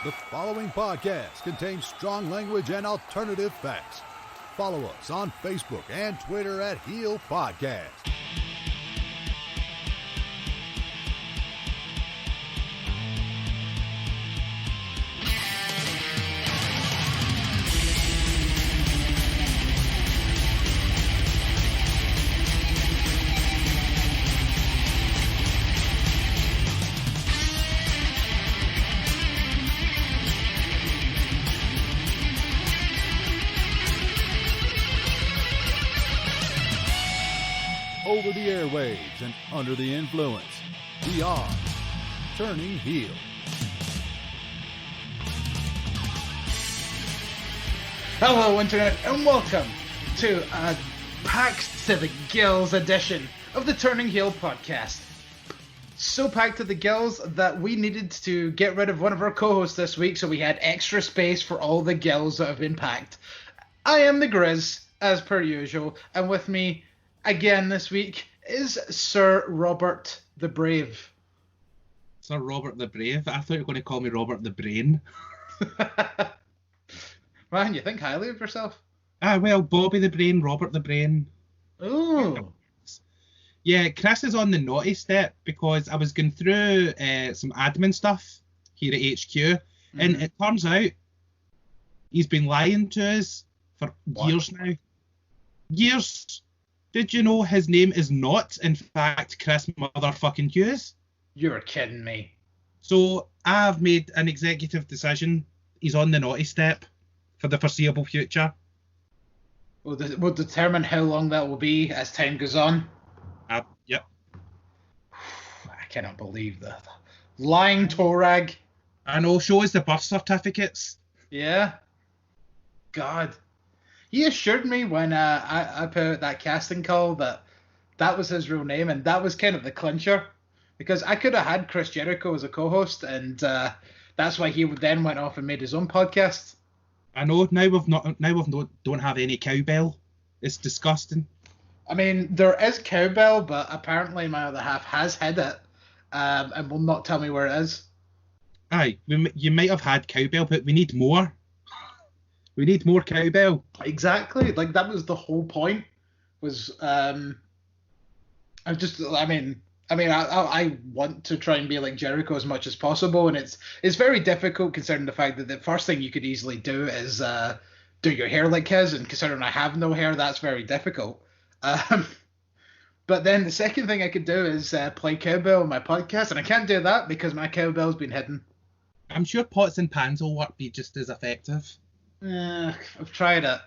The following podcast contains strong language and alternative facts. Follow us on Facebook and Twitter at Heel Podcast. Over the airwaves and under the influence, we are Turning Heel. Hello, Internet, and welcome to a packed to the gills edition of the Turning Heel podcast. So packed to the gills that we needed to get rid of one of our co-hosts this week, so we had extra space for all the gills that have been packed. I am the Griz, as per usual, and with me again this week is Sir Robert the Brave. Sir Robert the Brave? I thought you were going to call me Robert the Brain. Man, you think highly of yourself? Well, Bobby the Brain, Robert the Brain. Ooh. Yeah, Chris is on the naughty step because I was going through some admin stuff here at HQ, and it turns out he's been lying to us for years now. Years. Did you know his name is not, in fact, Chris motherfucking Hughes? You're kidding me. So I've made an executive decision. He's on the naughty step for the foreseeable future. We'll determine how long that will be as time goes on. Yep. I cannot believe that. Lying Torag. I know, show us the birth certificates. Yeah. God. He assured me when I put out that casting call that was his real name, and that was kind of the clincher. Because I could have had Chris Jericho as a co-host, and that's why he then went off and made his own podcast. I know, now we don't have any cowbell. It's disgusting. I mean, there is cowbell, but apparently my other half has had it, and will not tell me where it is. Aye, you might have had cowbell, but we need more. We need more cowbell. Exactly. Like, that was the whole point. Was I want to try and be like Jericho as much as possible, and it's very difficult considering the fact that the first thing you could easily do is do your hair like his, and considering I have no hair, that's very difficult. But then the second thing I could do is play cowbell on my podcast, and I can't do that because my cowbell's been hidden. I'm sure pots and pans will be just as effective. I've tried it.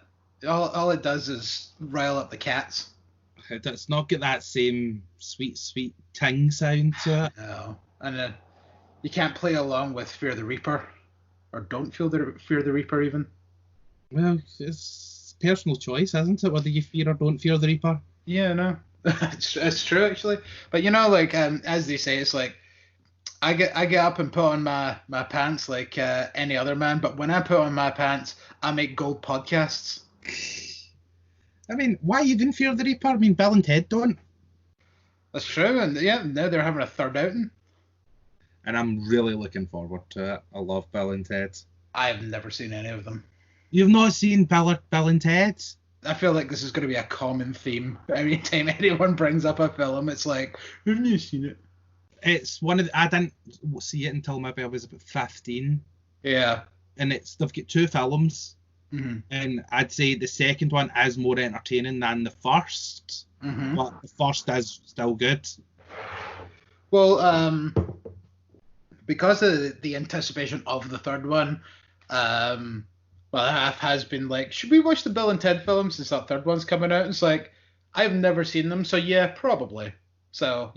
All it does is rile up the cats. It does not get that same sweet ting sound to it. No, and you can't play along with Fear the Reaper, or don't Fear the Reaper even. Well, it's personal choice, isn't it? Whether you fear or don't fear the Reaper. Yeah, no, it's true actually. But you know, like as they say, it's like I get up and put on my pants like any other man. But when I put on my pants, I make gold podcasts. I mean, why you didn't fear the Reaper? I mean, Bill and Ted don't. That's true, and yeah, now they're having a third outing. And I'm really looking forward to it. I love Bill and Ted. I've never seen any of them. You've not seen Bill and Ted? I feel like this is going to be a common theme. Every time anyone brings up a film, it's like, haven't you seen it? It's one of the, I didn't see it until maybe I was about 15. Yeah. And they've got two films. Mm-hmm. And I'd say the second one is more entertaining than the first. Mm-hmm. But the first is still good. Well, because of the anticipation of the third one, half has been like, should we watch the Bill and Ted films since that third one's coming out? It's like, I've never seen them, so yeah, probably. So,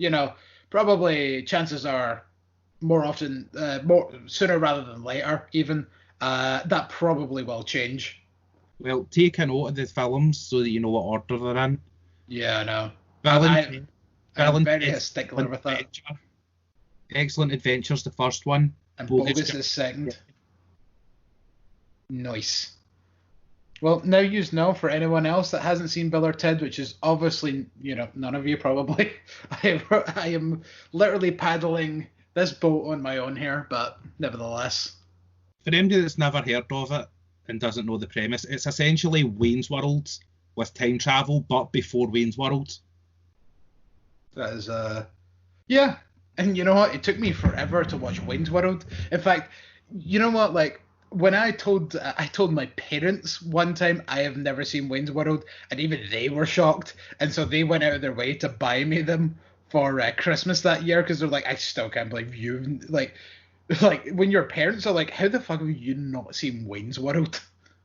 probably chances are more often, more sooner rather than later, even. That probably will change. Well, take a note of the films so that you know what order they're in. Yeah, I know. I'm very a stickler with that. Excellent Adventures, the first one. And Bogus is second. Nice. Well, now you know, for anyone else that hasn't seen Bill or Ted, which is obviously, none of you probably, I am literally paddling this boat on my own here, but nevertheless. For anybody that's never heard of it and doesn't know the premise, it's essentially Wayne's World with time travel, but before Wayne's World. That is, yeah. And you know what? It took me forever to watch Wayne's World. In fact, you know what? Like, when I told my parents one time I have never seen Wayne's World, and even they were shocked, and so they went out of their way to buy me them for Christmas that year, because they're like, I still can't believe you like when your parents are like, how the fuck have you not seen Wayne's World?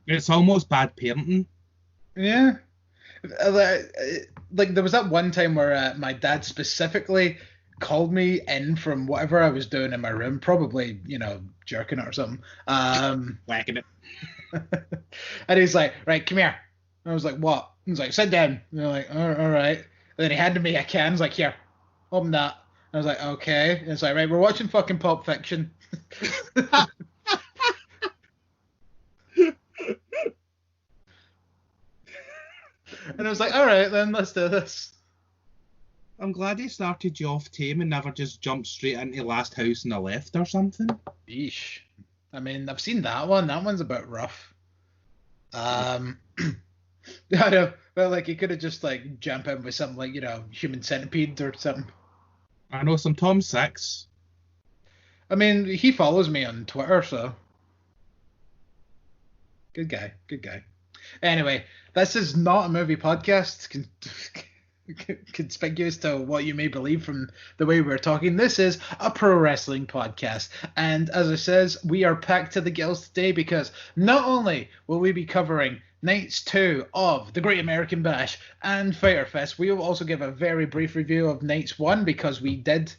It's almost bad parenting. Yeah. Like there was that one time where my dad specifically called me in from whatever I was doing in my room, probably, jerking it or something. Whacking it. And he's like, right, come here. And I was like, what? He's like, sit down. And I'm like, all right. And then he handed me a can. He's like, here, open that. And I was like, okay. And it's like, right, we're watching fucking Pulp Fiction. And I was like, all right, then let's do this. I'm glad he started you off tame and never just jumped straight into Last House on the Left or something. Yeesh. I mean, I've seen that one. That one's a bit rough. I know. Well, like, he could have just, like, jumped in with something like, Human Centipede or something. I know some Tom Six. I mean, he follows me on Twitter, so. Good guy. Anyway, this is not a movie podcast. Conspicuous to what you may believe from the way we're talking. This is a pro wrestling podcast, and as I says, we are packed to the gills today because not only will we be covering nights 2 of the Great American Bash and Fyter Fest, we will also give a very brief review of nights 1 because we did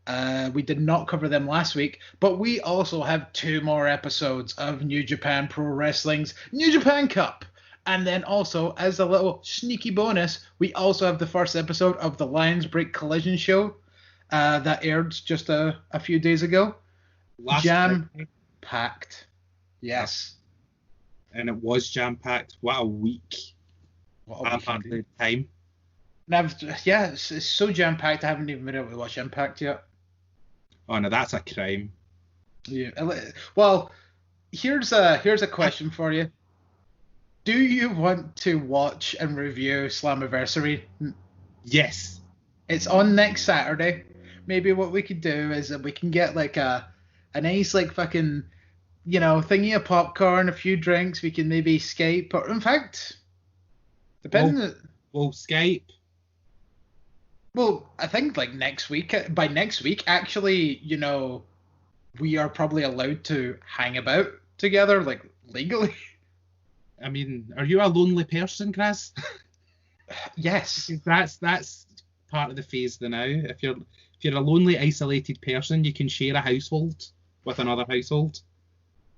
not cover them last week, but we also have 2 more episodes of New Japan Pro Wrestling's New Japan Cup. And then also, as a little sneaky bonus, we also have the first episode of the Lions Break Collision show that aired just a few days ago. Jam-packed. Yes. And it was jam-packed. What a week. What a week. Time. It's so jam-packed I haven't even been able to watch Impact yet. Oh, no, that's a crime. Yeah. Well, here's a question for you. Do you want to watch and review Slammiversary? Yes. It's on next Saturday. Maybe what we could do is that we can get like a nice like fucking, thingy of popcorn, a few drinks. We can maybe Skype, or in fact, depending. We'll Skype. Well, I think like next week. By next week, actually, we are probably allowed to hang about together, like legally. I mean, are you a lonely person, Chris? Yes. That's part of the phase now. If you're a lonely, isolated person, you can share a household with another household.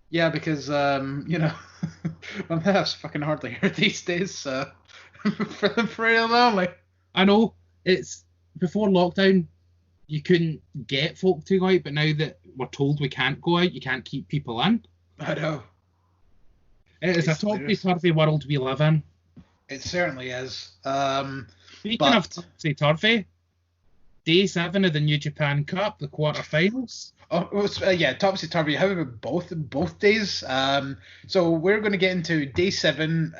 Yeah, because my house fucking hardly here these days, so for the free and lonely. I know. It's before lockdown, you couldn't get folk to go out, but now that we're told we can't go out, you can't keep people in. I know. It's a topsy-turvy world we live in. It certainly is. Speaking of topsy-turvy, Day 7 of the New Japan Cup, the quarterfinals. Topsy-turvy. How about both days? So we're going to get into Day 7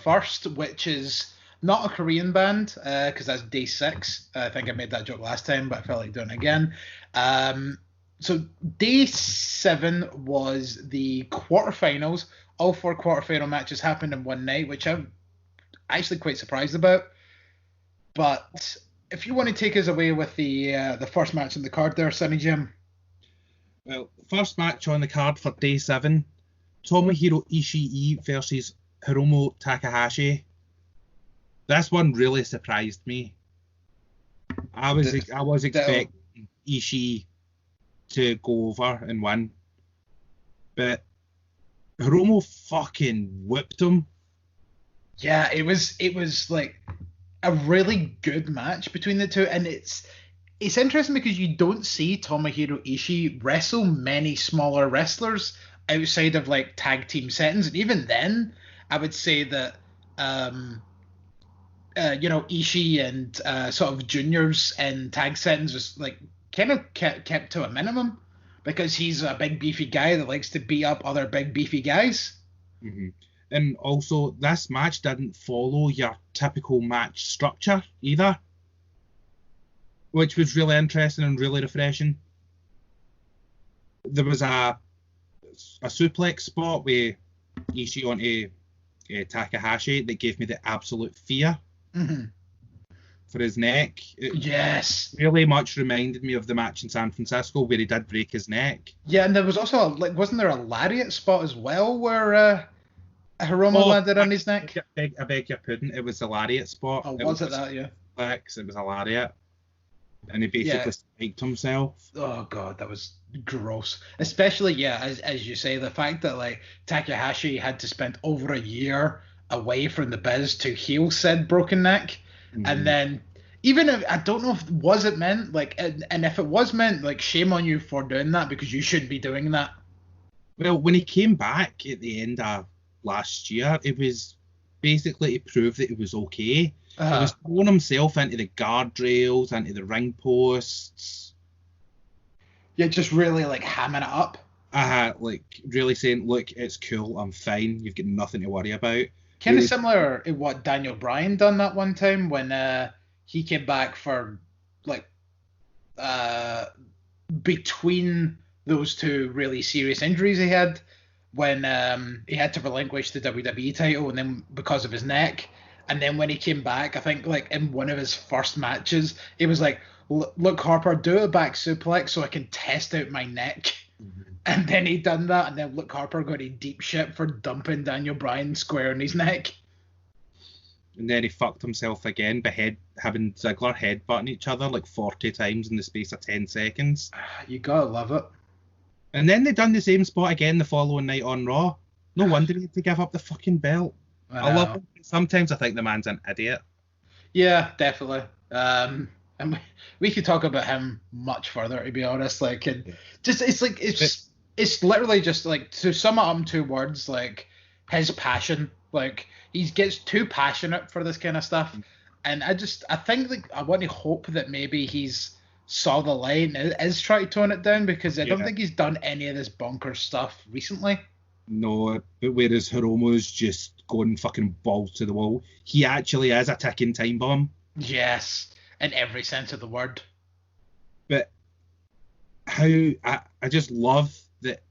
first, which is not a Korean band, because that's Day 6. I think I made that joke last time, but I felt like doing it again. So Day 7 was the quarterfinals. All 4 quarterfinal matches happened in one night, which I'm actually quite surprised about. But if you want to take us away with the first match on the card there, Sonny Jim. Well, first match on the card for Day 7, Tomohiro Ishii versus Hiromu Takahashi. This one really surprised me. I was expecting Ishii to go over and win, but Hiromu fucking whipped him. Yeah, it was like a really good match between the two, and it's interesting because you don't see Tomohiro Ishii wrestle many smaller wrestlers outside of like tag team settings, and even then, I would say that Ishii and sort of juniors and tag settings was like kind of kept to a minimum. because he's a big beefy guy that likes to beat up other big beefy guys. Mm-hmm. And also, this match didn't follow your typical match structure either, which was really interesting and really refreshing. There was a suplex spot with Ishii onto Takahashi that gave me the absolute fear for his neck. It really much reminded me of the match in San Francisco where he did break his neck. Yeah, and there was also, wasn't there a lariat spot as well where Hiromu landed on his neck? I beg your pudding. It was the lariat spot. Oh, was it that, yeah? It was a lariat. And he basically spiked himself. Oh, God, that was gross. Especially, as you say, the fact that, Takahashi had to spend over a year away from the biz to heal said broken neck. Mm-hmm. And then, even if, I don't know if, was it meant, and if it was meant, shame on you for doing that, because you shouldn't be doing that. Well, when he came back at the end of last year, it was basically to prove that it was okay. He was throwing himself into the guardrails, into the ring posts. Yeah, just really hamming it up. Really saying, look, it's cool, I'm fine, you've got nothing to worry about. Kind of similar to what Daniel Bryan done that one time when he came back for between those two really serious injuries he had, when he had to relinquish the WWE title, and then because of his neck. And then when he came back, I think in one of his first matches, he was like, look, Harper, do a back suplex so I can test out my neck. Mm-hmm. And then he done that, and then Luke Harper got a deep shit for dumping Daniel Bryan square in his neck. And then he fucked himself again by having Ziggler headbutting each other 40 times in the space of 10 seconds. You gotta love it. And then they done the same spot again the following night on Raw. No wonder he had to give up the fucking belt. I love him. Sometimes I think the man's an idiot. Yeah, definitely. And we could talk about him much further, to be honest. It's literally just to sum it up in 2 words, his passion. He gets too passionate for this kind of stuff, and I think I want to hope that maybe he's saw the light and is trying to tone it down, because I don't think he's done any of this bonkers stuff recently. No, but whereas Hiromu's just going fucking balls to the wall, he actually is a ticking time bomb. Yes, in every sense of the word. But I just love that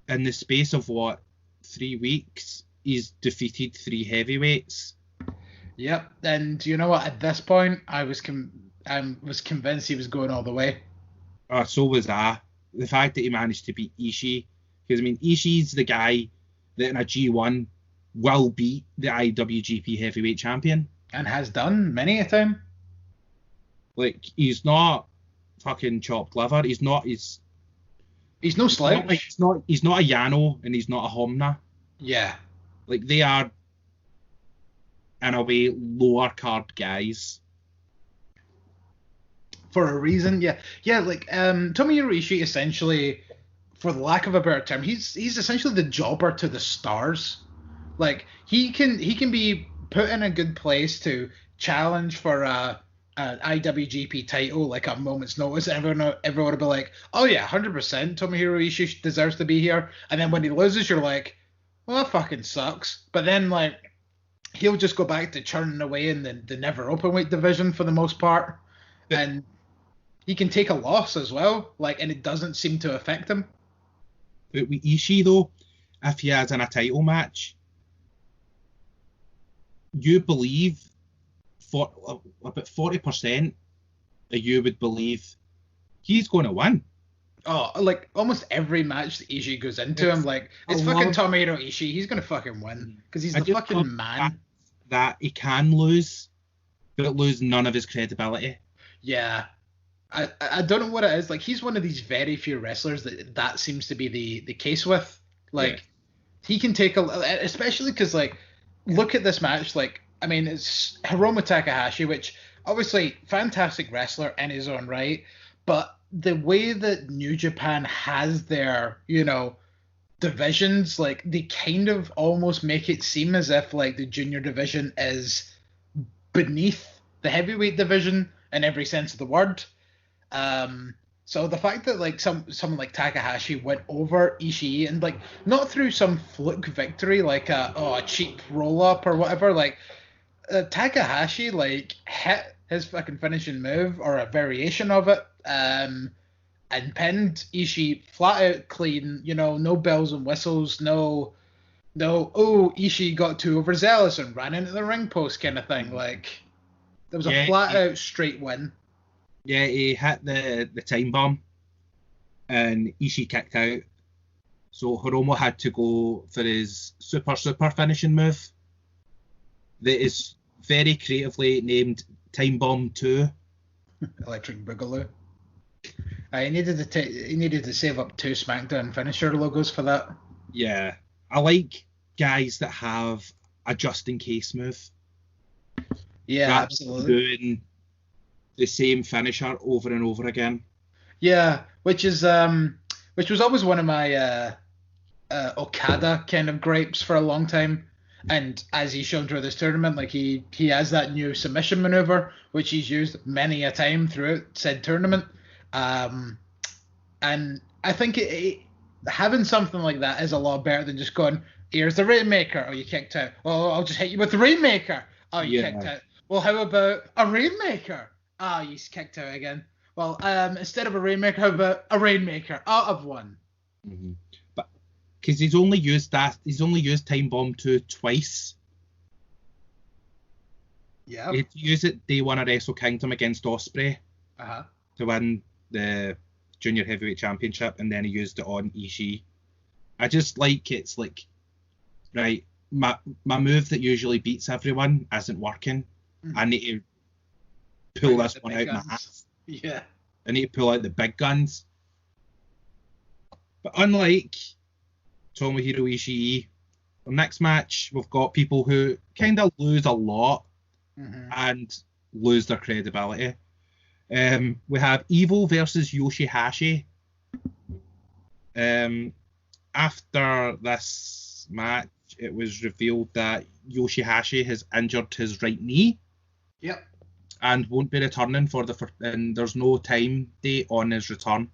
in the space of 3 weeks, he's defeated 3 heavyweights. Yep, and you know what? At this point, I was convinced he was going all the way. So was I. The fact that he managed to beat Ishii, because Ishii's the guy that in a G1 will beat the IWGP Heavyweight Champion, and has done many a time. He's not fucking chopped liver. He's no slouch. He's not a Yano, and he's not a Homna. Yeah. They are, in a way, lower card guys. For a reason, yeah. Tomohiro Ishii, essentially, for the lack of a better term, he's essentially the jobber to the stars. He can be put in a good place to challenge for an IWGP title at a moment's notice. Everyone will be like, oh yeah, 100% Tomohiro Ishii deserves to be here. And then when he loses, you're like, well, that fucking sucks. But then he'll just go back to churning away in the never openweight division for the most part, and he can take a loss as well. And it doesn't seem to affect him. But with Ishii though, if he has in a title match, you believe about 40% of you would believe he's going to win. Oh, almost every match that Ishii goes into, I'm like, it's fucking Tomohiro Ishii. He's going to fucking win because he's the fucking man. That he can lose, but lose none of his credibility. Yeah. I don't know what it is. He's one of these very few wrestlers that seems to be the case with. He can take especially because, look at this match. It's Hiromu Takahashi, which obviously fantastic wrestler in his own right, but the way that New Japan has their, divisions, they kind of almost make it seem as if the junior division is beneath the heavyweight division in every sense of the word. So the fact that like someone like Takahashi went over Ishii and like not through some fluke victory like a cheap roll up or whatever, like Takahashi like hit his fucking finishing move or a variation of it, and pinned Ishii flat out clean. No bells and whistles, no. Oh, Ishii got too overzealous and ran into the ring post kind of thing. Like there was a flat out straight win. Yeah, he hit the time bomb, and Ishii kicked out. So Hiromu had to go for his super finishing move. That is very creatively named Time Bomb 2. Electric Boogaloo. He needed to save up 2 SmackDown finisher logos for that. Yeah, I like guys that have a just in case move. Yeah, rather absolutely. than doing the same finisher over and over again. Yeah, which was always one of my Okada kind of gripes for a long time. And as he's shown through this tournament, like he has that new submission maneuver, which he's used many a time throughout said tournament. And I think having something like that is a lot better than just going, here's the Rainmaker. Oh, you kicked out. Oh, I'll just hit you with the Rainmaker. Oh, you kicked out. Well, how about a Rainmaker? Oh, you kicked out again. Well, instead of a Rainmaker, how about a Rainmaker? Out of one. Mm-hmm. But because he's only used Time Bomb 2 twice. Yeah. He had to use it day one of Wrestle Kingdom against Ospreay to win the Junior Heavyweight Championship, and then he used it on Ishii. I just like it's like, right, my move that usually beats everyone isn't working. I need to pull this one out my ass. Yeah. I need to pull out the big guns. But unlike Tomohiro Ishii, the next match we've got people who kind of lose a lot and lose their credibility. We have Evil versus Yoshihashi. After this match, it was revealed that Yoshihashi has injured his right knee. Yep. And won't be returning and there's no time date on his return.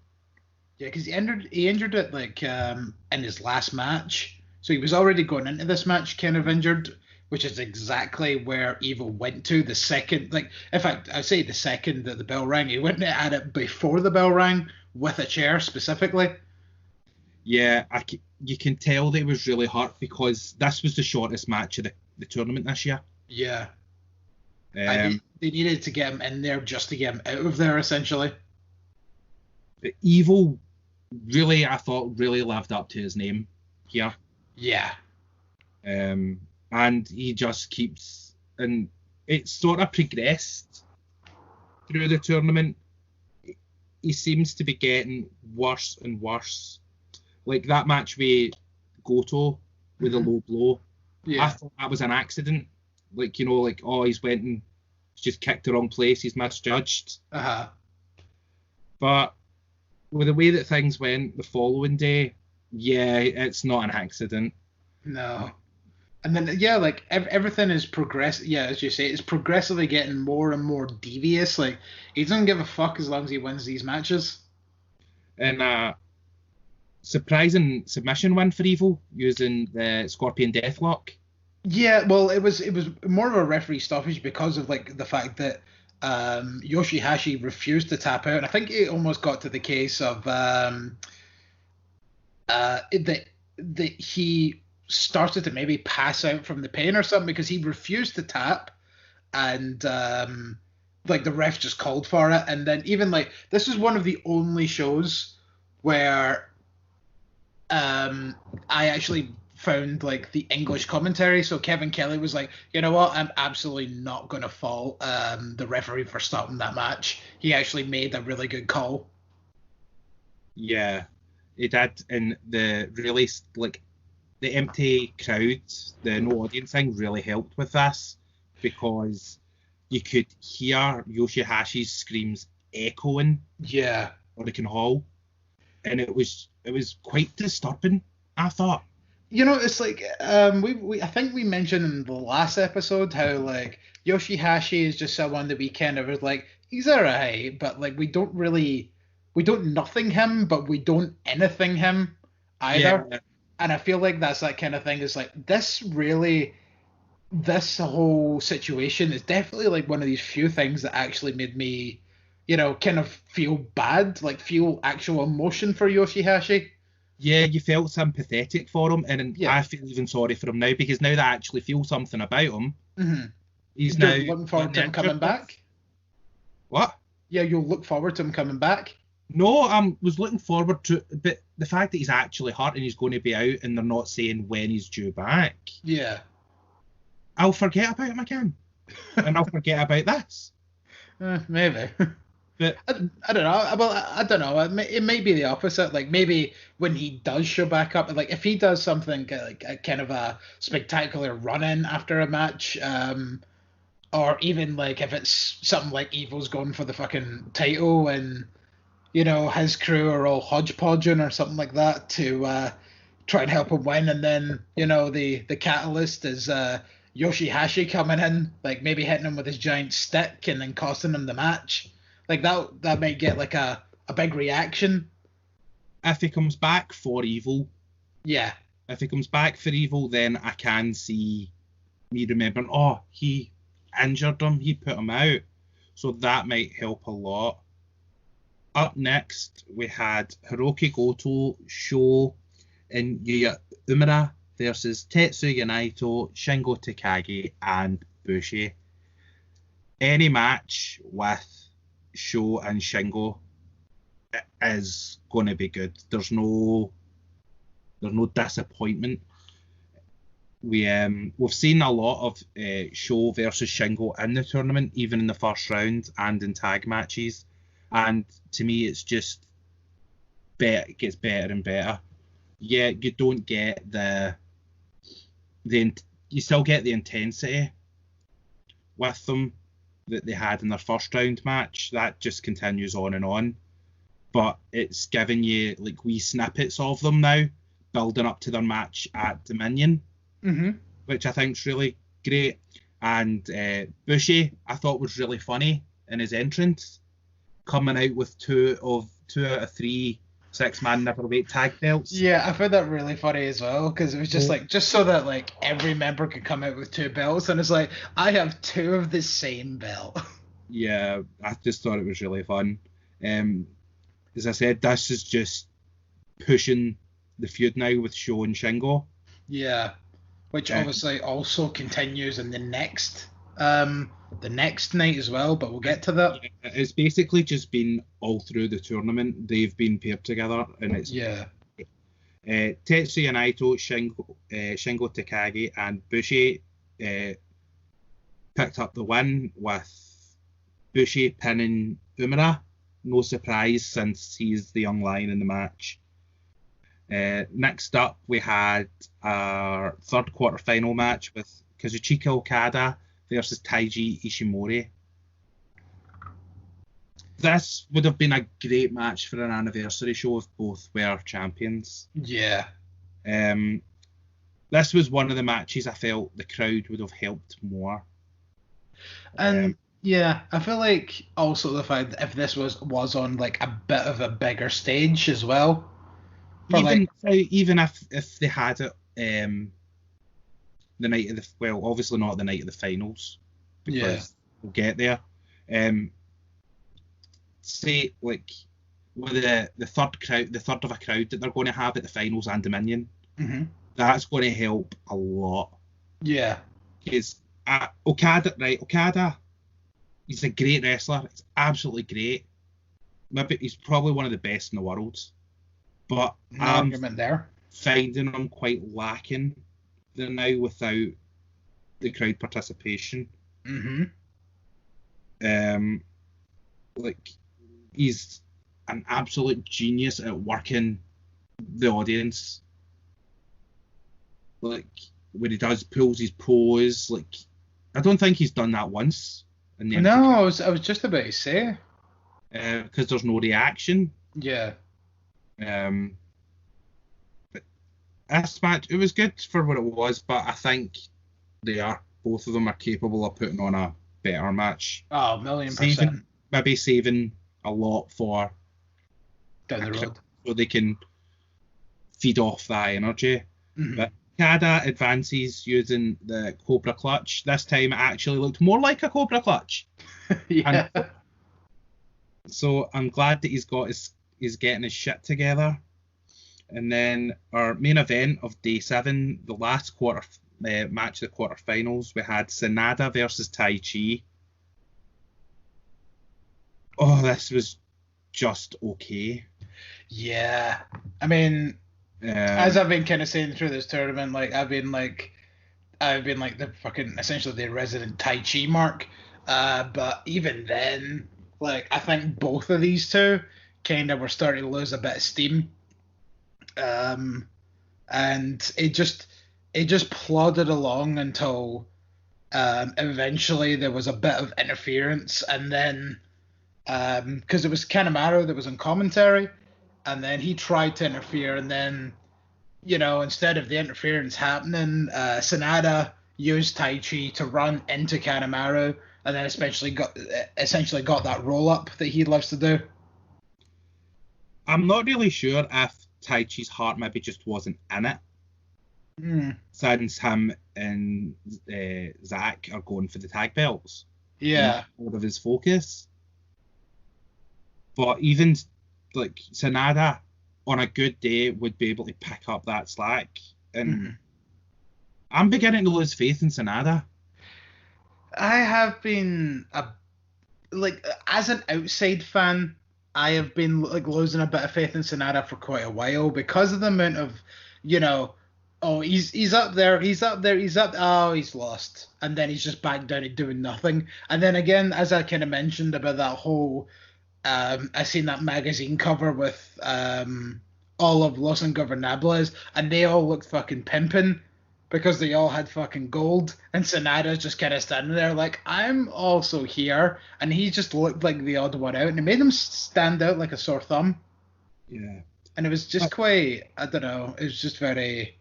Yeah, because he injured it like in his last match, so he was already going into this match kind of injured, which is exactly where Evil went to the second. Like, in fact, I say the second that the bell rang, he went at it before the bell rang with a chair specifically. Yeah, you can tell that he was really hurt because this was the shortest match of the tournament this year. Yeah. They needed to get him in there just to get him out of there, essentially. Evil, really, I thought, really lived up to his name here. Yeah. And he just keeps... And it sort of progressed through the tournament. He seems to be getting worse and worse. Like that match with Goto with a low blow. Yeah. I thought that was an accident. Like, he's went and just kicked the wrong place. He's misjudged. But with the way that things went the following day, yeah, it's not an accident. No. And then, yeah, like everything is as you say, it's progressively getting more and more devious. Like, he doesn't give a fuck as long as he wins these matches. And surprising submission win for Evil using the Scorpion Deathlock. Yeah, well, it was more of a referee stoppage because of like the fact that Yoshihashi refused to tap out, and I think it almost got to the case of that he started to maybe pass out from the pain or something because he refused to tap, and like the ref just called for it, and then even like this is one of the only shows where I actually found like the English commentary. So Kevin Kelly was like, you know what, I'm absolutely not going to fault the referee for stopping that match. He actually made a really good call. Yeah, he did. And the really, like, the empty crowd, the no audience thing really helped with this because you could hear Yoshihashi's screams echoing Hurricane Hall. And it was quite disturbing, I thought. It's like we I think we mentioned in the last episode how like Yoshihashi is just someone that we kind of was like, he's alright, but like we don't really we don't nothing him, but we don't anything him either. Yeah. And I feel like that's that kind of thing. Is like this whole situation is definitely like one of these few things that actually made me, kind of feel bad, like feel actual emotion for Yoshihashi. Yeah, you felt sympathetic for him, and Yeah. I feel even sorry for him now, because now that I actually feel something about him, Mm-hmm. he's You're now looking forward to him coming back. What? Yeah, you'll look forward to him coming back. No, I was looking forward to, but the fact that he's actually hurt and he's going to be out, and they're not saying when he's due back, Yeah. I'll forget about him again, and I'll forget about this. Maybe. But I don't know. Well, I don't know. It may be the opposite. Like maybe when he does show back up, like if he does something like a kind of a spectacular run-in after a match, or even like if it's something like Evil's going for the fucking title and his crew are all hodgepodging or something like that to try and help him win, and then the catalyst is Yoshihashi coming in, like maybe hitting him with his giant stick and then costing him the match. Like that might get like a big reaction. if he comes back for Evil, Yeah. if he comes back for Evil, then I can see me remembering, oh, he injured him, he put him out. So that might help a lot. Up next, we had Hiroki Goto, Sho, and Yuya Uemura versus Tetsuya Naito, Shingo Takagi, and Bushi. Any match with Sho and Shingo is going to be good. There's no disappointment. We've seen a lot of Sho versus Shingo in the tournament, even in the first round and in tag matches. And to me, it's just it gets better and better. Yeah, you don't get you still get the intensity with them that they had in their first round match. That just continues on and on. But it's giving you like wee snippets of them now, building up to their match at Dominion, which I think's really great. And Bushi, I thought was really funny in his entrance, coming out with two out of three 6-man neverweight tag belts. Yeah, I found that really funny as well, because it was just like, just so that like every member could come out with 2 belts, and it's like, I have 2 of the same belt. Yeah, I just thought it was really fun. As I said, this is just pushing the feud now with Sho and Shingo. Yeah, which obviously also continues in the next night as well, but we'll get to that. Yeah, it's basically just been all through the tournament. They've been paired together, and it's Tetsuya Naito, Shingo Takagi, and Bushi picked up the win, with Bushi pinning Uemura. No surprise, since he's the young lion in the match. Next up, we had our third quarterfinal match with Kazuchika Okada versus Taiji Ishimori. This would have been a great match for an anniversary show if both were champions. Yeah. This was one of the matches I felt the crowd would have helped more. And yeah, I feel like also the fact that if this was on like a bit of a bigger stage as well. Even if they had it the night of obviously not the night of the finals, because we'll get there. Say like with the third of a crowd that they're going to have at the finals and Dominion, that's going to help a lot. Yeah, because Okada, he's a great wrestler. It's absolutely great. Maybe he's probably one of the best in the world. But no argument there. Finding him quite lacking now without the crowd participation. Like, he's an absolute genius at working the audience. Like, when he pulls his pose, like, I don't think he's done that once. No, I was just about to say. Because there's no reaction. Yeah. But this match, it was good for what it was, but I think both of them are capable of putting on a better match. Oh, 1,000,000%. Maybe saving a lot for down the road, so they can feed off that energy. Mm-hmm. But Kada advances using the Cobra Clutch. This time it actually looked more like a Cobra Clutch. Yeah. And so I'm glad that he's getting his shit together. And then our main event of day 7, the last match of the quarterfinals, we had Sanada versus Tai Chi. Oh, this was just okay. Yeah, I mean, as I've been kind of saying through this tournament, like I've been like the fucking essentially the resident Tai Chi mark. But even then, like I think both of these two kind of were starting to lose a bit of steam. And it just plodded along until eventually there was a bit of interference, and then because it was Kanemaru that was on commentary, and then he tried to interfere, and then instead of the interference happening, Sanada used Tai Chi to run into Kanemaru, and then essentially got that roll up that he loves to do. I'm not really sure if Tai Chi's heart maybe just wasn't in it. Since him and Zack are going for the tag belts. Yeah. More of his focus. But even like Sanada on a good day would be able to pick up that slack. And I'm beginning to lose faith in Sanada. I have been as an outside fan, I have been like losing a bit of faith in Sanada for quite a while because of the amount of, oh, he's up there, oh, he's lost. And then he's just back down to doing nothing. And then again, as I kind of mentioned about that whole, I seen that magazine cover with all of Los Ingobernables, and they all looked fucking pimping because they all had fucking gold. And Sanada's just kind of standing there like, I'm also here. And he just looked like the odd one out, and it made him stand out like a sore thumb. Yeah. And it was just quite, I don't know, it was just very...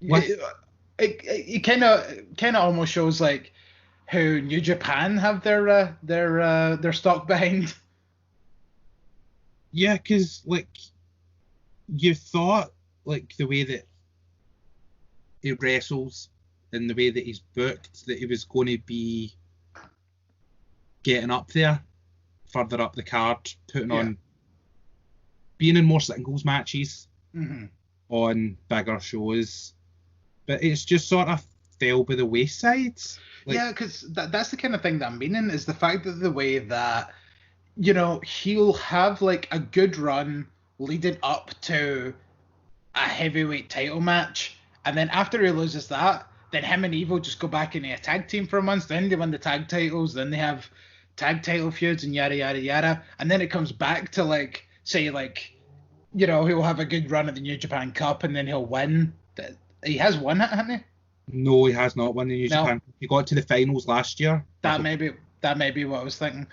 It kind of almost shows like how New Japan have their stock behind. Yeah, because like you thought like the way that he wrestles and the way that he's booked that he was going to be getting up there, further up the card, putting on, being in more singles matches on bigger shows. But it's just sort of fell by the wayside. Like, yeah, because that's the kind of thing that I'm meaning, is the fact that the way that, he'll have like a good run leading up to a heavyweight title match, and then after he loses that, then him and Evil just go back into a tag team for a month, then they win the tag titles, then they have tag title feuds and yada yada yada, and then it comes back to like, say like, he'll have a good run at the New Japan Cup and then he'll win. He has won it, hasn't he? No, he has not won the New Japan. He got to the finals last year. That may be what I was thinking.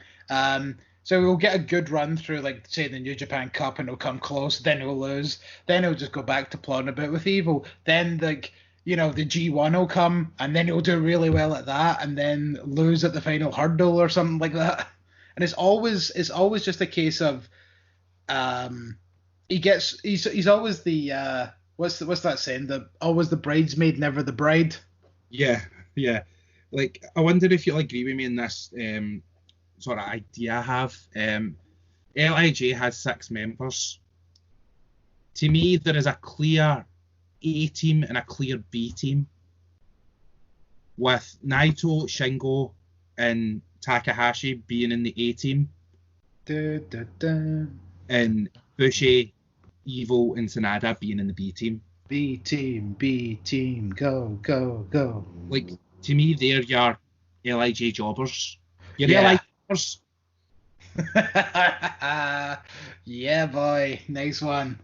So we'll get a good run through, like, say, the New Japan Cup, and he'll come close, then he'll lose, then he'll just go back to plodding a bit with Evil. Then, like, the G1 will come, and then he'll do really well at that, and then lose at the final hurdle or something like that. And it's always just a case of, he's always the what's that saying? Always the bridesmaid, never the bride. Yeah. Like, I wonder if you'll agree with me in this sort of idea I have. LIJ has 6 members. To me, there is a clear A team and a clear B team, with Naito, Shingo, and Takahashi being in the A team, and Bushi, Evil, and Sanada being in the B team. B team, go, go, go. Like, to me, they're your LIJ jobbers. Your LIJ jobbers. Yeah, boy, nice one.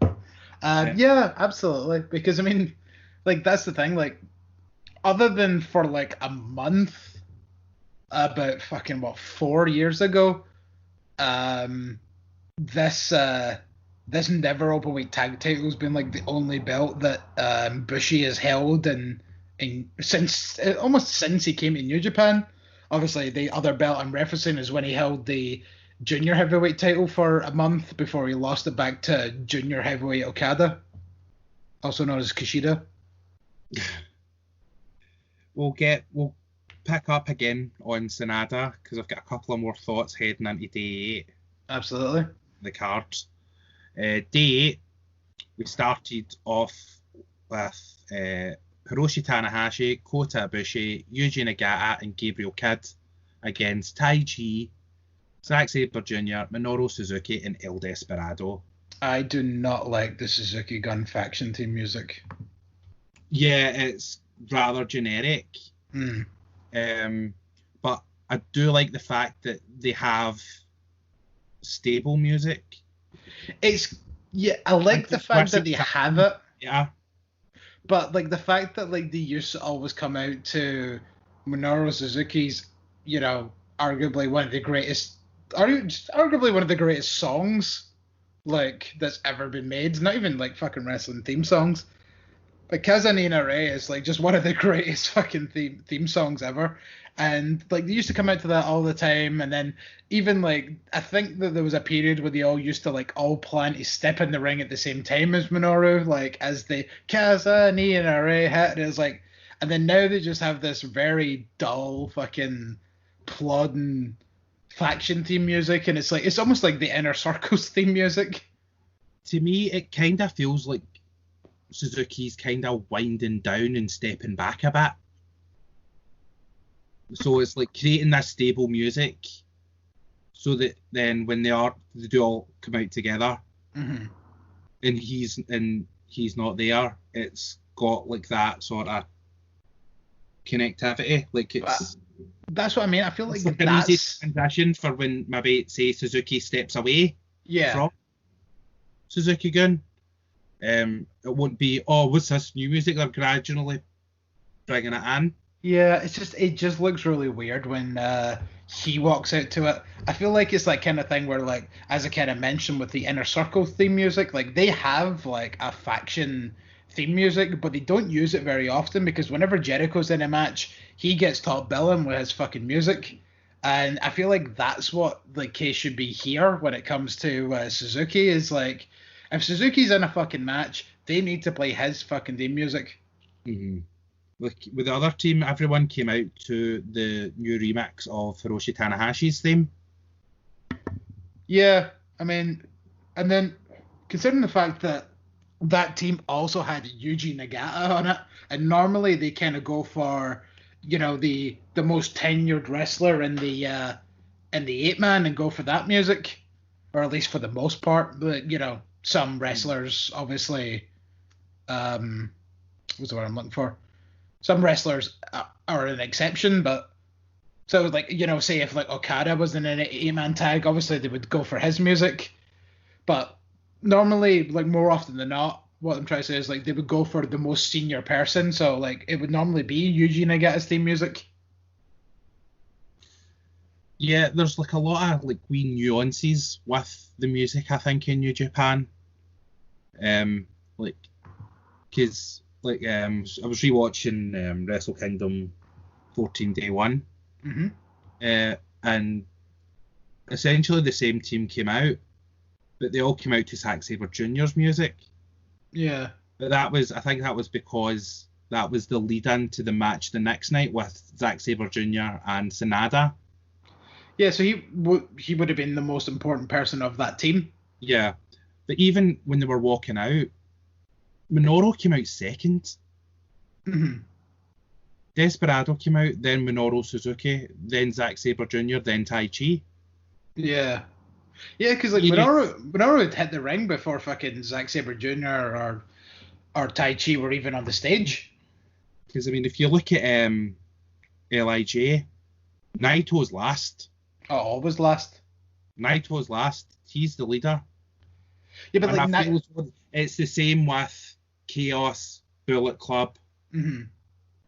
Yeah, absolutely. Because I mean, like, that's the thing. Like, other than for like a month, about fucking 4 years ago, this Never Openweight tag title has been like the only belt that Bushi has held, and since he came to New Japan. Obviously, the other belt I'm referencing is when he held the junior heavyweight title for a month before he lost it back to junior heavyweight Okada, also known as Kushida. We'll pick up again on Sanada because I've got a couple of more thoughts heading into day 8. Absolutely. The cards. Day 8, we started off with Hiroshi Tanahashi, Kota Ibushi, Yuji Nagata, and Gabriel Kidd against Taichi, Zack Sabre Jr., Minoru Suzuki, and El Desperado. I do not like the Suzuki Gun faction theme music. Yeah, it's rather generic. But I do like the fact that they have stable music. I like the fact that they have it. Yeah. But like the fact that like they used to always come out to Minoru Suzuki's, arguably one of the greatest songs like that's ever been made. Not even like fucking wrestling theme songs. Like Kazanina Ray is like just one of the greatest fucking theme songs ever. And like they used to come out to that all the time, and then even like I think that there was a period where they all used to like all plan to step in the ring at the same time as Minoru, like as the Kazanina Ray hit. And it was like, and then now they just have this very dull fucking plodding faction theme music, and it's like it's almost like the Inner Circle's theme music. To me, it kind of feels like Suzuki's kind of winding down and stepping back a bit. So it's like creating that stable music so that then when they do all come out together and he's not there, it's got like that sort of connectivity. Like that's what I mean. I feel like an easy transition for when maybe say Suzuki steps away from Suzuki Gun. It won't be, what's this new music? They're gradually bringing it in. Yeah, it just looks really weird when he walks out to it. I feel like it's that kind of thing where, like, as I kind of mentioned with the Inner Circle theme music, like they have like a faction theme music, but they don't use it very often because whenever Jericho's in a match, he gets top billing with his fucking music. And I feel like that's what the case should be here when it comes to Suzuki is like, if Suzuki's in a fucking match, they need to play his fucking theme music. Mm-hmm. With the other team, everyone came out to the new remix of Hiroshi Tanahashi's theme. Yeah, I mean, and then considering the fact that that team also had Yuji Nagata on it, and normally they kind of go for, the most tenured wrestler in the 8-man and go for that music, or at least for the most part. But some wrestlers obviously, what's the word I'm looking for? Some wrestlers are an exception, but so like say if like Okada was in an 8-man tag, obviously they would go for his music. But normally, like more often than not, what I'm trying to say is like they would go for the most senior person. So like it would normally be Yuji Nagata's theme music. Yeah, there's like a lot of like wee nuances with the music, I think, in New Japan. Because I was rewatching Wrestle Kingdom 14 Day 1, and essentially the same team came out, but they all came out to Zack Sabre Jr.'s music. Yeah. But I think that was because that was the lead-in to the match the next night with Zack Sabre Jr. and Sanada. Yeah, so he would have been the most important person of that team. Yeah, but even when they were walking out, Minoru came out second. Mm-hmm. Desperado came out, then Minoru Suzuki, then Zack Sabre Jr., then Taichi. Yeah. Yeah, because like Minoru had hit the ring before fucking Zack Sabre Jr. or Taichi were even on the stage. Because I mean, if you look at LIJ, Naito's last. Oh, always last. Naito's last. He's the leader. Yeah, but and like it's the same with Chaos, Bullet Club. Mm-hmm.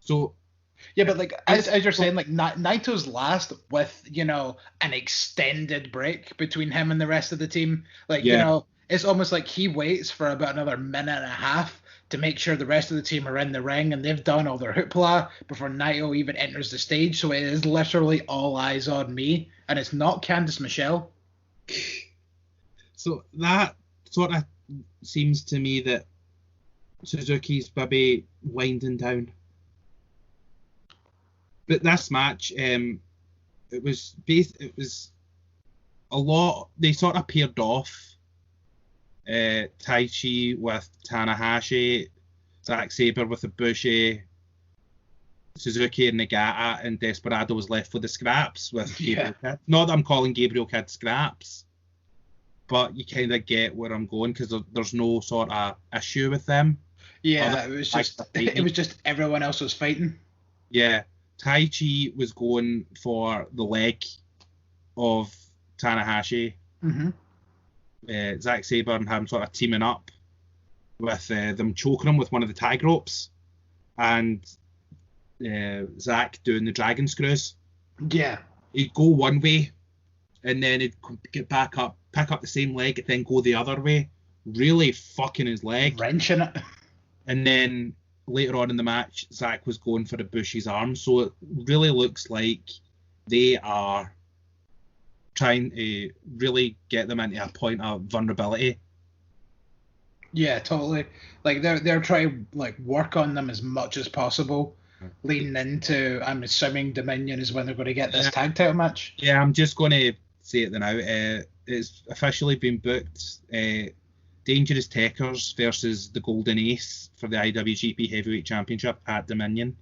So yeah, but like as you're saying, like Naito's last with an extended break between him and the rest of the team. Like it's almost like he waits for about another minute and a half to make sure the rest of the team are in the ring and they've done all their hoopla before Naito even enters the stage. So it is literally all eyes on me, and it's not Candice Michelle. So that sort of seems to me that Suzuki's maybe winding down. But this match, it was a lot. They sort of paired off Taichi with Tanahashi, Zack Sabre with Ibushi, Suzuki and Nagata, and Desperado was left with the scraps with Gabriel Kidd. Not that I'm calling Gabriel Kidd scraps, but you kind of get where I'm going because there's no sort of issue with them. Yeah, it was just everyone else was fighting. Yeah, Taichi was going for the leg of Tanahashi. Mm-hmm. Zack Sabre and him sort of teaming up with them choking him with one of the tag ropes, and Zack doing the dragon screws. Yeah. He'd go one way, and then he'd get back up, pick up the same leg, and then go the other way, really fucking his leg. Wrenching it. And then later on in the match, Zack was going for Ibushi's arm, so it really looks like they are trying to really get them into a point of vulnerability. Yeah, totally. Like they're trying to like work on them as much as possible, leading into, I'm assuming, Dominion is when they're going to get this tag title match. Yeah, I'm just going to say it now. It's officially been booked. Dangerous Techers versus the Golden Ace for the IWGP Heavyweight Championship at Dominion.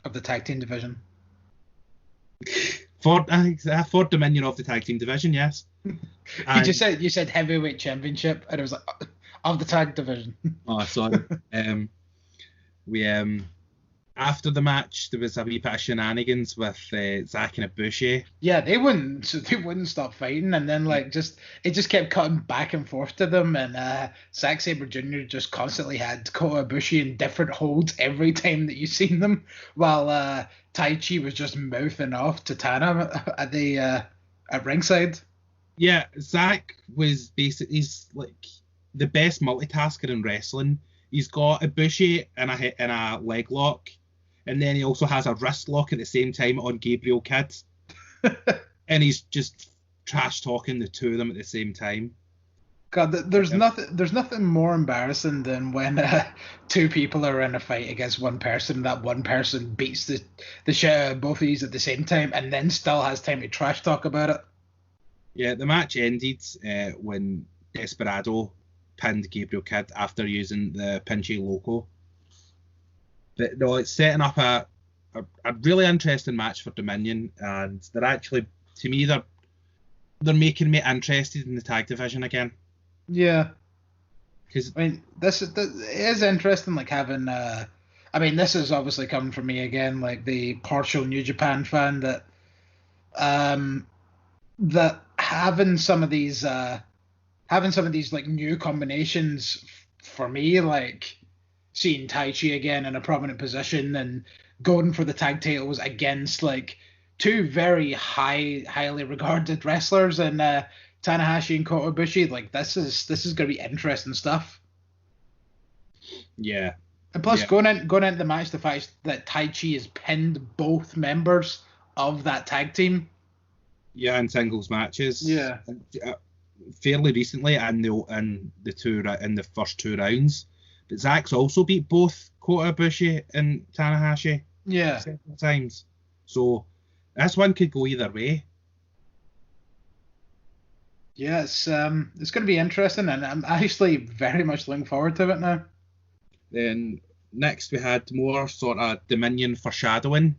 Of the tag team division. For Dominion of the tag team division, yes. You said heavyweight championship, and it was like of the tag division. Oh, sorry. We after the match there was a wee bit of shenanigans with Zack and Ibushi. Yeah, they wouldn't stop fighting, and then it just kept cutting back and forth to them, and Zack Sabre Jr. just constantly had Kota Ibushi in different holds every time that you seen them, while Taichi was just mouthing off to Tana at ringside. Yeah, Zack was basically, he's like the best multitasker in wrestling. He's got Ibushi in a leg lock, and then he also has a wrist lock at the same time on Gabriel Kidd. And he's just trash talking the two of them at the same time. God, there's nothing more embarrassing than when two people are in a fight against one person, and that one person beats the shit out of both of these at the same time, and then still has time to trash talk about it. Yeah, the match ended when Desperado pinned Gabriel Kidd after using the Pinchy Loco. But no, it's setting up a really interesting match for Dominion, and they're actually, to me, they're making me interested in the tag division again. Yeah. Because I mean, it is interesting, like having. I mean, this is obviously coming from me again, like the partial New Japan fan that having some of these like new combinations for me, like seeing Taichi again in a prominent position and going for the tag titles against like two very highly regarded wrestlers and Tanahashi and Kota Ibushi, like this is going to be interesting stuff. Yeah. And plus, going into the match, the fact that Taichi has pinned both members of that tag team. Yeah, in singles matches. Yeah. Fairly recently in the first two rounds. But Zack's also beat both Kota Ibushi and Tanahashi. Yeah. Several times. So this one could go either way. Yeah, it's going to be interesting, and I'm actually very much looking forward to it now. Then next we had more sort of Dominion foreshadowing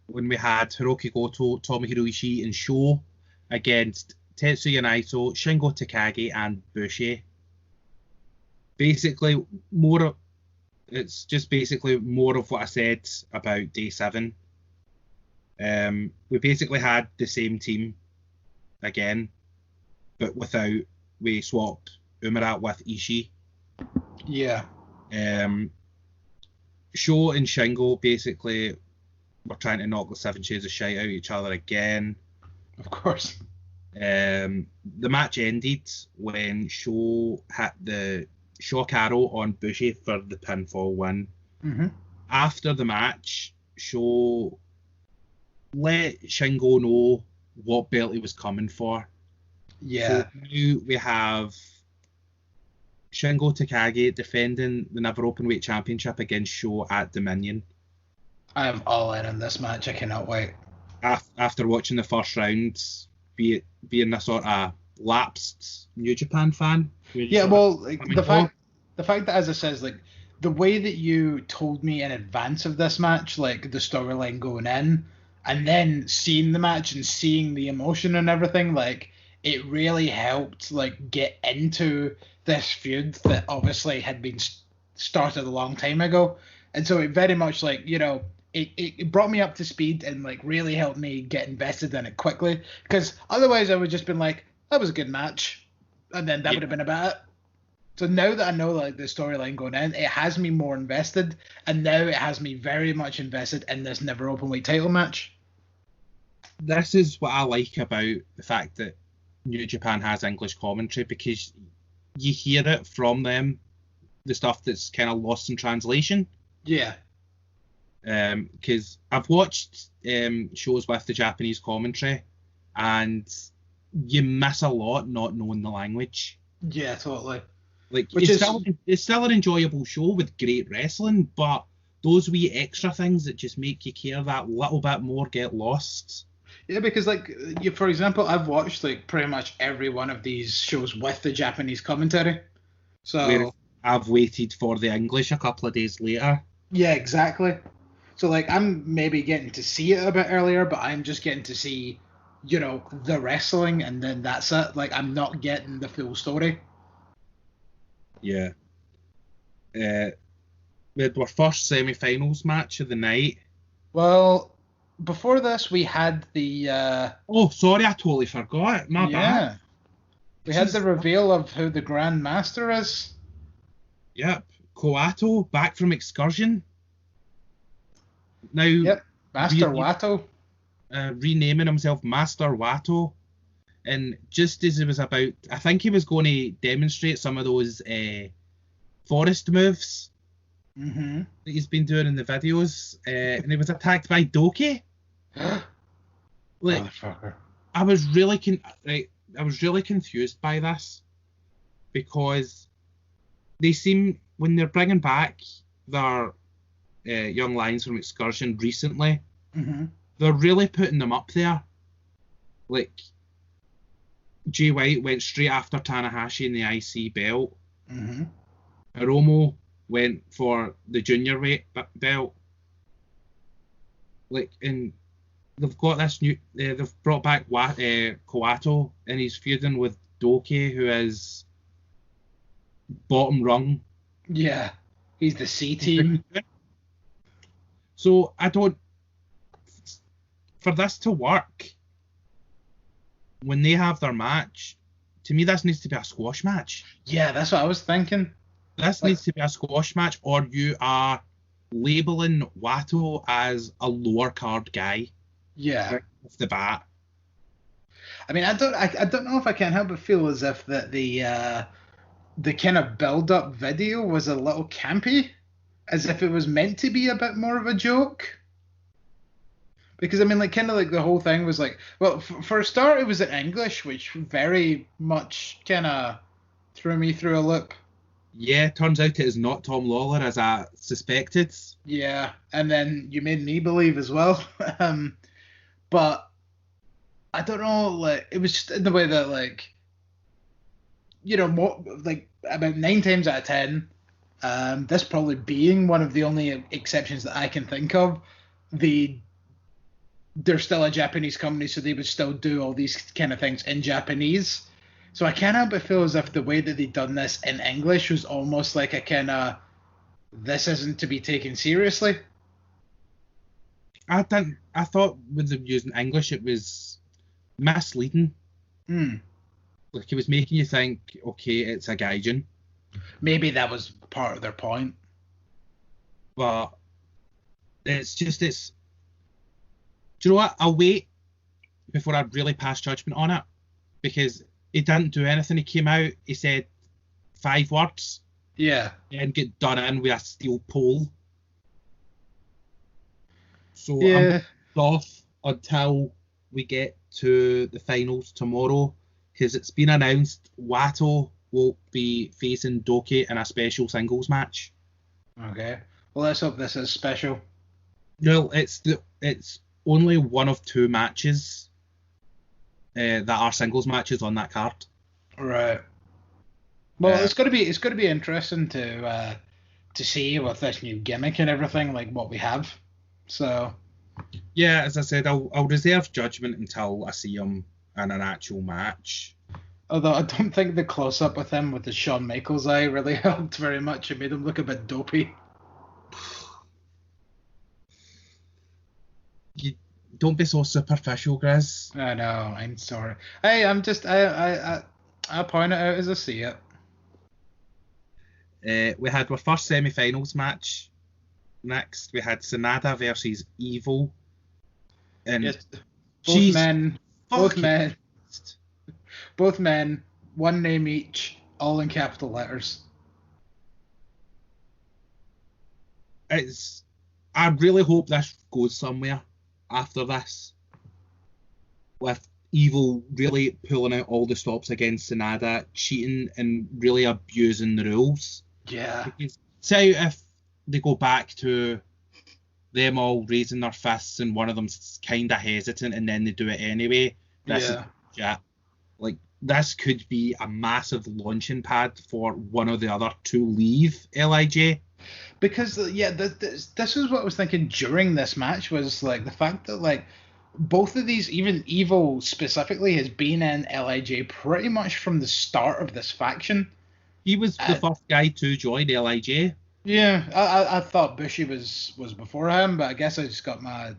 when we had Hiroki Goto, Tomohiro Ishii, and Sho against Tetsuya Naito, Shingo Takagi, and Bushi. Basically, it's just basically more of what I said about Day 7. We basically had the same team again, but we swapped Umara with Ishii. Yeah. Sho and Shingo basically were trying to knock the 7 Shades of Shite out of each other again. Of course. The match ended when Sho hit the shock arrow on Bushi for the pinfall win. Mm-hmm. After the match, Sho let Shingo know what belt he was coming for. Yeah. So now we have Shingo Takagi defending the Never Openweight Championship against Sho at Dominion. I am all in on this match. I cannot wait. After watching the first round, being a sort of lapsed New Japan fan. Yeah, well, like, the fact that, as I says, like the way that you told me in advance of this match, like the storyline going in, and then seeing the match and seeing the emotion and everything, like it really helped like get into this feud that obviously had been started a long time ago, and so it very much like it brought me up to speed and like really helped me get invested in it quickly, because otherwise I would just been like, that was a good match, and then that would have been about it. So now that I know like the storyline going in, it has me more invested, and now it has me very much invested in this Never Openweight title match. This is what I like about the fact that New Japan has English commentary, because you hear it from them, the stuff that's kind of lost in translation. Yeah. Because I've watched shows with the Japanese commentary, and you miss a lot not knowing the language. Yeah, totally. Like, it's still an enjoyable show with great wrestling, but those wee extra things that just make you care that little bit more get lost. Yeah, because like for example, I've watched like pretty much every one of these shows with the Japanese commentary. So whereas I've waited for the English a couple of days later. Yeah, exactly. So like I'm maybe getting to see it a bit earlier, but I'm just getting to see, the wrestling, and then that's it. Like I'm not getting the full story. Yeah. We had our first semi-finals match of the night. Well, before this, we had the... Oh, sorry, I totally forgot. My bad. We had the reveal of who the Grand Master is. Yep. Kawato, back from excursion. Now... Yep, Master Wato. Renaming himself Master Wato. And just as he was about... I think he was going to demonstrate some of those forest moves that he's been doing in the videos. And he was attacked by Doki. Like, I was really confused by this, because they seem, when they're bringing back their young lions from excursion recently, they're really putting them up there. Like, Jay White went straight after Tanahashi in the IC belt. Hiromu went for the junior weight belt. Like, and they've got this new... they've brought back Kawato, and he's feuding with Doki, who is bottom rung. Yeah, he's the C team. So I don't... For this to work, when they have their match, to me this needs to be a squash match. Yeah, that's what I was thinking. This needs to be a squash match, or you are labeling Wato as a lower card guy. Yeah. Right off the bat. I mean, I don't know if I can help but feel as if that the kind of build up video was a little campy, as if it was meant to be a bit more of a joke. Because, I mean, like, kind of like the whole thing was like, well, for a start, it was in English, which very much kind of threw me through a loop. Yeah, turns out it is not Tom Lawler, as I suspected. Yeah, and then you made me believe as well. But I don't know, like, it was just in the way that, like, more, like, about 9 times out of 10, this probably being one of the only exceptions that I can think of, they're still a Japanese company, so they would still do all these kind of things in Japanese. So I can't help but feel as if the way that they'd done this in English was almost like a kind of, this isn't to be taken seriously. I thought with them using English, it was misleading. Like, it was making you think, okay, it's a gaijin. Maybe that was part of their point. But it's... Do you know what? I'll wait before I really pass judgment on it, because he didn't do anything. He came out, he said 5 words. Yeah. And get done in with a steel pole. So yeah. I'm off until we get to the finals tomorrow. because it's been announced Wato will be facing Doki in a special singles match. Okay. Well, let's hope this is special. No, it's only one of 2 matches that are singles matches on that card. Right. Well, it's going to be interesting to see with this new gimmick and everything, like what we have. So. Yeah, as I said, I'll reserve judgment until I see him in an actual match. Although I don't think the close-up with him with the Shawn Michaels eye really helped very much. It made him look a bit dopey. You don't be so superficial, Griz. I know. I'm sorry. Hey, I'm just I point it out as I see it. We had our first semi-finals match. Next, we had Sanada versus Evil. And yes, both men, one name each, all in capital letters. I really hope this goes somewhere after this, with Evil really pulling out all the stops against Sanada, cheating and really abusing the rules. Yeah. Because, say if they go back to them all raising their fists and one of them's kind of hesitant and then they do it anyway, like this could be a massive launching pad for one or the other to leave LIJ. Because this is what I was thinking during this match, was like the fact that like both of these, even Evil specifically, has been in LIJ pretty much from the start of this faction. He was the first guy to join LIJ. Yeah, I thought Bushi was before him, but I guess I just got my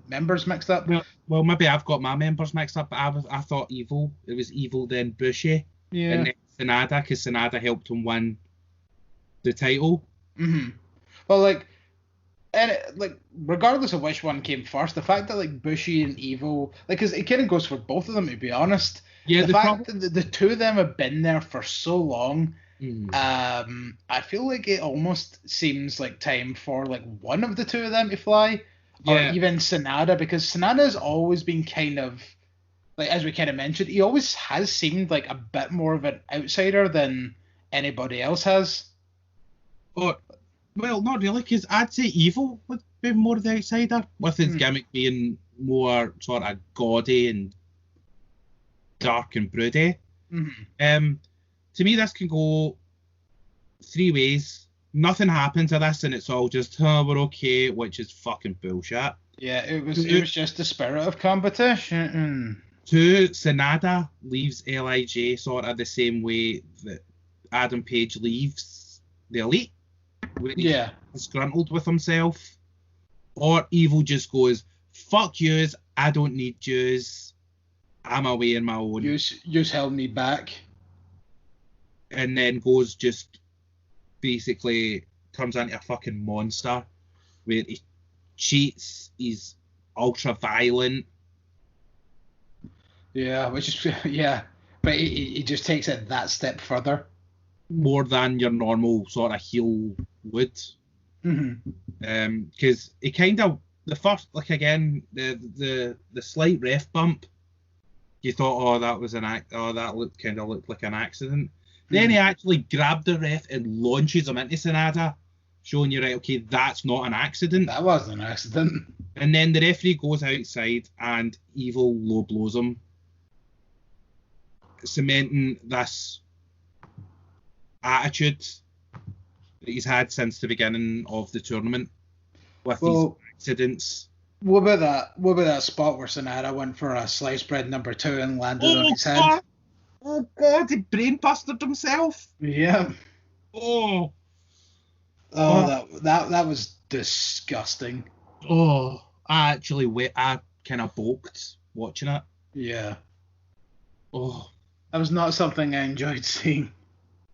members mixed up. Well, maybe I've got my members mixed up, but I thought Evil. It was Evil, then Bushi, and then Sanada, because Sanada helped him win the title. Mm-hmm. Well, regardless of which one came first, the fact that like Bushi and Evil, because it kind of goes for both of them, to be honest. Yeah, the fact that the two of them have been there for so long. I feel like it almost seems like time for like one of the two of them to fly, or even Sanada, because Sanada has always been kind of like, as we kind of mentioned, he always has seemed like a bit more of an outsider than anybody else has. Well, not really, because I'd say Evil would be more the outsider, with his gimmick being more sort of gaudy and dark and broody. To me, this can go 3 ways. Nothing happens to this, and it's all just, we're okay, which is fucking bullshit. Yeah, it was just the spirit of competition. 2, Sanada leaves LIJ sort of the same way that Adam Page leaves the Elite. When he's disgruntled with himself. Or Evil just goes, fuck yous, I don't need yous, I'm away on my own. Yous held me back. And then goes just basically turns into a fucking monster where he cheats, he's ultra violent. Yeah, which is, but he just takes it that step further. More than your normal sort of heel would. Because he kind of, the first, like again, the slight ref bump, you thought, that was that looked like an accident. Then he actually grabbed the ref and launches him into Sanada, showing you, right, okay, that's not an accident. That wasn't an accident. And then the referee goes outside and Evil low blows him, cementing this attitude that he's had since the beginning of the tournament with these accidents. What about that spot where Sanada went for a sliced bread number 2 and landed on his head? Oh God, he brain busted himself. Yeah. Oh, that was disgusting. Oh, I kind of balked watching it. Yeah. Oh, that was not something I enjoyed seeing.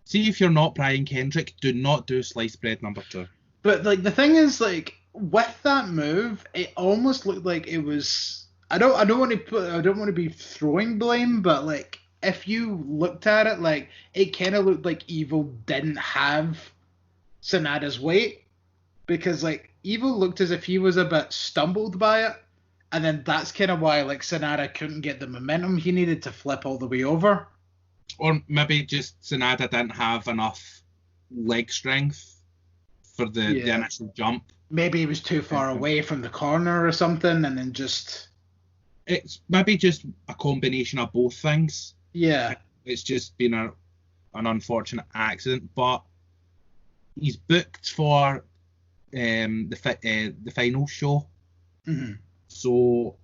See, if you're not Brian Kendrick, do not do sliced bread number 2. But like the thing is, like with that move, it almost looked like it was. I don't want to be throwing blame, but like if you looked at it, like it kind of looked like Evil didn't have Sanada's weight, because like Evil looked as if he was a bit stumbled by it, And then that's kind of why like Sanada couldn't get the momentum he needed to flip all the way over. Or maybe just Sanada didn't have enough leg strength for the initial jump. Maybe he was too far away from the corner or something, and then just... It's maybe just a combination of both things. Yeah. It's just been an unfortunate accident, but he's booked for the final show. Mm-hmm. So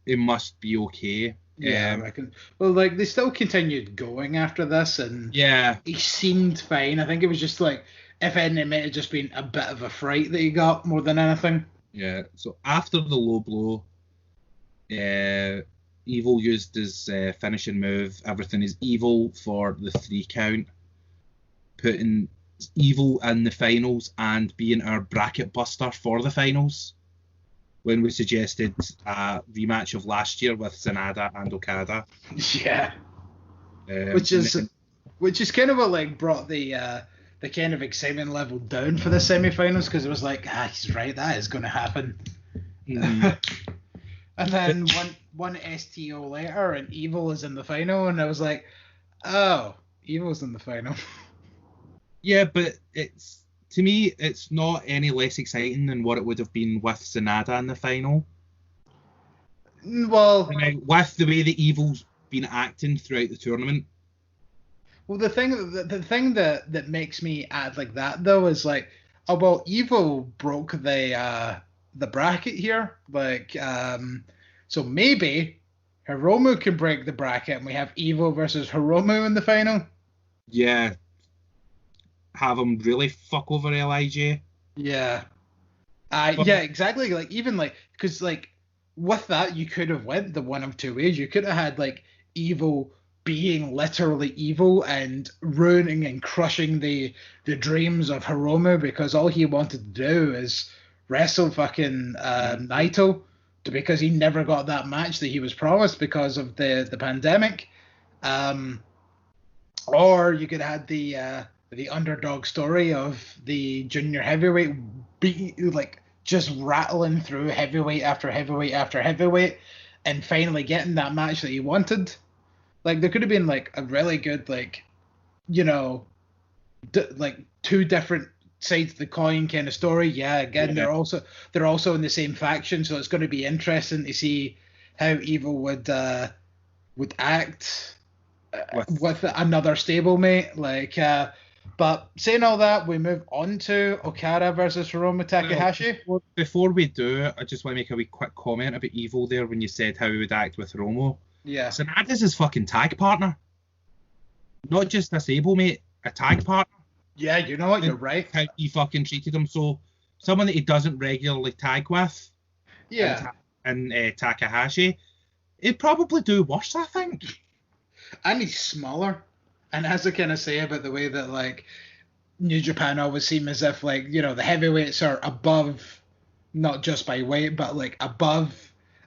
it must be okay. Yeah, I reckon. Well, like, they still continued going after this, and he seemed fine. I think it was just like, if anything, it might have just been a bit of a fright that he got more than anything. Yeah, so after the low blow, Evil used his finishing move, Everything is Evil, for the 3 count, putting Evil in the finals and being our bracket buster for the finals, when we suggested a rematch of last year with Sanada and Okada. Yeah. Which is kind of what like brought the kind of excitement level down for the semi-finals, because it was like, he's right, that is going to happen. And then one STO later, and Evil is in the final, and I was like, oh, Evil's in the final. Yeah, but to me, it's not any less exciting than what it would have been with Sanada in the final. Well, with the way the Evil's been acting throughout the tournament. Well, the thing that makes me add like that though is like, oh well, Evil broke the bracket here, like so maybe Hiromu can break the bracket and we have Evil versus Hiromu in the final. Yeah. Have him really fuck over LIJ. Yeah. Yeah, exactly. Like, even like, because like with that, you could have went the one of two ways. You could have had like Evil being literally evil and ruining and crushing the dreams of Hiromu, because all he wanted to do is wrestle fucking Naito, because he never got that match that he was promised because of the pandemic. Or you could have had the underdog story of the junior heavyweight just rattling through heavyweight after heavyweight after heavyweight and finally getting that match that he wanted. Like, there could have been like a really good, like, you know, like two different sides of the coin kind of story. Yeah, again, they're also in the same faction, so it's going to be interesting to see how Evil would act with another stablemate. Like, but saying all that, we move on to Okada versus Hiromu Takahashi. Before we do, I just want to make a wee quick comment about Evil there when you said how he would act with Hiromu. Yeah. Sanada's his fucking tag partner. Not just a stablemate, a tag partner. Yeah, you know what? You're right. How he fucking treated him. So, someone that he doesn't regularly tag with. Yeah. And Takahashi, he'd probably do worse, I think. And he's smaller. And as I kind of say about the way that, like, New Japan always seem as if, like, you know, the heavyweights are above, not just by weight, but, like, above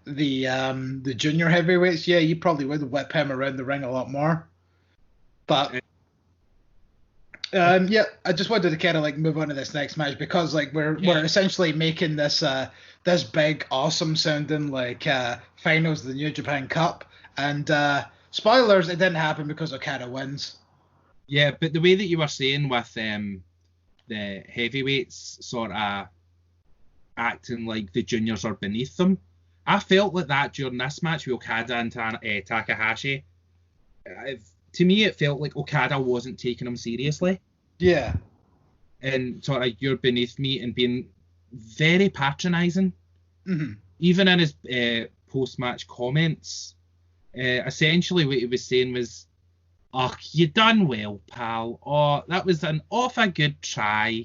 the junior heavyweights. Yeah, you probably would whip him around the ring a lot more. But, yeah, I just wanted to kind of, like, move on to this next match because, like, we're essentially making this this big, awesome sounding, like, finals of the New Japan Cup. And, spoilers, it didn't happen because Okada wins. Yeah, but the way that you were saying with the heavyweights sort of acting like the juniors are beneath them, I felt like that during this match with Okada and Takahashi. To me, it felt like Okada wasn't taking him seriously. Yeah. And sort of, you're beneath me, and being very patronising. Mm-hmm. Even in his post-match comments. Essentially what he was saying was, "Oh, you done well, pal. Oh, that was an awful good try.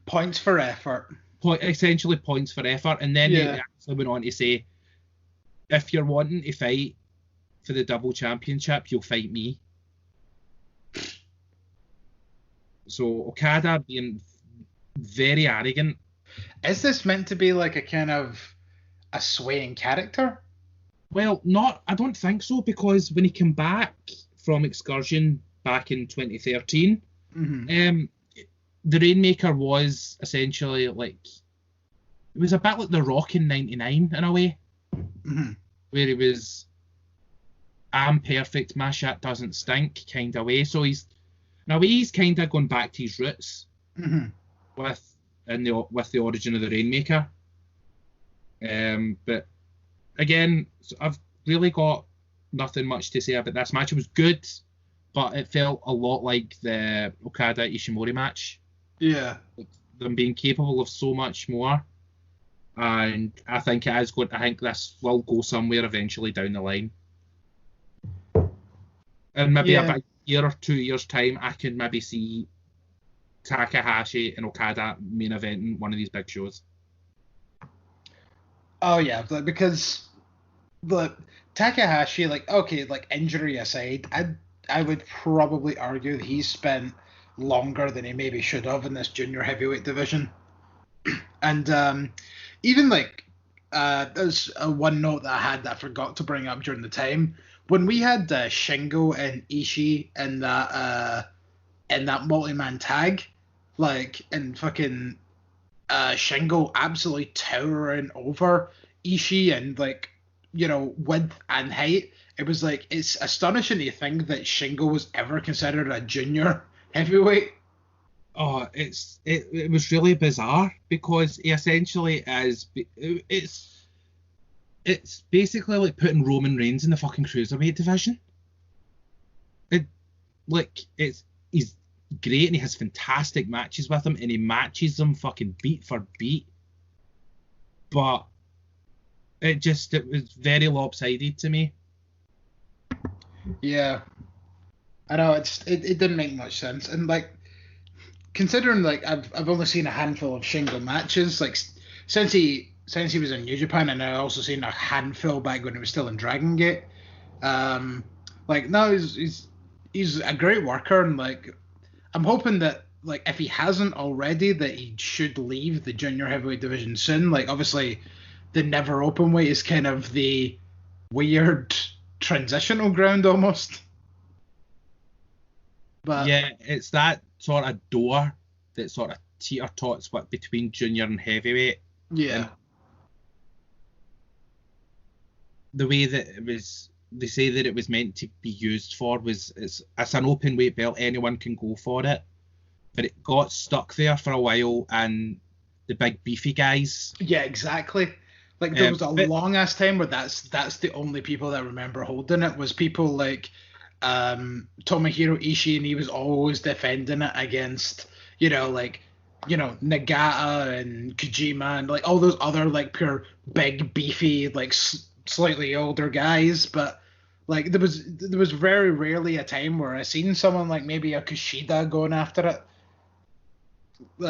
Points for effort." Essentially points for effort. And then he actually went on to say, if you're wanting to fight for the double championship, you'll fight me. So Okada being very arrogant. Is this meant to be like a kind of a swaying character? Well, I don't think so, because when he came back from Excursion back in 2013, mm-hmm. The Rainmaker was essentially like, it was a bit like The Rock in 99 in a way. where he was, I'm perfect, my shit doesn't stink kind of way. So he's kind of going back to his roots with the origin of the Rainmaker. But again, I've really got nothing much to say about this match. It was good, but it felt a lot like the Okada Ishimori match. Yeah. Them being capable of so much more. And I think I think this will go somewhere eventually down the line. And maybe about a year or 2 years' time, I can maybe see Takahashi and Okada main eventing one of these big shows. Oh yeah, because Takahashi, injury aside, I would probably argue that he's spent longer than he maybe should have in this junior heavyweight division. And even there's one note that I had that I forgot to bring up during the time when we had Shingo and Ishii in that multi-man tag, and fucking Shingo absolutely towering over Ishii and width and height. It was it's astonishing to think that Shingo was ever considered a junior heavyweight. Oh, it was really bizarre because he essentially it's basically like putting Roman Reigns in the fucking cruiserweight division. He's great and he has fantastic matches with him and he matches them fucking beat for beat. But it was very lopsided to me. Yeah, I know it didn't make much sense, and considering I've only seen a handful of Shingo matches since he was in New Japan, and I also seen a handful back when he was still in Dragon Gate. Now he's a great worker, and I'm hoping that if he hasn't already, that he should leave the junior heavyweight division soon. Obviously, the never openweight is kind of the weird transitional ground almost. But yeah, it's that sort of door that sort of teeter-tots between junior and heavyweight. Yeah. And the way that they say that it was meant to be used for it's an open weight belt, anyone can go for it. But it got stuck there for a while, and the big beefy guys. Yeah, exactly. There was a long ass time where that's the only people that remember holding it was people like Tomohiro Ishii, and he was always defending it against Nagata and Kojima and all those other pure big beefy slightly older guys. But there was very rarely a time where I seen someone maybe a Kushida going after it.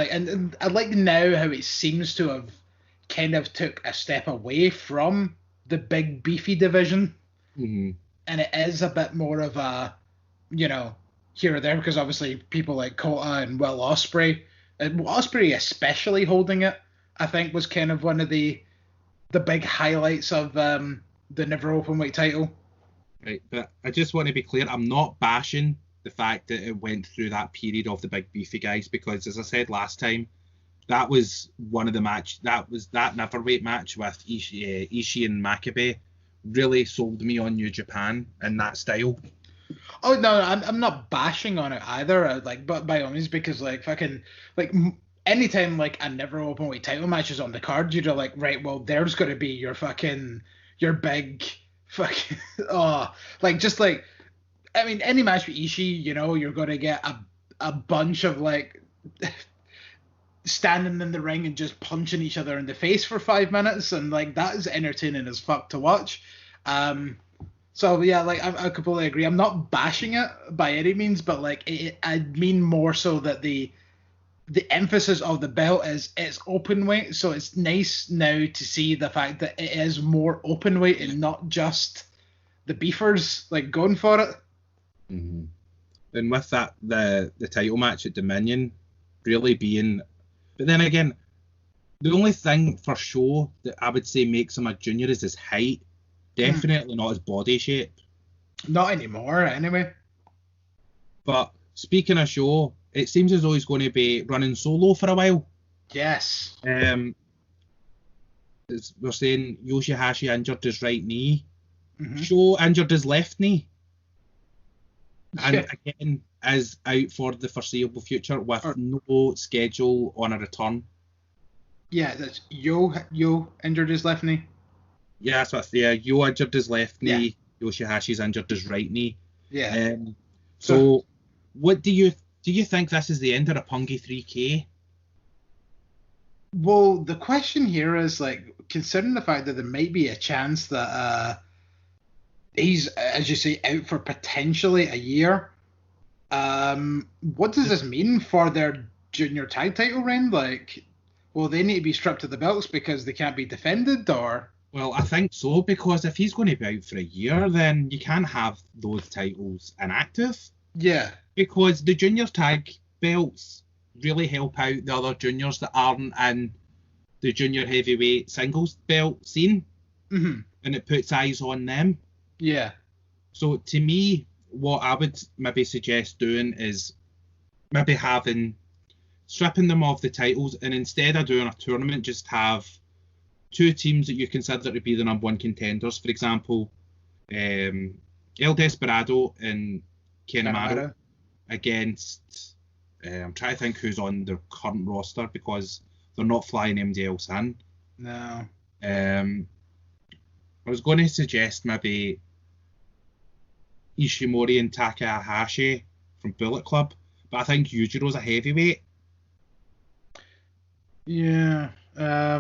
And I like now how it seems to have kind of took a step away from the big beefy division. Mm-hmm. And it is a bit more of a, here or there, because obviously people like Kota and Will Ospreay, and Ospreay especially holding it, I think was kind of one of the big highlights of the never openweight title. Right, but I just want to be clear, I'm not bashing the fact that it went through that period of the big beefy guys, because as I said last time, that was one of the that neverweight match with Ishii and Makabe really sold me on New Japan and that style. Oh no, I'm not bashing on it either. But by all means, because anytime a never openweight title match is on the card, you're right, well, there's got to be your big fucking any match with Ishii, you're gonna get a bunch of standing in the ring and just punching each other in the face for 5 minutes, and that is entertaining as fuck to watch. So yeah, I completely agree. I'm not bashing it by any means, but I mean more so that the emphasis of the belt is it's open weight, so it's nice now to see the fact that it is more open weight and not just the beefers going for it. Mm-hmm. And with that, the title match at Dominion really being. But then again, the only thing for sure that I would say makes him a junior is his height. Definitely not his body shape. Not anymore, anyway. But speaking of show, it seems as though he's going to be running solo for a while. Yes. we're saying Yoshihashi injured his right knee. Mm-hmm. Sho injured his left knee. And Yeah. again, is out for the foreseeable future with no schedule on a return. Yeah, that's Yo injured his left knee. Yeah, that's what. Yeah, Yo injured his left knee. Yeah. Yoshihashi's injured his right knee. Yeah. So, what do you think this is the end of Roppongi 3K? Well, the question here is, like, considering the fact that there might be a chance that he's, as you say, out for potentially a year. What does this mean for their junior tag title reign? Like, will they need to be stripped of the belts because they can't be defended, or? Well, I think so, because if he's going to be out for a year, then you can't have those titles inactive. Yeah. Because the junior tag belts really help out the other juniors that aren't in the junior heavyweight singles belt scene. Mm-hmm. And it puts eyes on them. Yeah. So to me, what I would maybe suggest doing is maybe stripping them of the titles, and instead of doing a tournament, just have two teams that you consider to be the number one contenders. For example, El Desperado and Kanemaru against, I'm trying to think who's on their current roster because they're not flying anybody else in. No. I was going to suggest maybe Ishimori and Takahashi from Bullet Club, but I think Yujiro's a heavyweight. Yeah. Or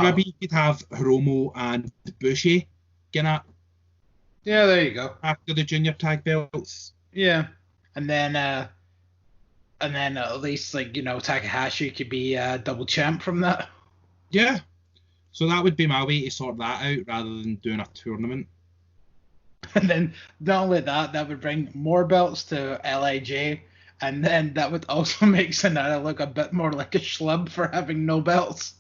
maybe you could have Hiromu and Bushi get yeah, there you go. after the junior tag belts. Yeah. And then at least, like, you know, Takahashi could be double champ from that. Yeah. So that would be my way to sort that out rather than doing a tournament. And then not only that would bring more belts to LIJ, and then that would also make Sonata look a bit more like a schlub for having no belts.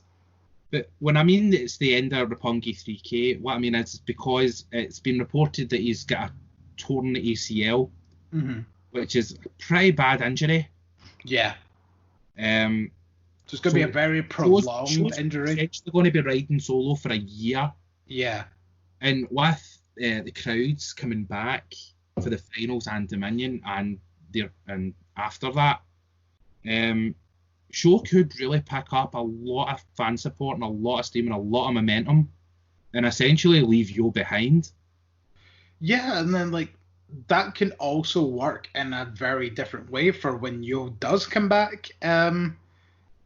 But when I mean it's the end of Roppongi 3K, what I mean is because it's been reported that he's got a torn ACL, which is a pretty bad injury. Yeah. So it's going to be a very prolonged injury. He's actually going to be riding solo for a year. Yeah. And with the crowds coming back for the finals and Dominion and after that, Sho could really pick up a lot of fan support and a lot of steam and a lot of momentum and essentially leave Yo behind. Yeah, and then, like, that can also work in a very different way for when Yo does come back.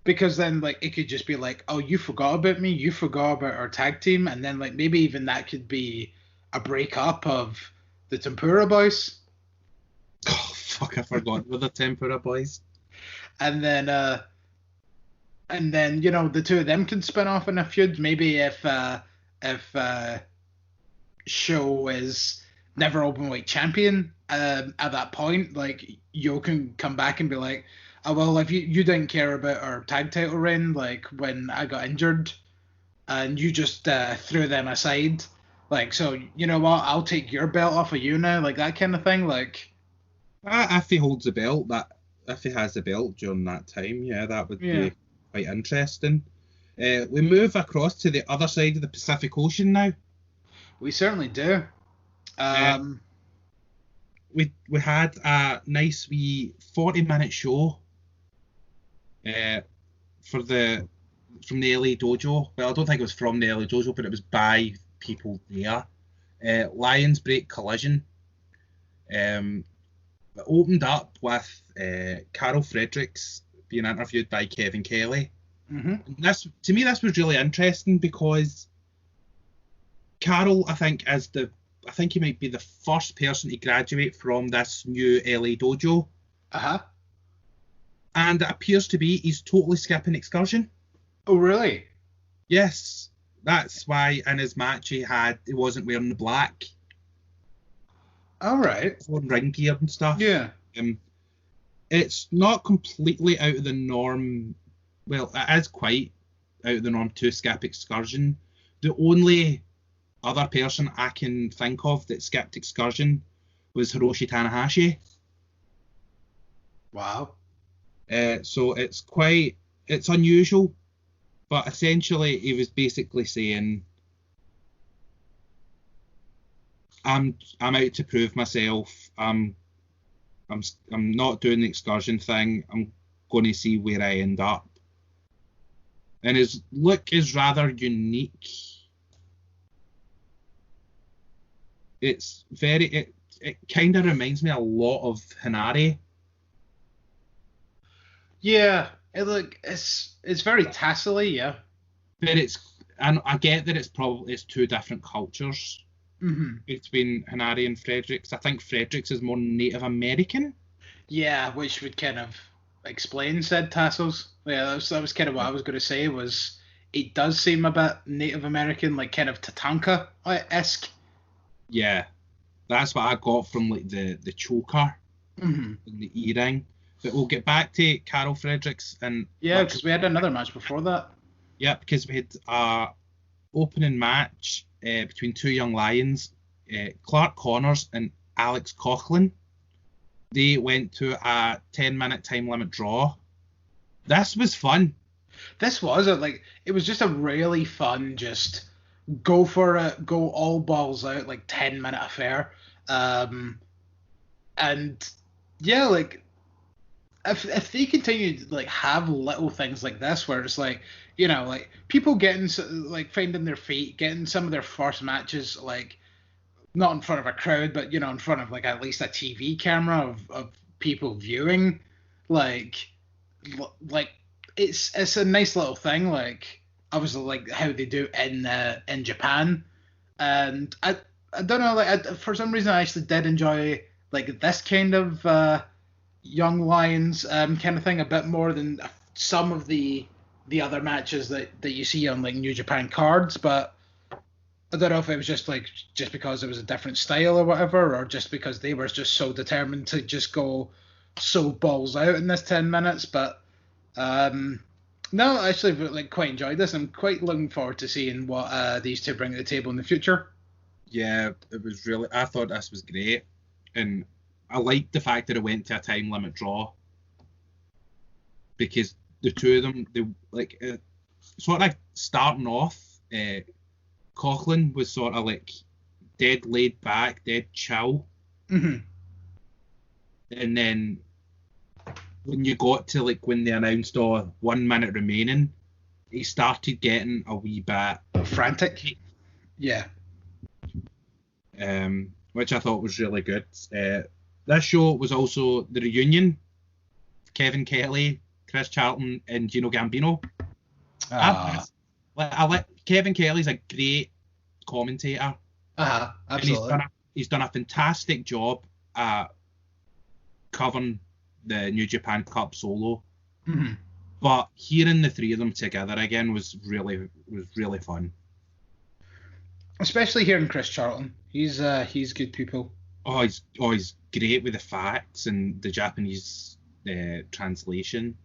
Because then, like, it could just be like, oh, you forgot about me, you forgot about our tag team, and then, like, maybe even that could be a breakup of the Tempura Boys. Oh, fuck, I forgot with the Tempura Boys. And then, you know, the two of them can spin off in a feud. Maybe if Sho is never openweight champion at that point, like, Yo can come back and be like, oh, well, if you didn't care about our tag title reign, like, when I got injured, and you just threw them aside, like, so, you know what, I'll take your belt off of you now, like, that kind of thing, like. If he holds the belt, if he has the belt during that time, yeah, that would be quite interesting. We move across to the other side of the Pacific Ocean now. We certainly do. We had a nice wee 40-minute show from the LA Dojo. Well, I don't think it was from the LA Dojo, but it was by people there. Lions Break Collision. It opened up with Carol Fredericks being interviewed by Kevin Kelly. Mm-hmm. This was really interesting because Carol, I think he might be the first person to graduate from this new LA Dojo. Uh-huh. And it appears to be he's totally skipping Excursion. Oh, really? Yes. That's why in his match he wasn't wearing the black. All right. Ring gear and stuff. Yeah. It's not completely out of the norm. Well, it is quite out of the norm to skip Excursion. The only other person I can think of that skipped Excursion was Hiroshi Tanahashi. Wow. So it's quite it's unusual, but essentially he was basically saying, I'm out to prove myself. I'm not doing the excursion thing. I'm going to see where I end up. And his look is rather unique. It's very, it kind of reminds me a lot of Hinari. Yeah, it's very tassel-y, yeah. But and I get that it's two different cultures between Hinari and Fredericks. I think Fredericks is more Native American. Yeah, which would kind of explain said tassels. Yeah, that was kind of what I was going to say. Was it does seem a bit Native American, like kind of Tatanka-esque. Yeah, that's what I got from like the choker and the earring. But we'll get back to Carol Fredericks and because we had another match before that. Yeah, because we had a opening match between two young lions, Clark Connors and Alex Coughlin. They went to a 10-minute time limit draw. This was fun. This was it was just a really fun, just go for it, go all balls out, like 10-minute affair. And yeah, like if they continue to like have little things like this where it's like, you know, like people getting like finding their feet, getting some of their first matches like not in front of a crowd, but you know, in front of like at least a TV camera of people viewing, like it's a nice little thing. Like obviously like how they do in Japan, and I don't know, like for some reason I actually did enjoy like this kind of young lions kind of thing a bit more than some of the other matches that you see on like New Japan cards, but I don't know if it was just because it was a different style or whatever, or just because they were just so determined to just go so balls out in this 10 minutes. But no, I actually like quite enjoyed this. I'm quite looking forward to seeing what these two bring to the table in the future. Yeah, it was really. I thought this was great, and I liked the fact that it went to a time limit draw because the two of them, they like sort of like starting off. Coughlin was sort of like dead laid back, dead chill. And then when you got to like when they announced 1 minute remaining, he started getting a wee bit frantic. Yeah. Which I thought was really good. This show was also the reunion. Kevin Kelly, Chris Charlton, and Gino Gambino. I like Kevin Kelly's a great commentator. Absolutely. And he's done a fantastic job at covering the New Japan Cup solo. But hearing the three of them together again was really fun. Especially hearing Chris Charlton. He's good people. Oh, he's great with the facts and the Japanese translation.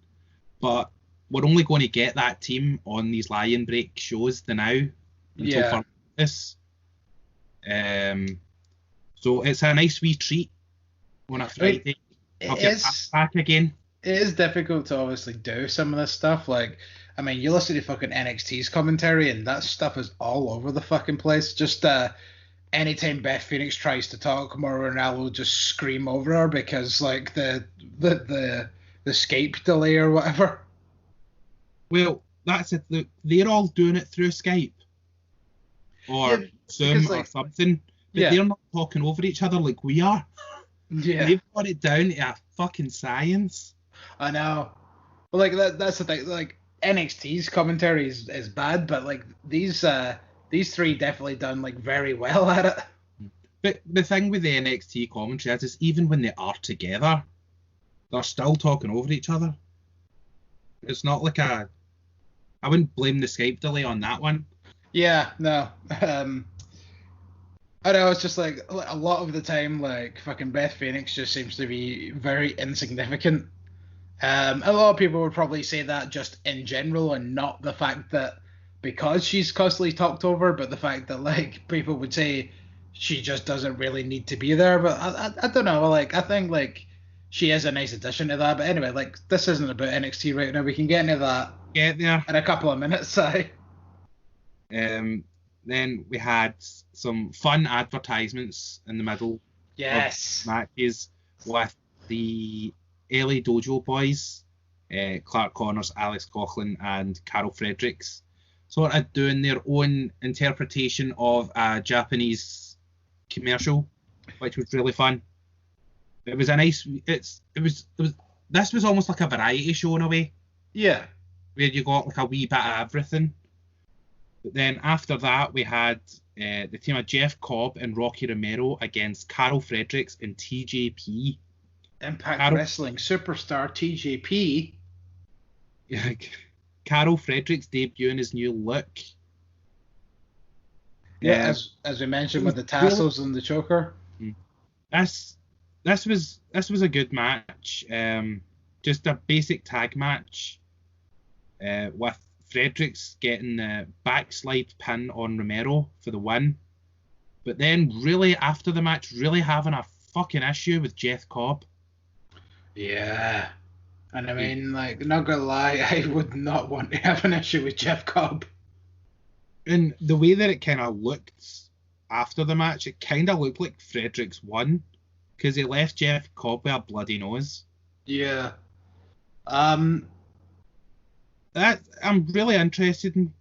But we're only going to get that team on these Lion Break shows now until further notice. So it's a nice wee treat on a Friday. I'll get back again. It is difficult to obviously do some of this stuff. Like, I mean, you listen to fucking NXT's commentary and that stuff is all over the fucking place. Just anytime Beth Phoenix tries to talk, Mauro Ranallo will just scream over her because like the Skype delay or whatever. Well, that's it. Look, they're all doing it through Skype or Zoom or something, but they're not talking over each other like we are. Yeah, they've got it down to a fucking science. I know. Well, like that's the thing. Like NXT's commentary is bad, but like these three definitely done like very well at it. But the thing with the NXT commentary is even when they are together, they're still talking over each other. It's not like I wouldn't blame the Skype delay on that one. Yeah, no. I know, it's just like a lot of the time, like fucking Beth Phoenix just seems to be very insignificant. A lot of people would probably say that just in general and not the fact that because she's constantly talked over, but the fact that like people would say she just doesn't really need to be there. But I don't know, like I think like she is a nice addition to that. But anyway, like, this isn't about NXT right now. We can get into that Get there. in a couple of minutes. Then we had some fun advertisements in the middle Yes. of matches with the LA Dojo boys, Clark Connors, Alex Coughlin, and Carol Fredericks, sort of doing their own interpretation of a Japanese commercial, which was really fun. It was a nice. This was almost like a variety show in a way, Yeah. where you got like a wee bit of everything. But then after that, we had the team of Jeff Cobb and Rocky Romero against Carol Fredericks and TJP. Impact Wrestling superstar TJP. Carol Fredericks debuting his new look. Yeah, as we mentioned with the tassels and the choker. This was a good match. Just a basic tag match with Fredericks getting the backslide pin on Romero for the win. But then really after the match, really having a fucking issue with Jeff Cobb. Yeah. And I mean, like, not gonna lie, I would not want to have an issue with Jeff Cobb. And the way that it kind of looked after the match, it kind of looked like Fredericks won, because he left Jeff Cobb with a bloody nose. Yeah. That I'm really interested in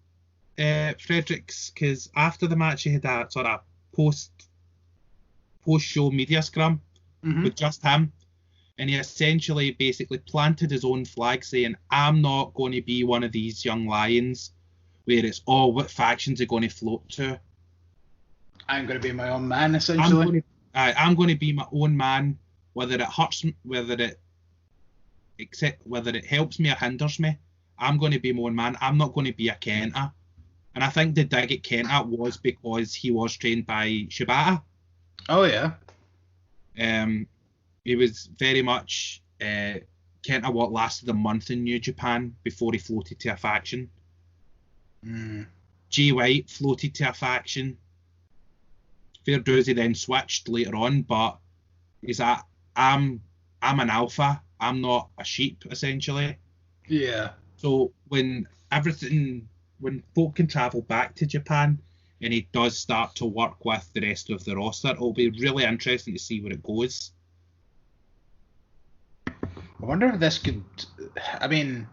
Fredericks, because after the match he had that sort of post-show media scrum with just him, and he essentially basically planted his own flag saying, I'm not going to be one of these young lions where it's, oh, what factions are going to float to. I'm going to be my own man, essentially. I'm going to be my own man, whether it hurts me, whether it helps me or hinders me. I'm going to be my own man. I'm not going to be a Kenta. And I think the dig at Kenta was because he was trained by Shibata. Oh, yeah. He was very much Kenta what lasted a month in New Japan before he floated to a faction. Jay White floated to a faction. Fair dues, he then switched later on, but he's I'm an alpha. I'm not a sheep, essentially. Yeah. So when folk can travel back to Japan and he does start to work with the rest of the roster, it'll be really interesting to see where it goes. I wonder if this could, I mean...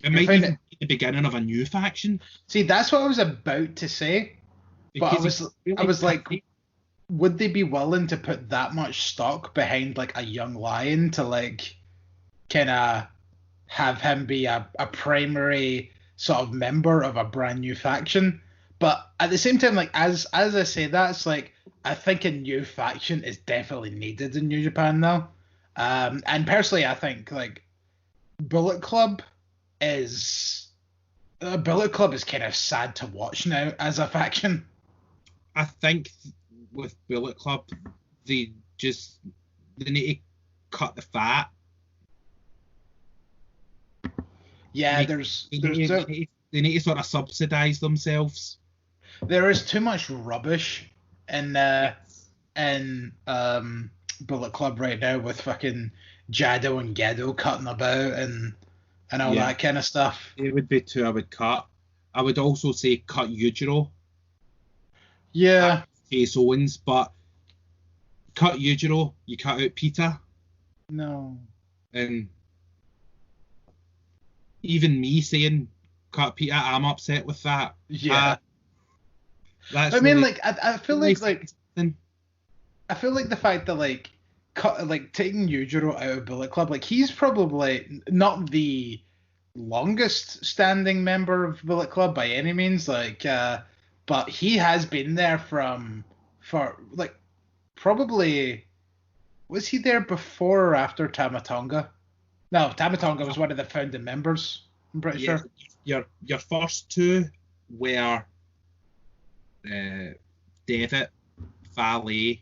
It might even be the beginning of a new faction. See, that's what I was about to say. Because but I was like, would they be willing to put that much stock behind, like, a young lion to, like, kind of have him be a primary sort of member of a brand new faction? But at the same time, like, as I say that, it's like, I think a new faction is definitely needed in New Japan now. And personally, I think, like, Bullet Club is kind of sad to watch now as a faction. I think with Bullet Club, they need to cut the fat. Yeah, they need to sort of subsidize themselves. There is too much rubbish in Bullet Club right now, with fucking Jado and Gedo cutting about and all that kind of stuff. It would be two I would cut. I would also say cut Yujiro. Yeah. Chase Owens, but cut Yujiro, you cut out Peter. No. And even me saying cut Peter, I'm upset with that. Yeah. That's I mean, really, like, I feel like I feel like the fact that, like, taking Yujiro out of Bullet Club, like, he's probably not the longest standing member of Bullet Club by any means, like, but he has been there for like, probably, was he there before or after Tamatonga? No, Tamatonga was one of the founding members, I'm pretty sure. Your first two were Devitt, Fale,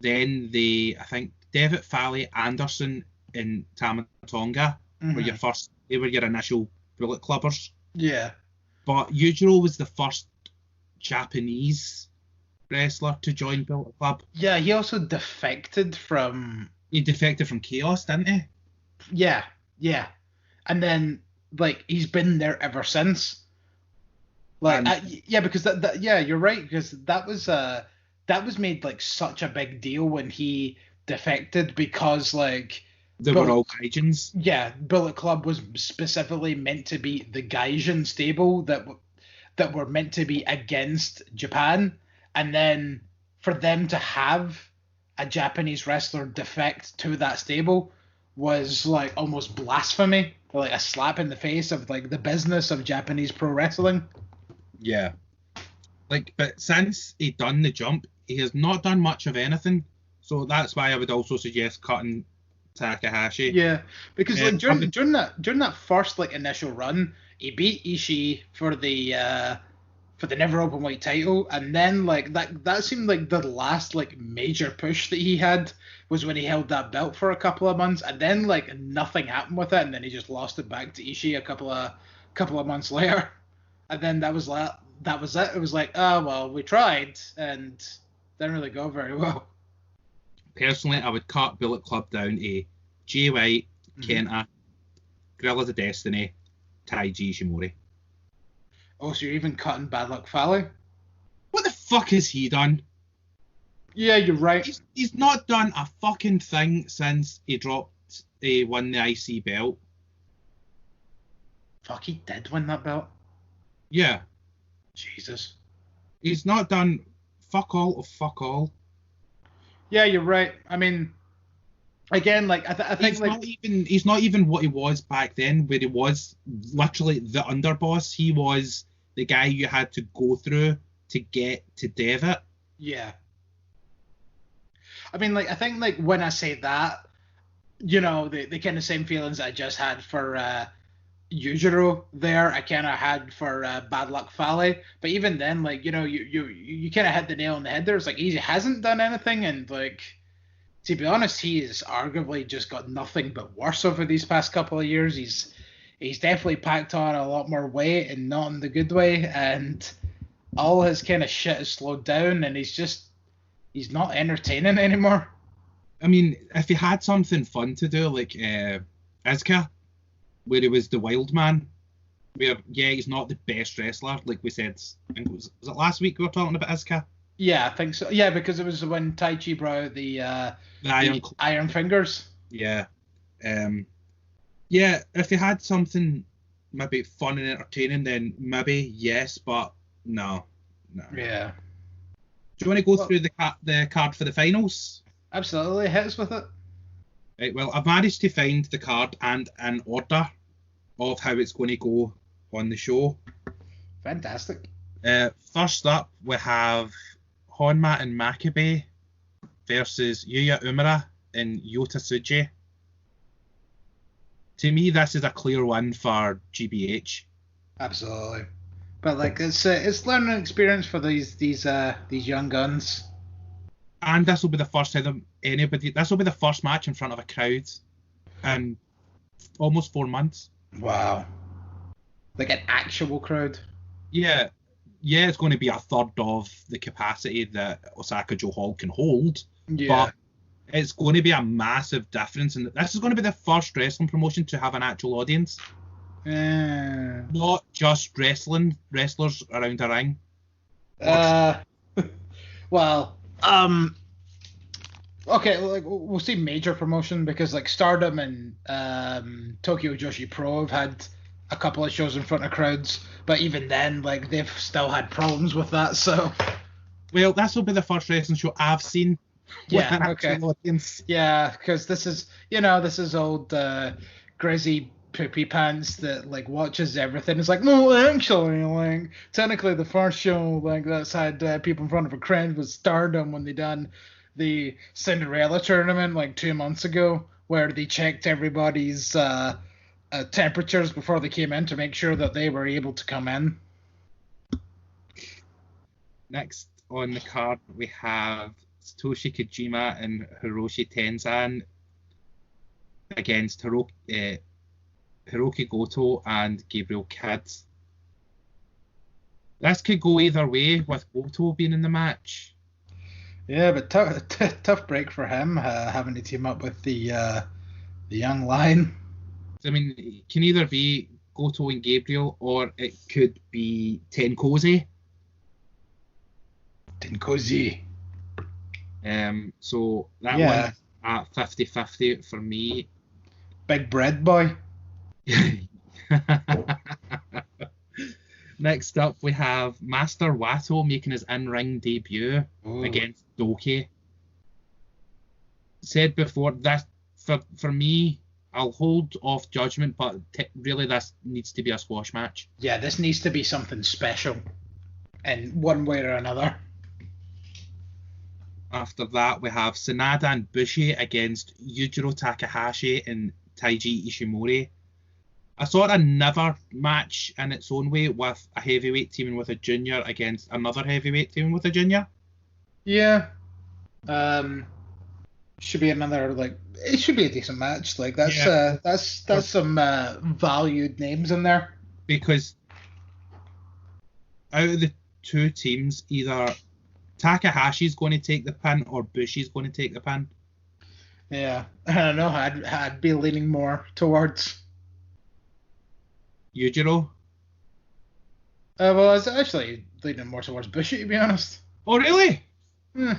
then I think Devitt, Fale, Anderson, and Tamatonga were your first. They were your initial Bullet Clubbers. Yeah. But Yujiro was the first Japanese wrestler to join Bullet Club. Yeah, he also defected from He defected from Chaos, didn't he? Yeah. And then, like, he's been there ever since. Like, because you're right, because that was made like such a big deal when he defected, because like they were all Gaijins. Yeah, Bullet Club was specifically meant to be the Gaijin stable that were meant to be against Japan, and then for them to have a Japanese wrestler defect to that stable was like almost blasphemy, like a slap in the face of like the business of Japanese pro wrestling. Yeah. Like, but since he done the jump, he has not done much of anything. So that's why I would also suggest cutting Takahashi. Yeah, because like during that first like initial run, he beat Ishii for the Never Openweight title, and then like that seemed like the last like major push that he had was when he held that belt for a couple of months, and then like nothing happened with it, and then he just lost it back to Ishii a couple of months later. And then that was it. It was like, oh, well, we tried, and didn't really go very well. Personally, I would cut Bullet Club down to Jay White, Kenta, Guerrillas of Destiny, Taiji Ishimori. Oh, so you're even cutting Bad Luck Fale? What the fuck has he done? Yeah, you're right. He's not done a fucking thing since he won the IC belt. Fuck, he did win that belt? Yeah. Jesus. He's not done fuck all of fuck all. Yeah, you're right. I mean, again, like I think he's not even what he was back then, where he was literally the underboss. He was the guy you had to go through to get to Devitt. Yeah. I mean, like, I think, like, when I say that, you know, the kind of same feelings I just had for Yujiro there, I kind of had for Bad Luck Fale. But even then, like, you know, you kind of hit the nail on the head there. It's like, he hasn't done anything, and, like, to be honest, he has arguably just got nothing but worse over these past couple of years. He's definitely packed on a lot more weight, and not in the good way, and all his kind of shit has slowed down, and he's not entertaining anymore. I mean, if he had something fun to do, like Izuka, where he was the wild man, where, yeah, he's not the best wrestler, like we said, I think was it last week we were talking about Izuka? Yeah, I think so. Yeah, because it was when Taichi brought out the iron fingers. Yeah. Yeah, if he had something maybe fun and entertaining, then maybe yes, but no. Yeah. Do you want to go through the card for the finals? Absolutely, hit us with it. Right, well, I've managed to find the card and an order of how it's going to go on the show. Fantastic. First up, we have Honma and Makabe versus Yuya Uemura and Yota Tsuji. To me, this is a clear win for GBH. Absolutely. But like it's learning experience for these young guns. And this will be the first time this will be the first match in front of a crowd in almost 4 months. Wow. Like an actual crowd. Yeah, it's going to be a third of the capacity that Osaka-jo Hall can hold. Yeah. But it's going to be a massive difference, and this is going to be the first wrestling promotion to have an actual audience. Not just wrestlers around a ring. Well, okay, like we'll see major promotion because like Stardom and Tokyo Joshi Pro have had a couple of shows in front of crowds, but even then, like they've still had problems with that. So, well, this will be the first wrestling show I've seen. Yeah, okay. Audience. Yeah, because this is old Grizzy Poopy Pants that like watches everything. It's like, no, actually, like technically the first show like that's had people in front of a crowd was Stardom when they done the Cinderella tournament like 2 months ago, where they checked everybody's temperatures before they came in to make sure that they were able to come in. Next on the card we have Satoshi Kojima and Hiroshi Tenzan against Hiroki Goto and Gabriel Kidd. This could go either way with Goto being in the match. Yeah, but tough break for him, having to team up with the young lion. I mean, it can either be Goto and Gabriel, or it could be Tenkozy. Tenkozy. So that Yeah. one at 50-50 for me. Big bread boy. Next up, we have Master Wato making his in-ring debut against Doki. Said before, that for me, I'll hold off judgment, but really this needs to be a squash match. Yeah, this needs to be something special in one way or another. After that, we have Sanada and Bushi against Yujiro Takahashi and Taiji Ishimori. I saw another match in its own way with a heavyweight teaming with a junior against another heavyweight teaming with a junior. Yeah. Should be another, like, it should be a decent match. Like, that's some valued names in there. Because out of the two teams, either Takahashi's going to take the pin or Bushi's going to take the pin. Yeah, I don't know. I'd be leaning more towards Yujiro. Well, I was actually leaning more towards Bushi, to be honest. Oh, really? I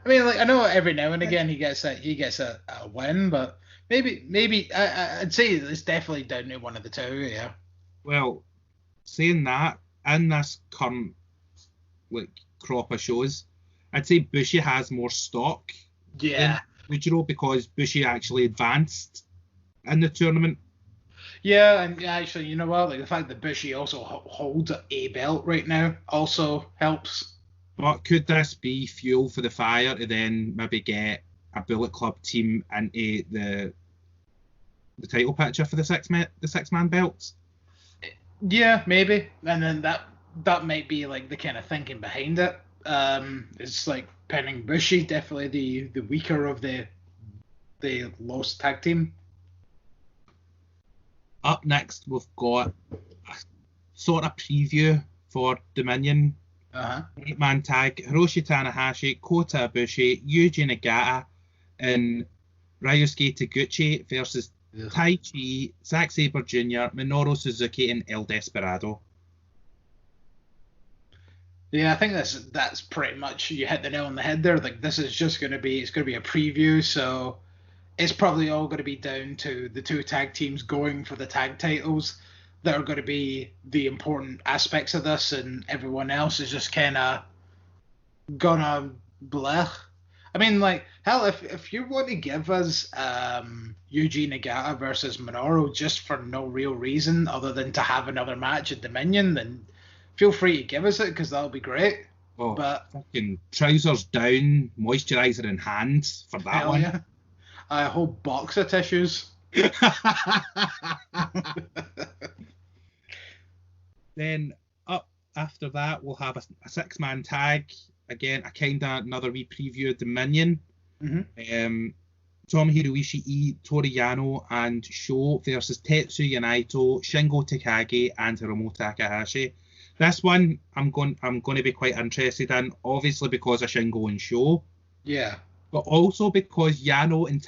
mean, like, I know every now and again he gets a win, but maybe I'd say it's definitely down to one of the two. Yeah. Well, saying that, in this current crop of shows, I'd say Bushi has more stock. Yeah. Than Yujiro, because Bushi actually advanced in the tournament. Yeah, and actually, you know what? Like, the fact that Bushi also holds a belt right now also helps. But could this be fuel for the fire to then maybe get a Bullet Club team into the title picture for the six man belts? Yeah, maybe. And then that might be like the kind of thinking behind it. It's like pinning Bushi, definitely the weaker of the lost tag team. Up next, we've got a sort of preview for Dominion. 8-man tag: Hiroshi Tanahashi, Kota Ibushi, Yuji Nagata, and Ryusuke Taguchi versus Tai Chi, Zack Sabre Jr., Minoru Suzuki, and El Desperado. Yeah, I think that's pretty much, you hit the nail on the head there. Like, this is just gonna be a preview, so it's probably all going to be down to the two tag teams going for the tag titles that are going to be the important aspects of this, and everyone else is just kind of gonna blech. I mean, like, hell, if you want to give us Yuji Nagata versus Minoru just for no real reason other than to have another match at Dominion, then feel free to give us it, because that'll be great. Oh, but fucking trousers down, moisturizer in hand for that one. Yeah. A whole box of tissues. Then up after that, we'll have a 6-man tag. Again, a kind of another wee preview of Dominion. Tomohiro Ishii, Toru Yano, and Sho versus Tetsuya Naito, Shingo Takagi, and Hiromu Takahashi. This one I'm going to be quite interested in, obviously because of Shingo and Sho. Yeah. But also because Yano and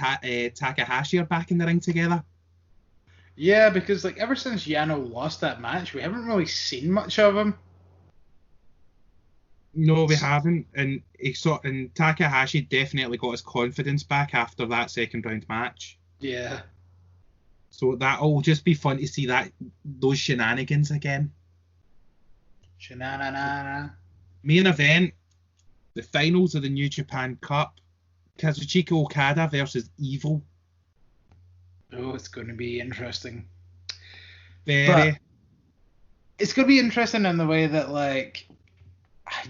Takahashi are back in the ring together. Yeah, because like ever since Yano lost that match, we haven't really seen much of him. No, we haven't, and Takahashi definitely got his confidence back after that second round match. Yeah. So that'll just be fun to see those shenanigans again. Shenanana. Main event, the finals of the New Japan Cup. Kazuchika Okada versus Evil. Oh, it's going to be interesting. Very. But it's going to be interesting in the way that, like, I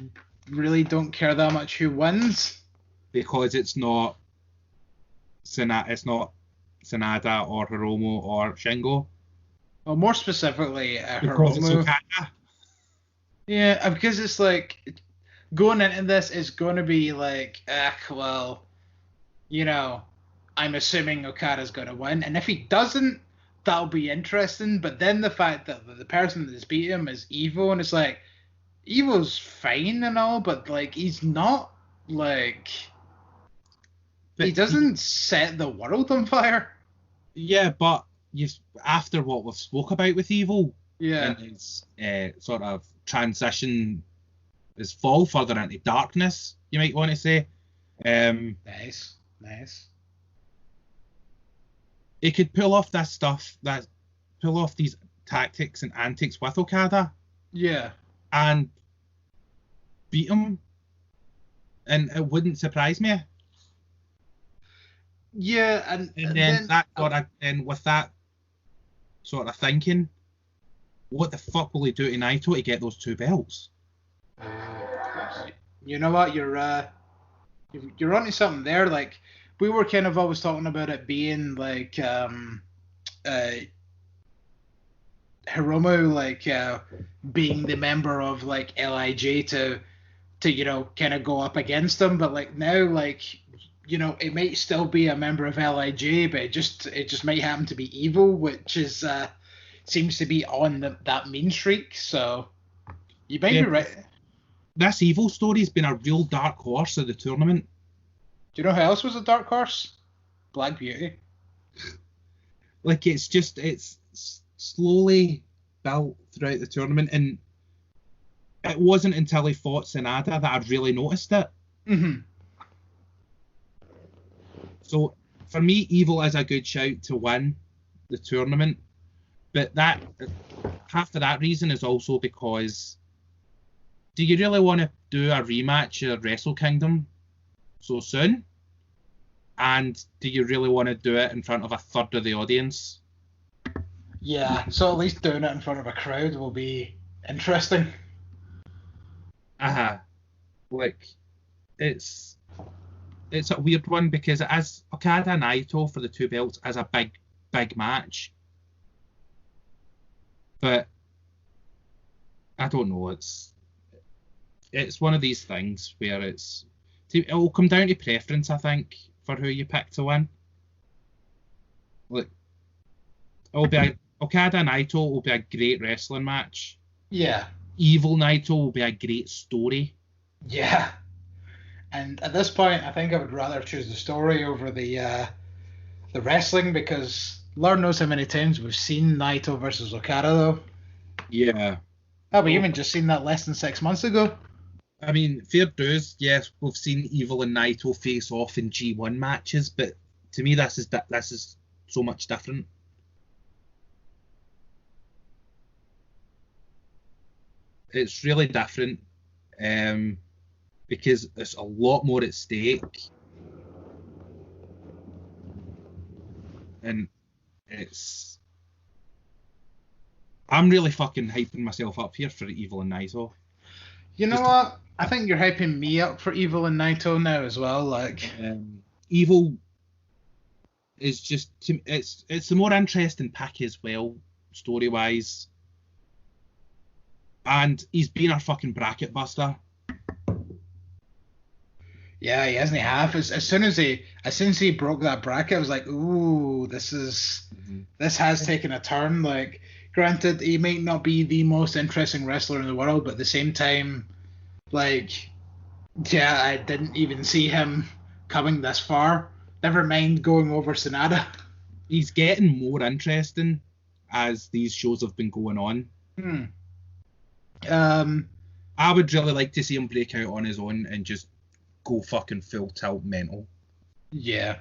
really don't care that much who wins. Because it's not Sanada or Hiromu or Shingo. Well, more specifically, Because Hiromu. it's Okada. Yeah, because it's like, going into this is going to be like, well, you know, I'm assuming Okada's going to win. And if he doesn't, that'll be interesting. But then the fact that the person that's beat him is Evo, and it's like, Evo's fine and all, but like, he's not Like, But he doesn't set the world on fire. Yeah, but after what we've spoke about with Evil, Yeah. and his sort of transition, his fall further into darkness, you might want to say. Nice. He could pull off this stuff, pull off these tactics and antics with Okada. Yeah. And beat him, and it wouldn't surprise me. Yeah, and then that sort of, and with that sort of thinking, what the fuck will he do to Naito to get those 2 belts? You know what? You're onto something there. Like, we were kind of always talking about it being like Hiromu, like being the member of like LIJ to kind of go up against him, but like now, like, it might still be a member of LIJ, but it just might happen to be Evil, which is seems to be on that mean streak. So you might be right. This Evil story's been a real dark horse of the tournament. Do you know who else was a dark horse? Black Beauty. Like, it's slowly built throughout the tournament, and it wasn't until he fought Sanada that I really noticed it. Mm-hmm. So for me, Evil is a good shout to win the tournament, but that half of that reason is also because, do you really want to do a rematch of Wrestle Kingdom so soon? And do you really want to do it in front of a third of the audience? Yeah, so at least doing it in front of a crowd will be interesting. Like, it's a weird one because it is Okada and Naito for the 2 belts as a big match. But I don't know, it's one of these things where it'll come down to preference, I think, for who you pick to win. Like, it'll be Okada Naito will be a great wrestling match. Yeah. Evil Naito will be a great story. Yeah. And at this point, I think I would rather choose the story over the wrestling, because Lord knows how many times we've seen Naito versus Okada, though. Yeah. Oh, we even just seen that less than 6 months ago. I mean, fair dues, yes, we've seen Evil and Naito face off in G1 matches, but to me, this is so much different. It's really different, because there's a lot more at stake, and I'm really fucking hyping myself up here for Evil and Naito. You know what? I think you're hyping me up for Evil and Naito now as well. Like, Evil is just, it's the more interesting pick as well, story wise. And he's been our fucking bracket buster. Yeah, he hasn't half. As soon as he broke that bracket, I was like, ooh, this has taken a turn. Like, granted, he might not be the most interesting wrestler in the world, but at the same time, like, yeah, I didn't even see him coming this far. Never mind going over Sanada. He's getting more interesting as these shows have been going on. I would really like to see him break out on his own and just go fucking full tilt mental. Yeah,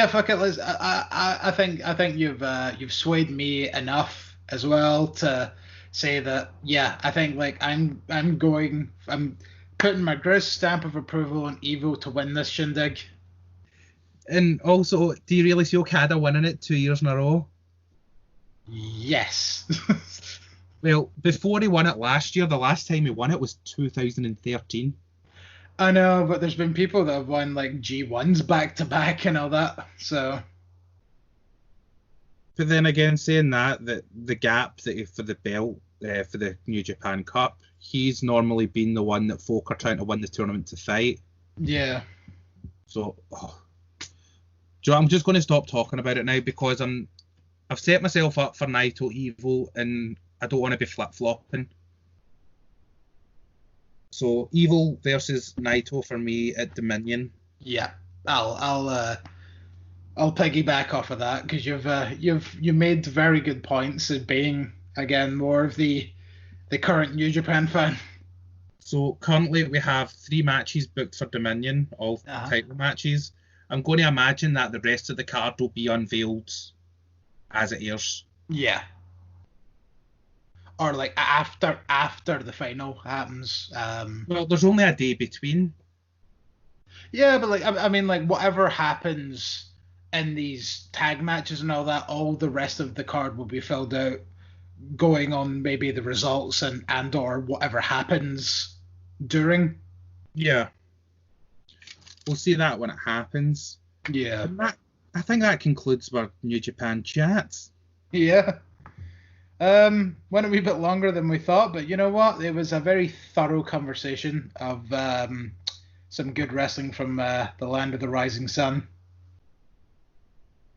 fuck it, Liz. I think you've swayed me enough as well to say that. Yeah, I think, like, I'm putting my Griz stamp of approval on Evil to win this shindig. And also, do you really see Okada winning it 2 years in a row? Yes. Well, before he won it last year, the last time he won it was 2013. I know, but there's been people that have won, like, G1s back to back and all that, so. But then again, saying that the gap that for the belt for the New Japan Cup, he's normally been the one that folk are trying to win the tournament to fight. Yeah. So, I'm just going to stop talking about it now because I've set myself up for Naito Evil and I don't want to be flip-flopping. So Evil versus Naito for me at Dominion. Yeah, I'll piggyback off of that because you've made very good points as being again more of the current New Japan fan. So currently we have 3 matches booked for Dominion, all title matches. I'm going to imagine that the rest of the card will be unveiled as it airs. Yeah. Or like after the final happens. Well, there's only a day between. Yeah, but like I mean, like whatever happens in these tag matches and all that, all the rest of the card will be filled out, going on maybe the results and or whatever happens during. Yeah. We'll see that when it happens. Yeah. I think that concludes our New Japan chats. Yeah. Went a wee bit longer than we thought, but you know what? It was a very thorough conversation of some good wrestling from the land of the rising sun.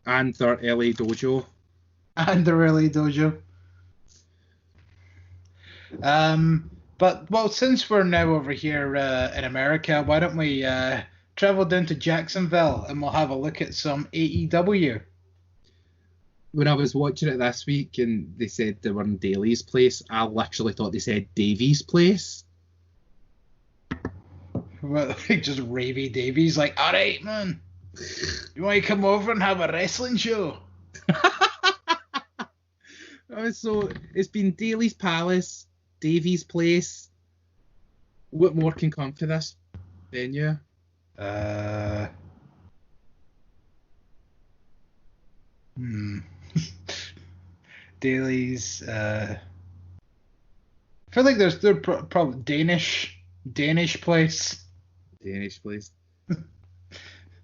And their LA dojo. And the LA dojo. But, well, since we're now over here in America, why don't we travel down to Jacksonville and we'll have a look at some AEW. When I was watching it this week and they said they were in Daly's place, I literally thought they said Davies' place. Well, like just Ravy Davies, like, all right, man, you want to come over and have a wrestling show? So it's been Daly's Palace, Davies' place. What more can come to this venue? Daly's. I feel like they're probably Danish place. Danish place.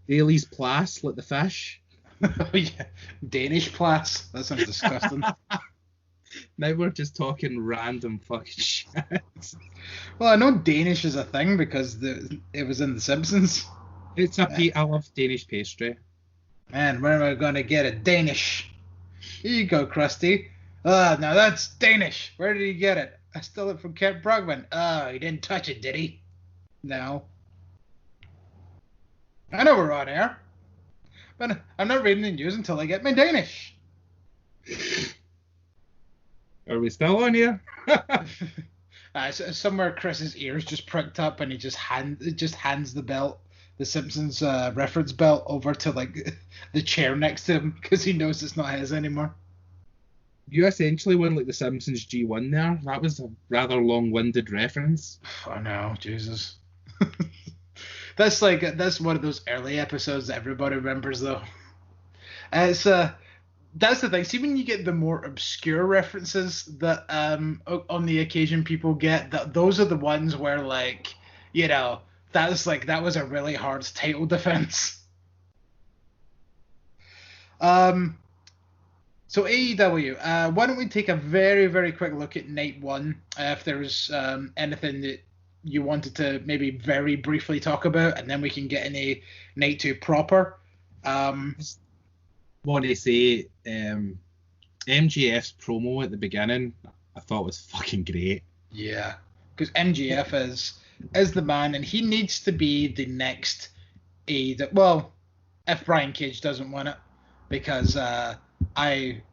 Daly's Place, like the fish. Oh yeah, Danish Place. That sounds disgusting. Now we're just talking random fucking shit. Well, I know Danish is a thing because it was in The Simpsons. I love Danish pastry. Man, where am I going to get it? Danish. Here you go, Krusty. Now that's Danish. Where did he get it? I stole it from Kent Brugman. Oh, he didn't touch it, did he? No. I know we're on air. But I'm not reading the news until I get my Danish. Are we still on here? Somewhere Chris's ears just pricked up and he just hands the belt, the Simpsons reference belt, over to like the chair next to him because he knows it's not his anymore. You essentially won like the Simpsons G1 there. That was a rather long-winded reference. I know, Jesus. That's one of those early episodes that everybody remembers though. That's the thing. See, when you get the more obscure references that on the occasion people get, that those are the ones where, like, you know, that was a really hard title defense. So AEW, why don't we take a very, very quick look at night one? If there's anything that you wanted to maybe very briefly talk about, and then we can get into night two proper. Want to say MJF's promo at the beginning I thought was fucking great. Yeah, because MJF is the man, and he needs to be the next AEW. Well, if Brian Cage doesn't win it, because I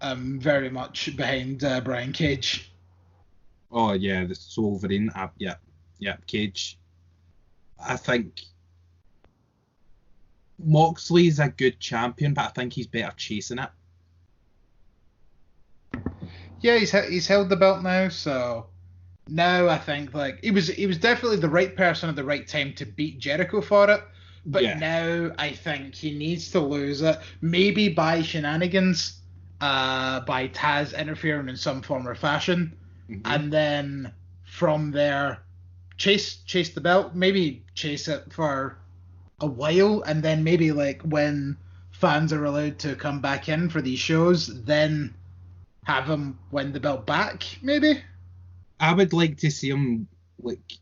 am very much behind Brian Cage. Oh yeah, the Wolverine. Yeah, Cage. I think Moxley's a good champion, but I think he's better chasing it. Yeah, he's held the belt now, so now I think like he was definitely the right person at the right time to beat Jericho for it. But yeah, now I think he needs to lose it, maybe by shenanigans, by Taz interfering in some form or fashion, and then from there chase the belt, maybe chase it for a while, and then maybe like when fans are allowed to come back in for these shows, then have him win the belt back, maybe. I would like to see him, like,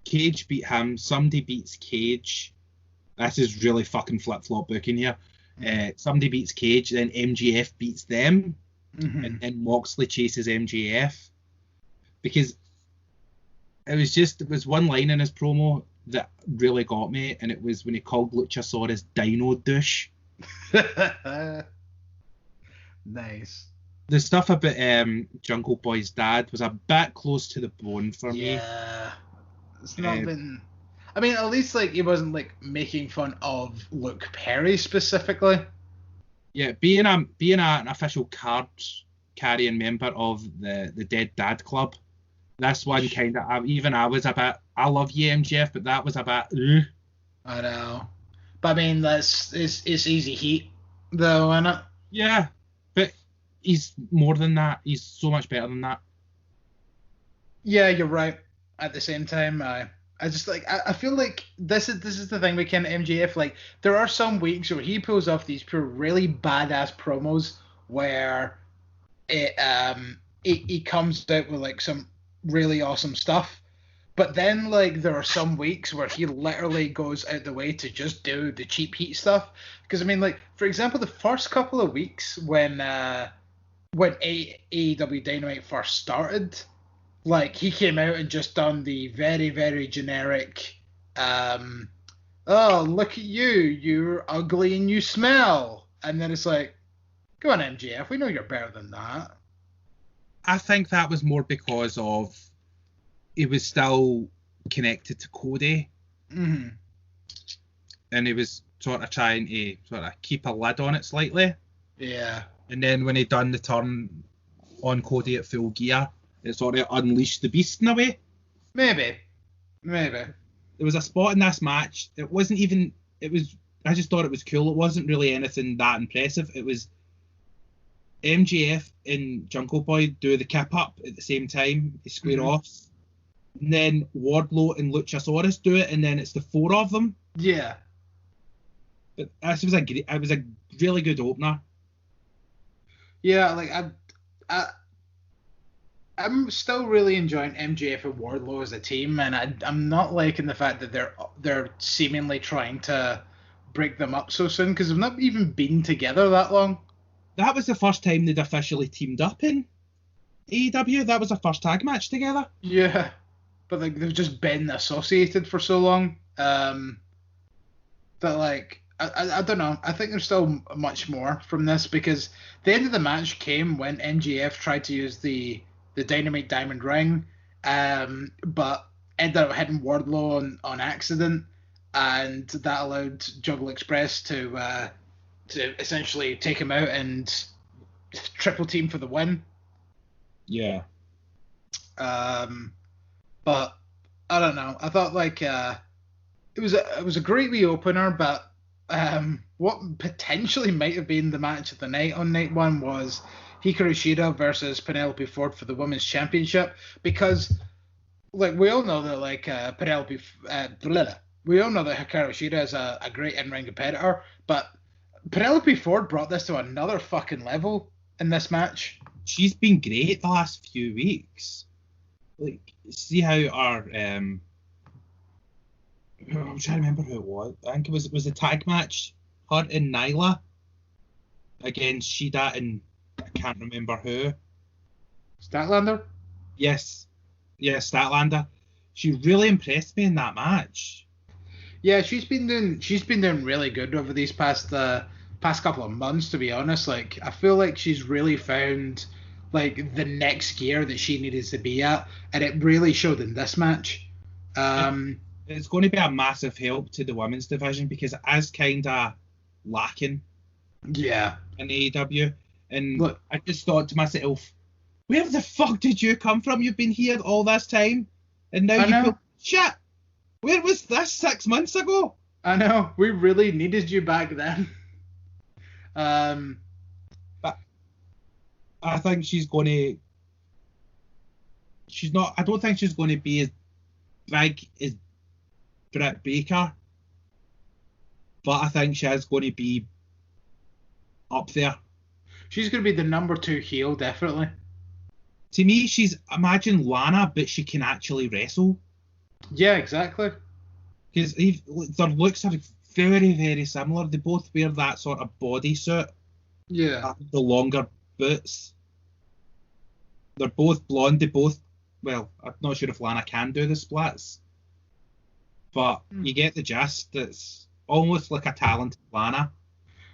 Cage beat him, somebody beats Cage. This is really fucking flip-flop booking here. Somebody beats Cage, then MJF beats them, and then Moxley chases MJF. Because It was one line in his promo that really got me, and it was when he called Luchasaurus Dino Douche. Nice. The stuff about Jungle Boy's dad was a bit close to the bone for me. Yeah. It's not been... I mean, at least like he wasn't like making fun of Luke Perry specifically. Yeah, being an official card carrying member of the Dead Dad Club, this one kind of I was a bit. I love you, MJF, but that was a bit. I know, but I mean it's easy heat though, isn't it? Yeah, but he's more than that. He's so much better than that. Yeah, you're right. At the same time, I just like I feel like this is the thing with Ken MJF. Like there are some weeks where he pulls off these pure really badass promos where he comes out with like some really awesome stuff, but then like there are some weeks where he literally goes out the way to just do the cheap heat stuff. Because I mean, like for example, the first couple of weeks when AEW Dynamite first started. Like, he came out and just done the very, very generic, oh, look at you, you're ugly and you smell. And then it's like, go on, MJF, we know you're better than that. I think that was more because of he was still connected to Cody. Mm-hmm. And he was sort of trying to sort of keep a lid on it slightly. Yeah. And then when he done the turn on Cody at Full Gear, it sort of unleashed the beast in a way. Maybe. There was a spot in this match. I just thought it was cool. It wasn't really anything that impressive. It was MJF and Jungle Boy do the kip up at the same time. They square off. And then Wardlow and Luchasaurus do it, and then it's the four of them. Yeah. But this was a really good opener. Yeah, like I'm still really enjoying MJF and Wardlow as a team, and I'm not liking the fact that they're seemingly trying to break them up so soon, because they've not even been together that long. That was the first time they'd officially teamed up in AEW. That was their first tag match together. Yeah, but like they've just been associated for so long. That like I don't know. I think there's still much more from this, because the end of the match came when MJF tried to use the Dynamite Diamond Ring, but ended up hitting Wardlow on accident, and that allowed Jungle Express to essentially take him out and triple team for the win. Yeah. But I don't know. I thought like it was a great wee opener, but what potentially might have been the match of the night on night one was Hikaru Shida versus Penelope Ford for the Women's Championship, because like we all know that like we all know that Hikaru Shida is a great in-ring competitor, but Penelope Ford brought this to another fucking level in this match. She's been great the last few weeks. Like, see how our I'm trying to remember who it was. I think it was a tag match, her and Nyla against Shida and I can't remember who. Statlander? Yes, Statlander. She really impressed me in that match. Yeah, she's been doing really good over these past couple of months, to be honest. Like, I feel like she's really found like the next gear that she needed to be at, and it really showed in this match. It's going to be a massive help to the women's division, because it is kind of lacking. Yeah. In AEW. And look, I just thought to myself, where the fuck did you come from? You've been here all this time, and now you feel shit. Where was this 6 months ago? I know. We really needed you back then. But I think she's going to... I don't think she's going to be as big as Britt Baker. But I think she is going to be up there. She's going to be the number 2 heel, definitely. To me, imagine Lana, but she can actually wrestle. Yeah, exactly. Because their looks are very, very similar. They both wear that sort of bodysuit. Yeah. The longer boots. They're both blonde. They both Well, I'm not sure if Lana can do the splits, but you get the gist. It's almost like a talented Lana.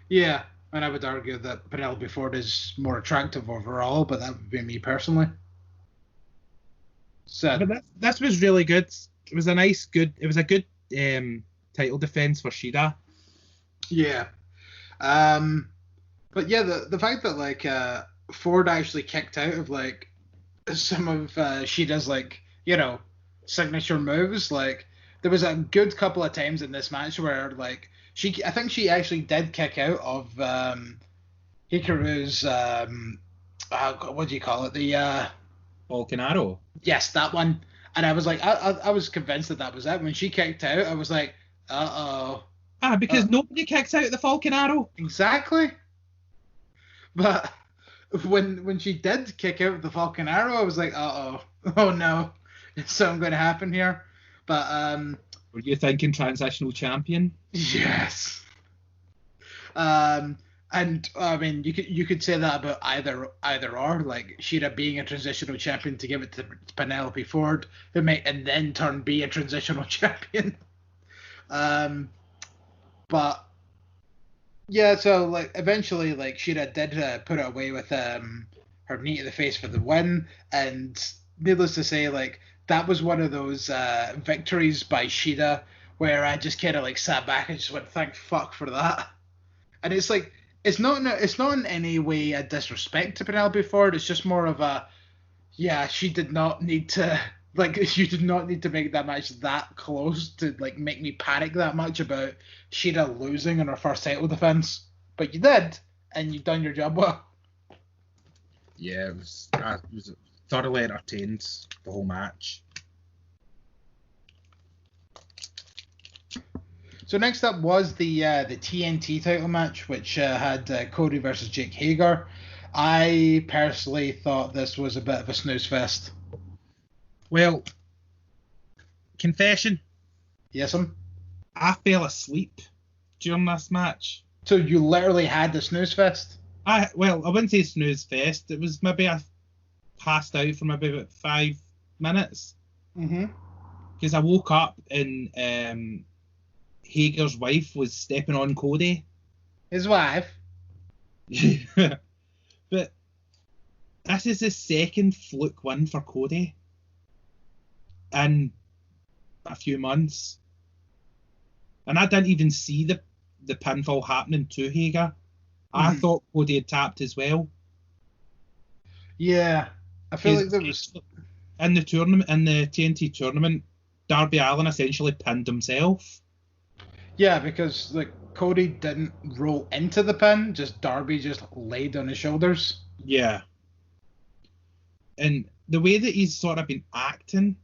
Yeah, and I would argue that Penelope Ford is more attractive overall, but that would be me personally. So, But this was really good. It was a good title defense for Shida. yeah. But yeah, the fact that like Ford actually kicked out of like some of Shida's like, you know, signature moves, like there was a good couple of times in this match where like I think she actually did kick out of Hikaru's what do you call it, the Falcon Arrow. yes, that one. And I was like, I was convinced that was it. When she kicked out, I was like, Because nobody kicks out the Falcon Arrow. exactly. But when she did kick out the Falcon Arrow, I was like, oh no, is something going to happen here? But Were you thinking transitional champion? yes. And I mean, you could say that about either or, like Shida being a transitional champion to give it to Penelope Ford, who may and then turn be a transitional champion. But yeah, so like eventually, like Shida did put it away with her knee to the face for the win, and needless to say, like that was one of those victories by Shida where I just kind of like sat back and just went, thank fuck for that. And it's like it's not in any way a disrespect to Penelope Ford. It's just more of a she did not need to you did not need to make that match that close to like make me panic that much about Shida losing in her first title defense. But you did, and you've done your job well. Yeah, it was thoroughly entertained the whole match. So next up was the TNT title match, which had Cody versus Jake Hager. I personally thought this was a bit of a snooze fest. Well, confession. Yes, I fell asleep during this match. So you literally had the snooze fest? I wouldn't say snooze fest. It was maybe I passed out for maybe about 5 minutes. Mm-hmm. Because I woke up and Hager's wife was stepping on Cody. His wife? But this is the second fluke win for Cody in a few months. And I didn't even see the pinfall happening to Hager. I thought Cody had tapped as well. Yeah. I feel like there was... In the TNT tournament, Darby Allin essentially pinned himself. Yeah, because like Cody didn't roll into the pin, just Darby just laid on his shoulders. Yeah. And the way that he's sort of been acting,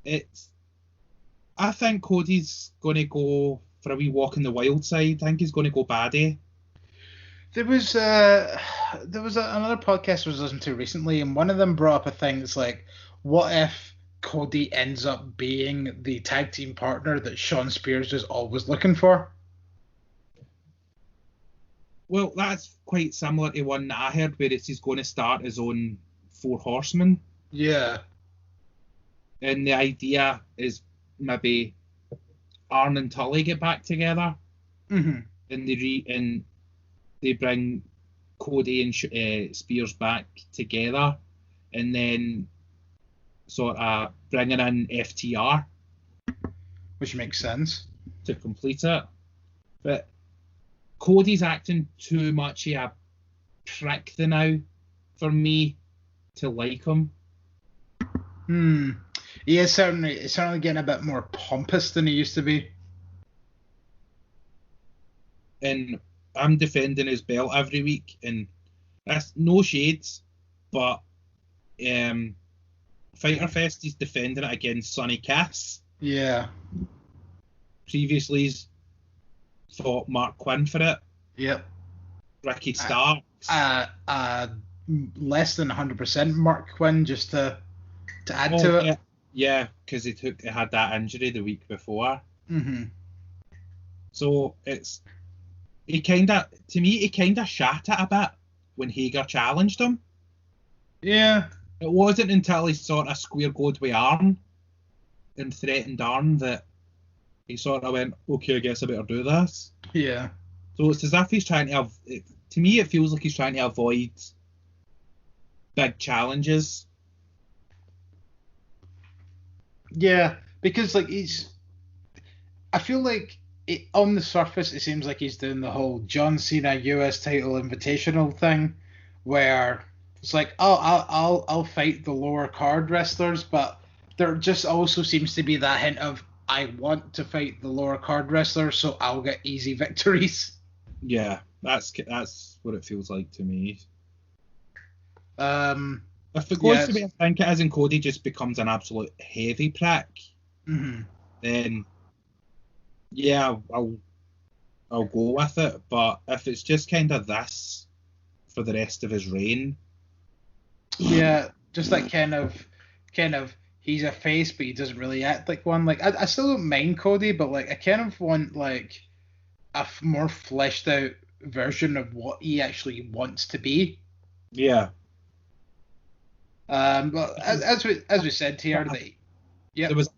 I think Cody's going to go for a wee walk in the wild side. I think he's going to go baddie. There was another podcast I was listening to recently, and one of them brought up a thing that's like, what if Cody ends up being the tag team partner that Shawn Spears is always looking for? Well, that's quite similar to one that I heard where he's going to start his own Four Horsemen. Yeah. And the idea is maybe Arn and Tully get back together. Mm-hmm. And they bring Cody and Spears back together, and then sort of bringing in FTR, which makes sense to complete it. But Cody's acting too much of a prick now for me to like him. He is certainly getting a bit more pompous than he used to be. And I'm defending his belt every week, and that's no shades, but Fighter Fest, he's defending it against Sonny Kiss. Yeah. Previously, he's fought Mark Quinn for it. Yep. Ricky Starks. Less than 100% Mark Quinn, just to add to it. Yeah, because he had that injury the week before. Mm-hmm. So he kind of shat it a bit when Hager challenged him. Yeah. It wasn't until he sort of square goed with Arn and threatened Arn that he sort of went, okay, I guess I better do this. Yeah. So it's as if he's trying to to me, it feels like he's trying to avoid big challenges. Yeah, because like I feel like on the surface it seems like he's doing the whole John Cena US title invitational thing, where it's like, oh, I'll fight the lower card wrestlers, but there just also seems to be that hint of I want to fight the lower card wrestlers, so I'll get easy victories. Yeah, that's what it feels like to me. If it goes to me, I think it is, and Cody just becomes an absolute heavy prick, then yeah, I'll go with it. But if it's just kind of this for the rest of his reign, yeah, just like kind of he's a face, but he doesn't really act like one. Like I still don't mind Cody, but like I kind of want like a more fleshed out version of what he actually wants to be. Yeah. But as we said here, there was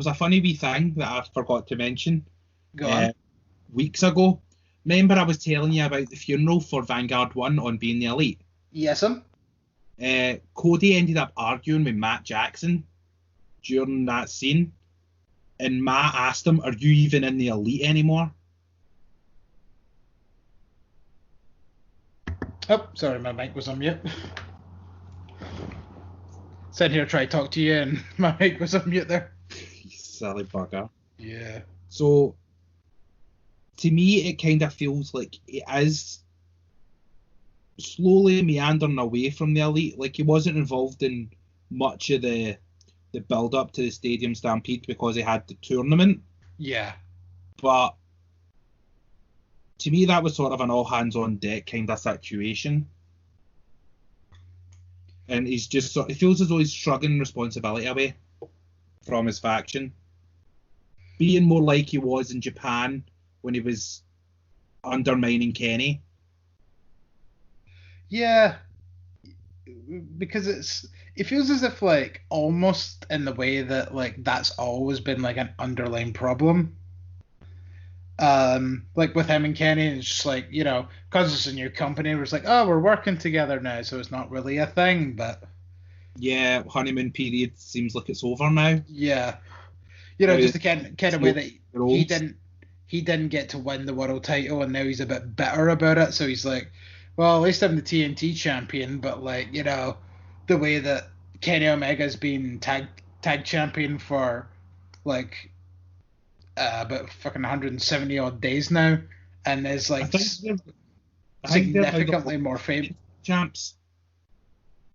a funny wee thing that I forgot to mention. Go on. Weeks ago. Remember I was telling you about the funeral for Vanguard 1 on Being the Elite? Yes, Cody ended up arguing with Matt Jackson during that scene, and Matt asked him, "Are you even in the Elite anymore?" Oh, sorry, my mic was on mute. Sitting here trying to talk to you, and my mic was on mute there. You silly bugger. Yeah. So, to me, it kind of feels like it is slowly meandering away from the Elite. Like, he wasn't involved in much of the build-up to the Stadium Stampede because he had the tournament. Yeah. But to me, that was sort of an all-hands-on-deck kind of situation. And he's just he feels as though he's shrugging responsibility away from his faction. Being more like he was in Japan when he was undermining Kenny. Yeah. Because it feels as if like almost in the way that like that's always been like an underlying problem. Like with him and Kenny, it's just like, you know, because it's a new company, we're just like, oh, we're working together now, so it's not really a thing, but yeah, honeymoon period seems like it's over now. Yeah, you know, just the kind of way that he didn't get to win the world title, and now he's a bit bitter about it. So he's like, well, at least I'm the TNT champion, but like, you know, the way that Kenny Omega's been tag champion for like about fucking 170 odd days now, and there's like significantly more fame. Champs.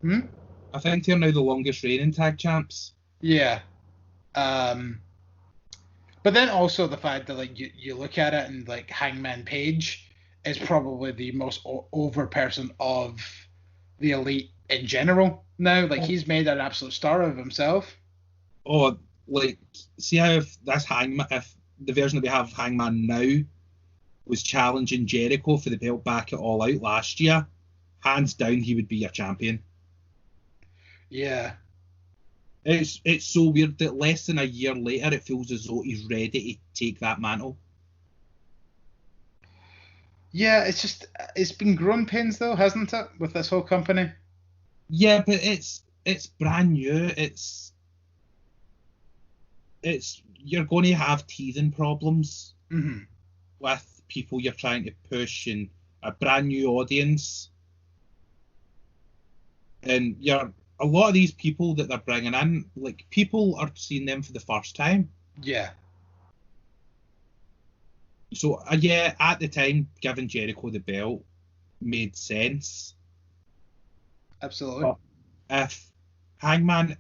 I think they're now the longest reigning tag champs. Yeah. But then also the fact that like you look at it and like Hangman Page is probably the most over person of the Elite in general now. Like he's made an absolute star of himself. Oh, like see how if the version that we have of Hangman now was challenging Jericho for the belt back at All Out last year, hands down he would be your champion. Yeah. It's so weird that less than a year later it feels as though he's ready to take that mantle. Yeah, it's been growing pains though, hasn't it, with this whole company? Yeah, but it's brand new. It's you're going to have teething problems with people you're trying to push and a brand new audience. And a lot of these people that they're bringing in, like, people are seeing them for the first time. Yeah. So, yeah, at the time, giving Jericho the belt made sense. Absolutely. But if Hangman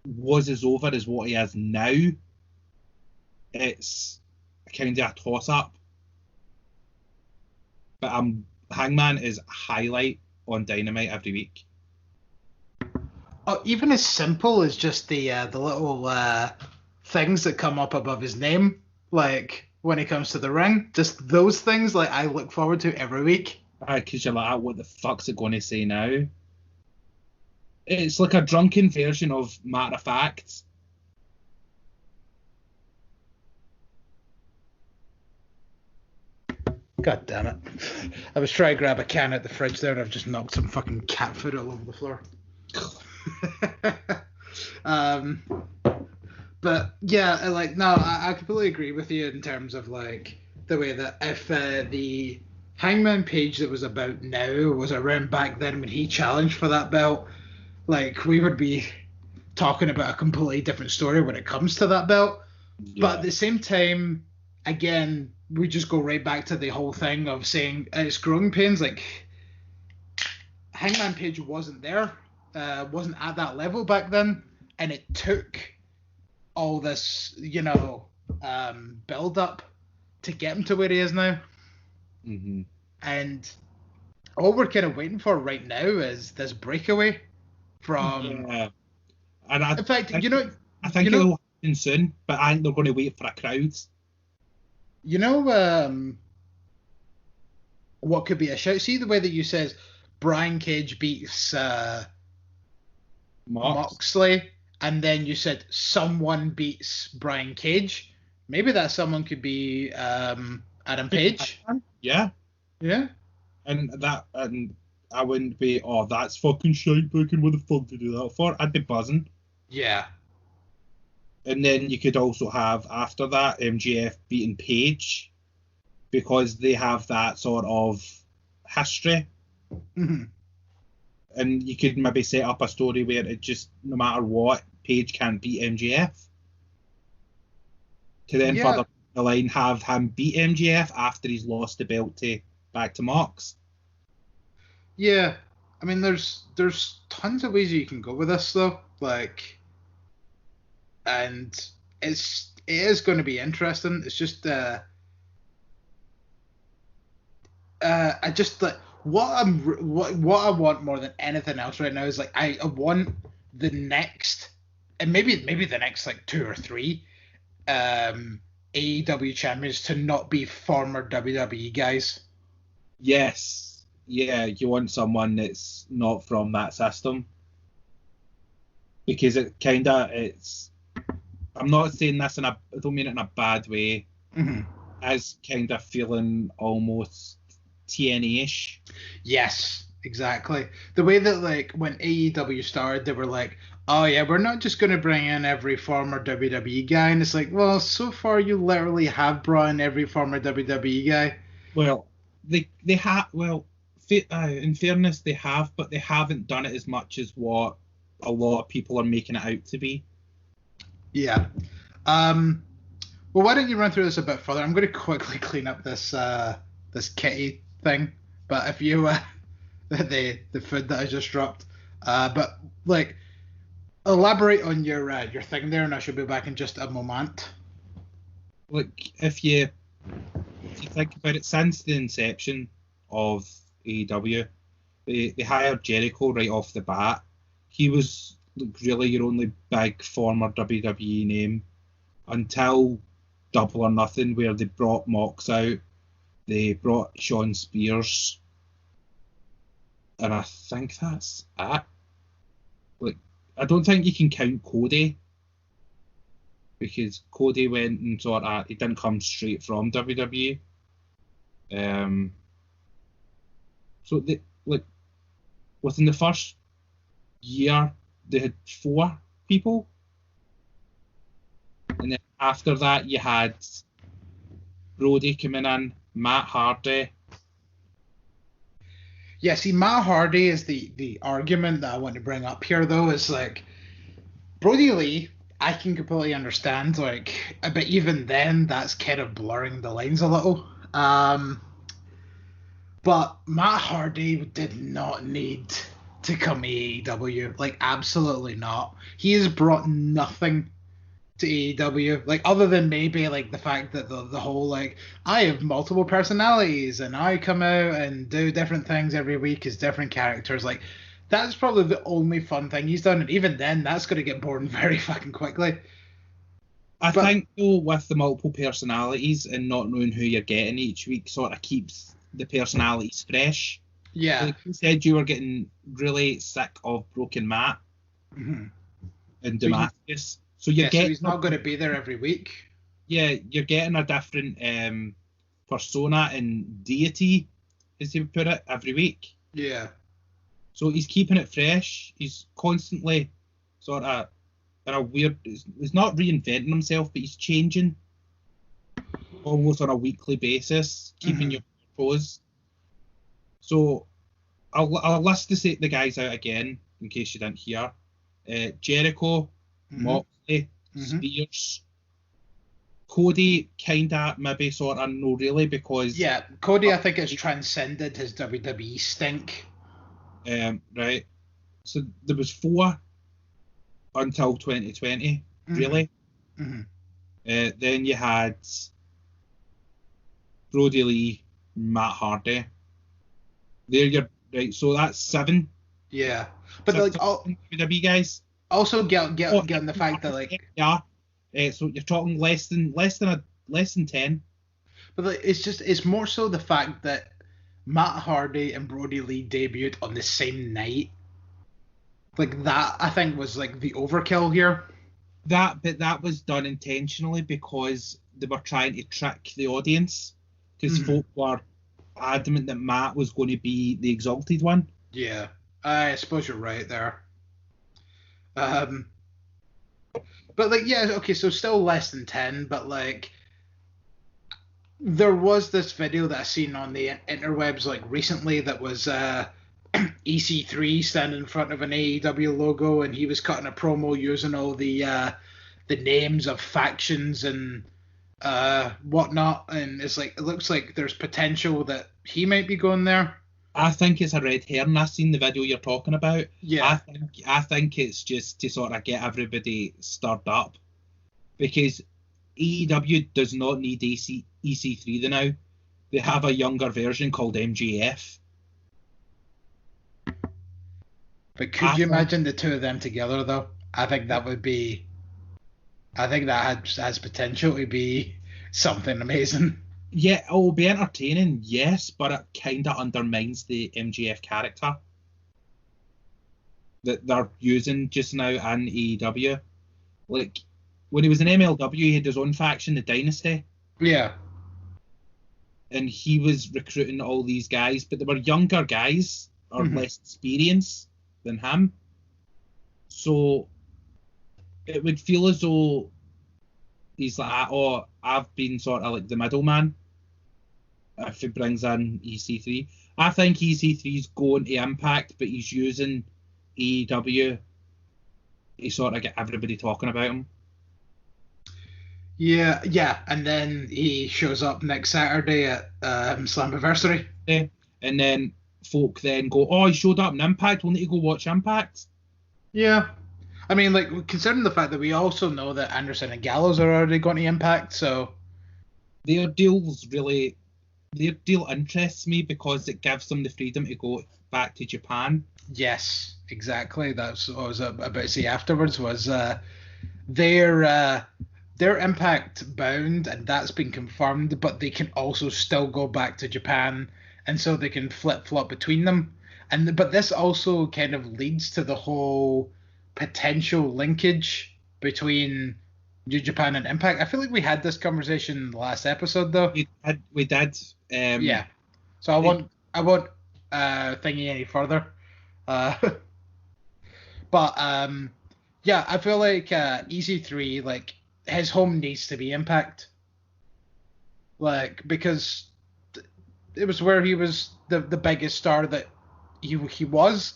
was as over as what he is now, it's kind of a toss-up. But Hangman is a highlight on Dynamite every week. Oh, even as simple as just the little things that come up above his name, like when he comes to the ring, just those things, like I look forward to every week. Because you're like, what the fuck's it going to say now? It's like a drunken version of Matter of Fact. God damn it. I was trying to grab a can out the fridge there and I've just knocked some fucking cat food all over the floor. But yeah, I completely agree with you in terms of like the way that if the Hangman Page that was about now was around back then when he challenged for that belt, like we would be talking about a completely different story when it comes to that belt. Yeah. But at the same time, again, we just go right back to the whole thing of saying it's growing pains. Like Hangman Page wasn't there, wasn't at that level back then, and it took all this, build up to get him to where he is now. Mm-hmm. And all we're kind of waiting for right now is this breakaway from. Yeah. And in fact, I think it'll happen soon, but I think they're going to wait for a crowd. What could be a shout? See the way that you says Brian Cage beats Moxley, and then you said someone beats Brian Cage. Maybe that someone could be Adam Page. Yeah. Yeah. And I wouldn't be, that's fucking shite, Booking. What the fuck to do that for? I'd be buzzing. Yeah. And then you could also have, after that, MJF beating Page, because they have that sort of history. Mm-hmm. And you could maybe set up a story where it just, no matter what, Page can't beat MJF. To then further the line have him beat MJF after he's lost the belt back to Mox. Yeah. I mean, there's tons of ways you can go with this, though. And it is going to be interesting. It's just I just like what I want more than anything else right now is like I want the next, and maybe the next like 2 or 3 AEW champions to not be former WWE guys. Yes. Yeah, you want someone that's not from that system. Because it's I'm not saying this I don't mean it in a bad way. Mm-hmm. As kind of feeling almost TNA-ish. Yes, exactly. The way that like when AEW started, they were like, oh yeah, we're not just going to bring in every former WWE guy. And it's like, well, so far you literally have brought in every former WWE guy. Well, they have, in fairness, they have, but they haven't done it as much as what a lot of people are making it out to be. Yeah. Well, why don't you run through this a bit further? I'm going to quickly clean up this kitty thing. But if you the food that I just dropped, but like elaborate on your thing there, and I should be back in just a moment. Like if you think about it, since the inception of AEW, they hired Jericho right off the bat. He was really your only big former WWE name until Double or Nothing, where they brought Mox out, they brought Shawn Spears, and I think that's it. Like, I don't think you can count Cody, because Cody went and he didn't come straight from WWE. So they, like, within the first year, they had 4 people, and then after that you had Brody coming in, Matt Hardy. Yeah, see, Matt Hardy is the argument that I want to bring up here, though, is like Brody Lee, I can completely understand, like, but even then, that's kind of blurring the lines a little. But Matt Hardy did not need to come AEW, like, absolutely not. He has brought nothing to AEW, like, other than maybe like the fact that the whole like I have multiple personalities and I come out and do different things every week as different characters. Like, that's probably the only fun thing he's done, and even then, that's going to get boring very fucking quickly. I think though, with the multiple personalities and not knowing who you're getting each week, sort of keeps the personalities fresh. Yeah. Like you said, you were getting really sick of Broken Matt Mm-hmm. and Damascus. So you're getting. So he's not going to be there every week. Yeah, you're getting a different persona and deity, as he would put it, every week. Yeah. So he's keeping it fresh. He's constantly sort of in a weird. He's not reinventing himself, but he's changing almost on a weekly basis, keeping your toes. So I'll list the guys out again in case you didn't hear. Jericho, Moxley, Spears, Cody, kinda, maybe, sort of, no really, because... Yeah, Cody, I think, has transcended his WWE stink. Right. So there was 4 until 2020, really. Then you had Brody Lee, Matt Hardy. There you're... Right, so that's 7. Yeah. But, like, WWE guys. Also getting the fact that, like... Yeah. So you're talking less than 10. But like, it's more so the fact that Matt Hardy and Brody Lee debuted on the same night. Like that, I think, was like the overkill here. But that was done intentionally because they were trying to trick the audience, because folk were adamant that Matt was going to be the exalted one. Yeah, I suppose you're right there. But like, yeah, okay, so still less than 10, but like, there was this video that I seen on the interwebs like recently that was EC3 standing in front of an AEW logo, and he was cutting a promo using all the names of factions and whatnot, and it's like, it looks like there's potential that he might be going there. I think it's a red herring. I've seen the video you're talking about. Yeah. I think it's just to sort of get everybody stirred up, because AEW does not need EC3 now. They have a younger version called MJF. But could you imagine the two of them together, though? I think that has potential to be something amazing. Yeah, it will be entertaining, yes, but it kind of undermines the MJF character that they're using just now in AEW. Like, when he was in MLW, he had his own faction, the Dynasty. Yeah. And he was recruiting all these guys, but they were younger guys, or less experienced than him. So it would feel as though he's like, oh, I've been sort of like the middleman if he brings in EC3. I think EC3's going to Impact, but he's using AEW to sort of get everybody talking about him. Yeah, and then he shows up next Saturday at Slammiversary. Yeah. And then folk then go, oh, he showed up in Impact, we'll need to go watch Impact. Yeah. I mean, like, considering the fact that we also know that Anderson and Gallows are already going to Impact, so... Their deal interests me because it gives them the freedom to go back to Japan. Yes, exactly. That's what I was about to say afterwards, was they're Impact bound, and that's been confirmed, but they can also still go back to Japan, and so they can flip-flop between them. But this also kind of leads to the whole potential linkage between New Japan and Impact. I feel like we had this conversation in the last episode, though. We did. Yeah. So I won't thingy any further. But yeah, I feel like EC3, like, his home needs to be Impact. Like, because it was where he was the biggest star that he was.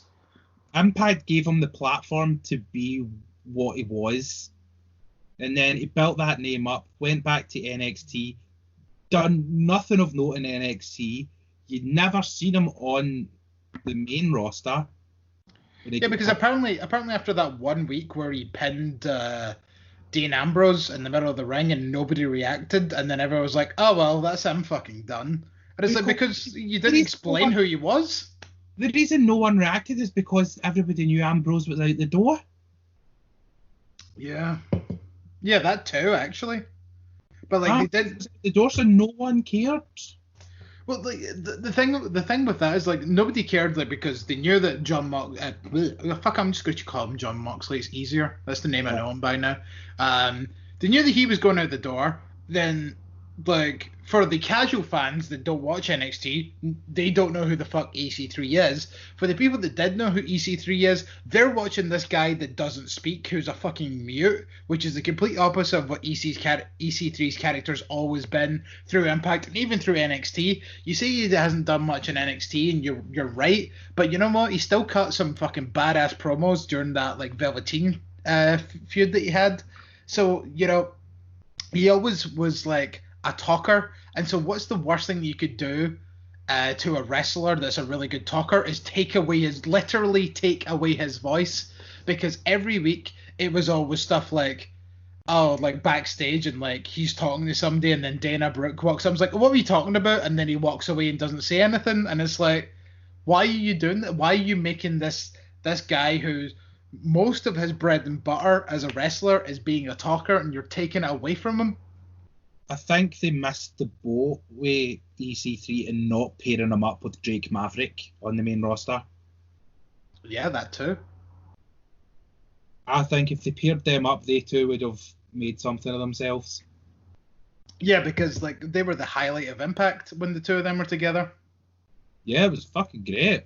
Impact gave him the platform to be what he was. And then he built that name up, went back to NXT, done nothing of note in NXT. You'd never seen him on the main roster. Yeah, because apparently after that 1 week where he pinned Dean Ambrose in the middle of the ring and nobody reacted, and then everyone was like, oh, well, that's him fucking done. And it's like, because you didn't explain who he was. The reason no one reacted is because everybody knew Ambrose was out the door. Yeah. Yeah, that too, actually. But like, they did the door, so no one cared. Well, like the thing with that is like nobody cared, like, because they knew that John Mox. Fuck, I'm just going to call him John Moxley. It's easier. That's the name I know him by now. They knew that he was going out the door. Then, like, for the casual fans that don't watch NXT, they don't know who the fuck EC3 is. For the people that did know who EC3 is, they're watching this guy that doesn't speak, who's a fucking mute, which is the complete opposite of what EC3's character's always been through Impact and even through NXT. You say he hasn't done much in NXT, and you're right, but you know what? He still cut some fucking badass promos during that, like, Velveteen feud that he had. So, you know, he always was like a talker, and so what's the worst thing you could do to a wrestler that's a really good talker is literally take away his voice, because every week it was always stuff like, oh, like backstage, and like he's talking to somebody, and then Dana Brooke walks up, I was like, what were you talking about? And then he walks away and doesn't say anything, and it's like, why are you doing that? Why are you making this guy who's most of his bread and butter as a wrestler is being a talker, and you're taking it away from him? I think they missed the boat with EC3 and not pairing him up with Drake Maverick on the main roster. Yeah, that too. I think if they paired them up, they two would have made something of themselves. Yeah, because like they were the highlight of Impact when the two of them were together. Yeah, it was fucking great.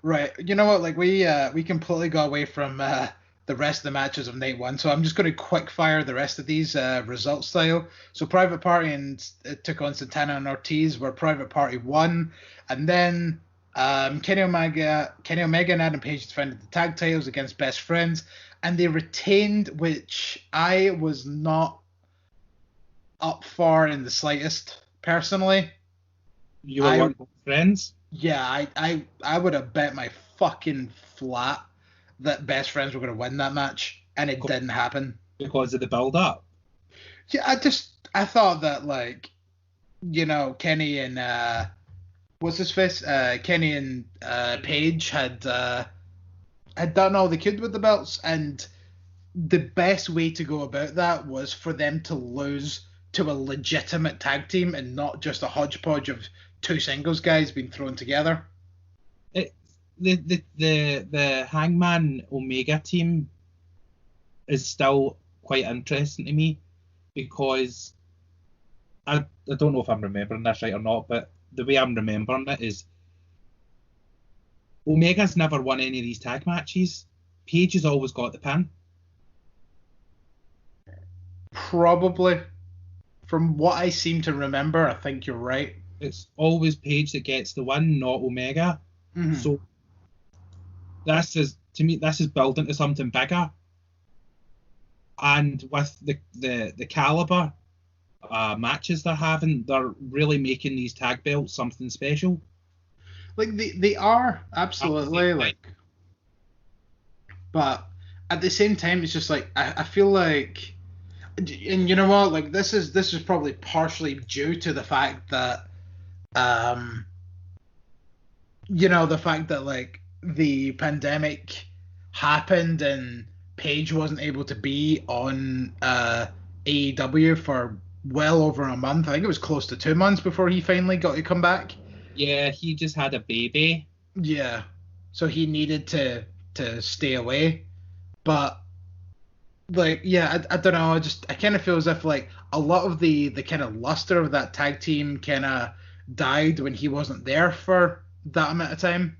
Right. You know what? Like we completely got away from the rest of the matches of night one, so I'm just going to quick fire the rest of these result style. So Private Party and took on Santana and Ortiz, where Private Party won, and then Kenny Omega and Adam Page defended the tag titles against Best Friends, and they retained, which I was not up for in the slightest personally. You were one of friends? Yeah, I would have bet my fucking flat that Best Friends were going to win that match, and it didn't happen. Because of the build-up? Yeah, I thought that, like, you know, Kenny and, what's his face? Kenny and Page had done all they could with the belts, and the best way to go about that was for them to lose to a legitimate tag team and not just a hodgepodge of two singles guys being thrown together. The Hangman Omega team is still quite interesting to me, because I don't know if I'm remembering this right or not, but the way I'm remembering it is Omega's never won any of these tag matches. Page has always got the pin. Probably. From what I seem to remember, I think you're right. It's always Page that gets the win, not Omega. Mm-hmm. So this is building to something bigger. And with the caliber matches they're having, they're really making these tag belts something special. Like they are, absolutely, like, but at the same time, it's just like I feel like, and you know what, like this is probably partially due to the fact that you know, the fact that like the pandemic happened and Paige wasn't able to be on AEW for well over a month. I think it was close to 2 months before he finally got to come back. Yeah, he just had a baby. Yeah, so he needed to stay away. But like, yeah, I don't know. I kind of feel as if like a lot of the kind of luster of that tag team kind of died when he wasn't there for that amount of time.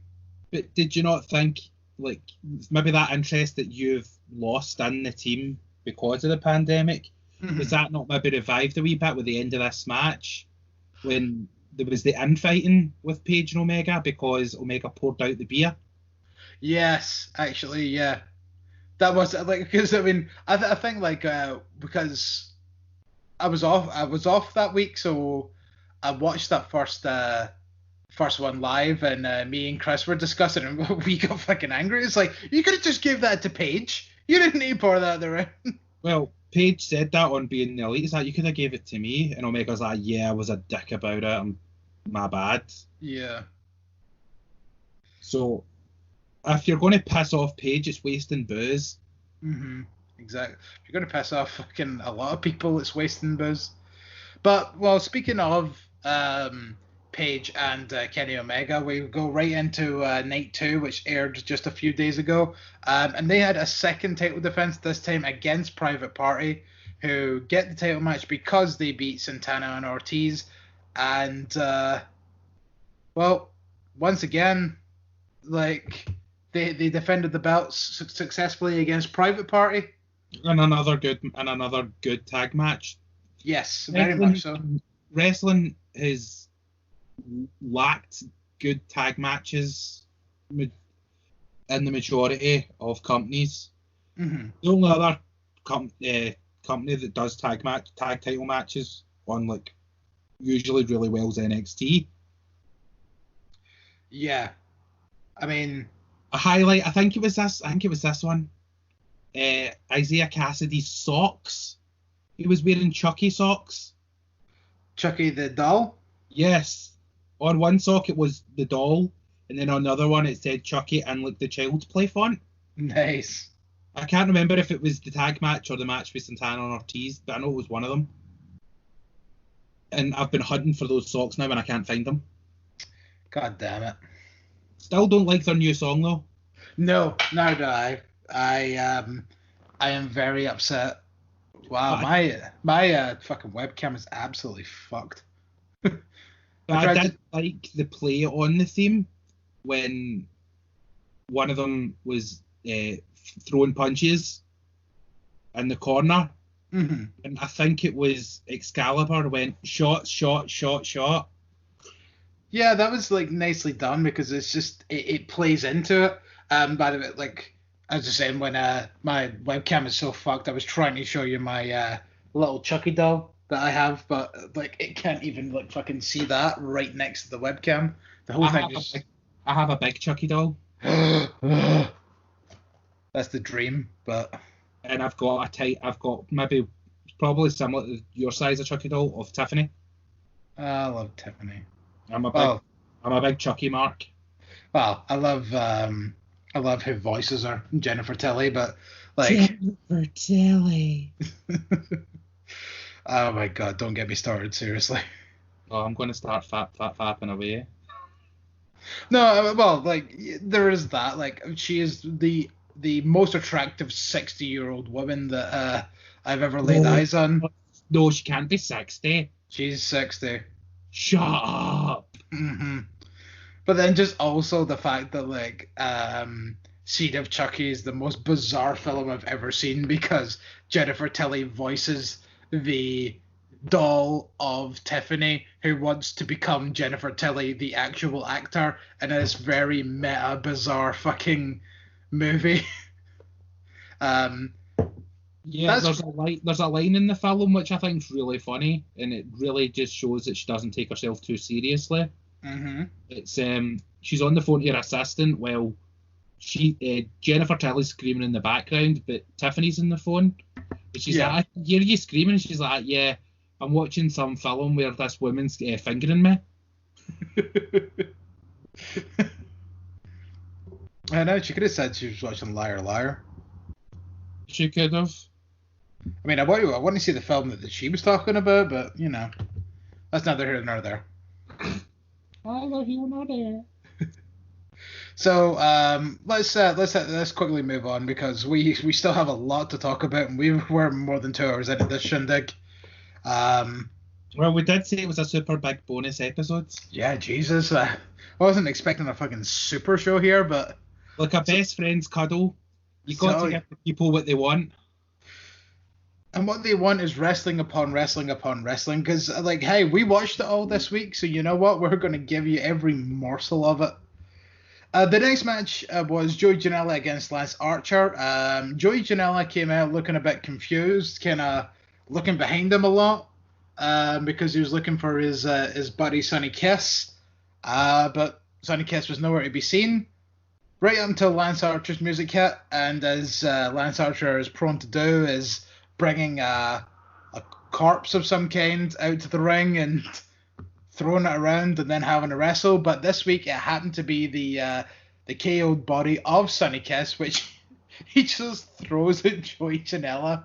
But did you not think, like, maybe that interest that you've lost in the team because of the pandemic, was that not maybe revived a wee bit with the end of this match when there was the infighting with Page and Omega because Omega poured out the beer? Yes, actually, yeah. That was like, because I mean, I think like because I was off that week, so I watched that first one live, and me and Chris were discussing, and we got fucking angry. It's like, you could have just gave that to Paige. You didn't need to pour that around. Well, Paige said that on Being the Elite. He's like, you could have gave it to me. And Omega's like, yeah, I was a dick about it. My bad. Yeah. So, if you're going to piss off Paige, it's wasting booze. Mm-hmm. Exactly. If you're going to piss off fucking a lot of people, it's wasting booze. But, well, speaking of Page and Kenny Omega. We go right into Night 2, which aired just a few days ago. And they had a second title defense, this time against Private Party, who get the title match because they beat Santana and Ortiz. And, well, once again, like, they defended the belts successfully against Private Party. And another good tag match. Yes, very much so. Wrestling has lacked good tag matches in the majority of companies. Mm-hmm. The only other company that does tag title matches on like usually really well is NXT. Yeah, I mean, a highlight. I think it was this one. Isaiah Cassidy's socks. He was wearing Chucky socks. Chucky the doll? Yes. On one sock it was the doll, and then on another one it said Chucky and like the Child's Play font. Nice. I can't remember if it was the tag match or the match with Santana and Ortiz, but I know it was one of them. And I've been hunting for those socks now and I can't find them. God damn it. Still don't like their new song though. No, neither do I. I am very upset. Wow, my fucking webcam is absolutely fucked. I did like the play on the theme when one of them was throwing punches in the corner. Mm-hmm. And I think it was Excalibur went shot, shot, shot, shot. Yeah, that was like nicely done because it's just it plays into it. By the way, like as I was saying, when my webcam is so fucked, I was trying to show you my little Chucky doll that I have, but like it can't even like fucking see that right next to the webcam. The whole thing is. I have a big Chucky doll. That's the dream, but. And I've got maybe probably similar to your size of Chucky doll of Tiffany. I love Tiffany. I'm a big Chucky mark. Well, I love who voices her, Jennifer Tilly, but like Jennifer Tilly. Oh my god, don't get me started, seriously. Oh, I'm going to start fapping away. No, well, like there is that. Like she is the most attractive 60-year-old woman that I've ever laid eyes on. No, she can't be 60. She's 60. Shut up. Mm-hmm. But then just also the fact that like Seed of Chucky is the most bizarre film I've ever seen because Jennifer Tilly voices the doll of Tiffany who wants to become Jennifer Tilly, the actual actor, in this very meta, bizarre fucking movie. Yeah, there's a line in the film which I think is really funny, and it really just shows that she doesn't take herself too seriously. Mm-hmm. It's she's on the phone to her assistant while Jennifer Tilly's screaming in the background, but Tiffany's in the phone. And she's like, I hear you screaming, and she's like, yeah, I'm watching some film where this woman's fingering me. I know, she could have said she was watching Liar Liar. She could have. I mean, I want to see the film that she was talking about, but, you know, that's neither here nor there. Neither here nor there. So let's quickly move on because we still have a lot to talk about, and we're more than 2 hours into this shindig. Well, we did say it was a super big bonus episode. Yeah, Jesus. I wasn't expecting a fucking super show here, but... Like a best friend's cuddle. You got to give the people what they want. And what they want is wrestling upon wrestling upon wrestling. Because, like, hey, we watched it all this week, so you know what? We're going to give you every morsel of it. The next match was Joey Janela against Lance Archer. Joey Janela came out looking a bit confused, kind of looking behind him a lot, because he was looking for his buddy Sonny Kiss. But Sonny Kiss was nowhere to be seen. Right up until Lance Archer's music hit, and as Lance Archer is prone to do, is bringing a corpse of some kind out to the ring and throwing it around and then having a wrestle. But this week it happened to be the KO'd body of Sonny Kiss, which he just throws at Joey Janela,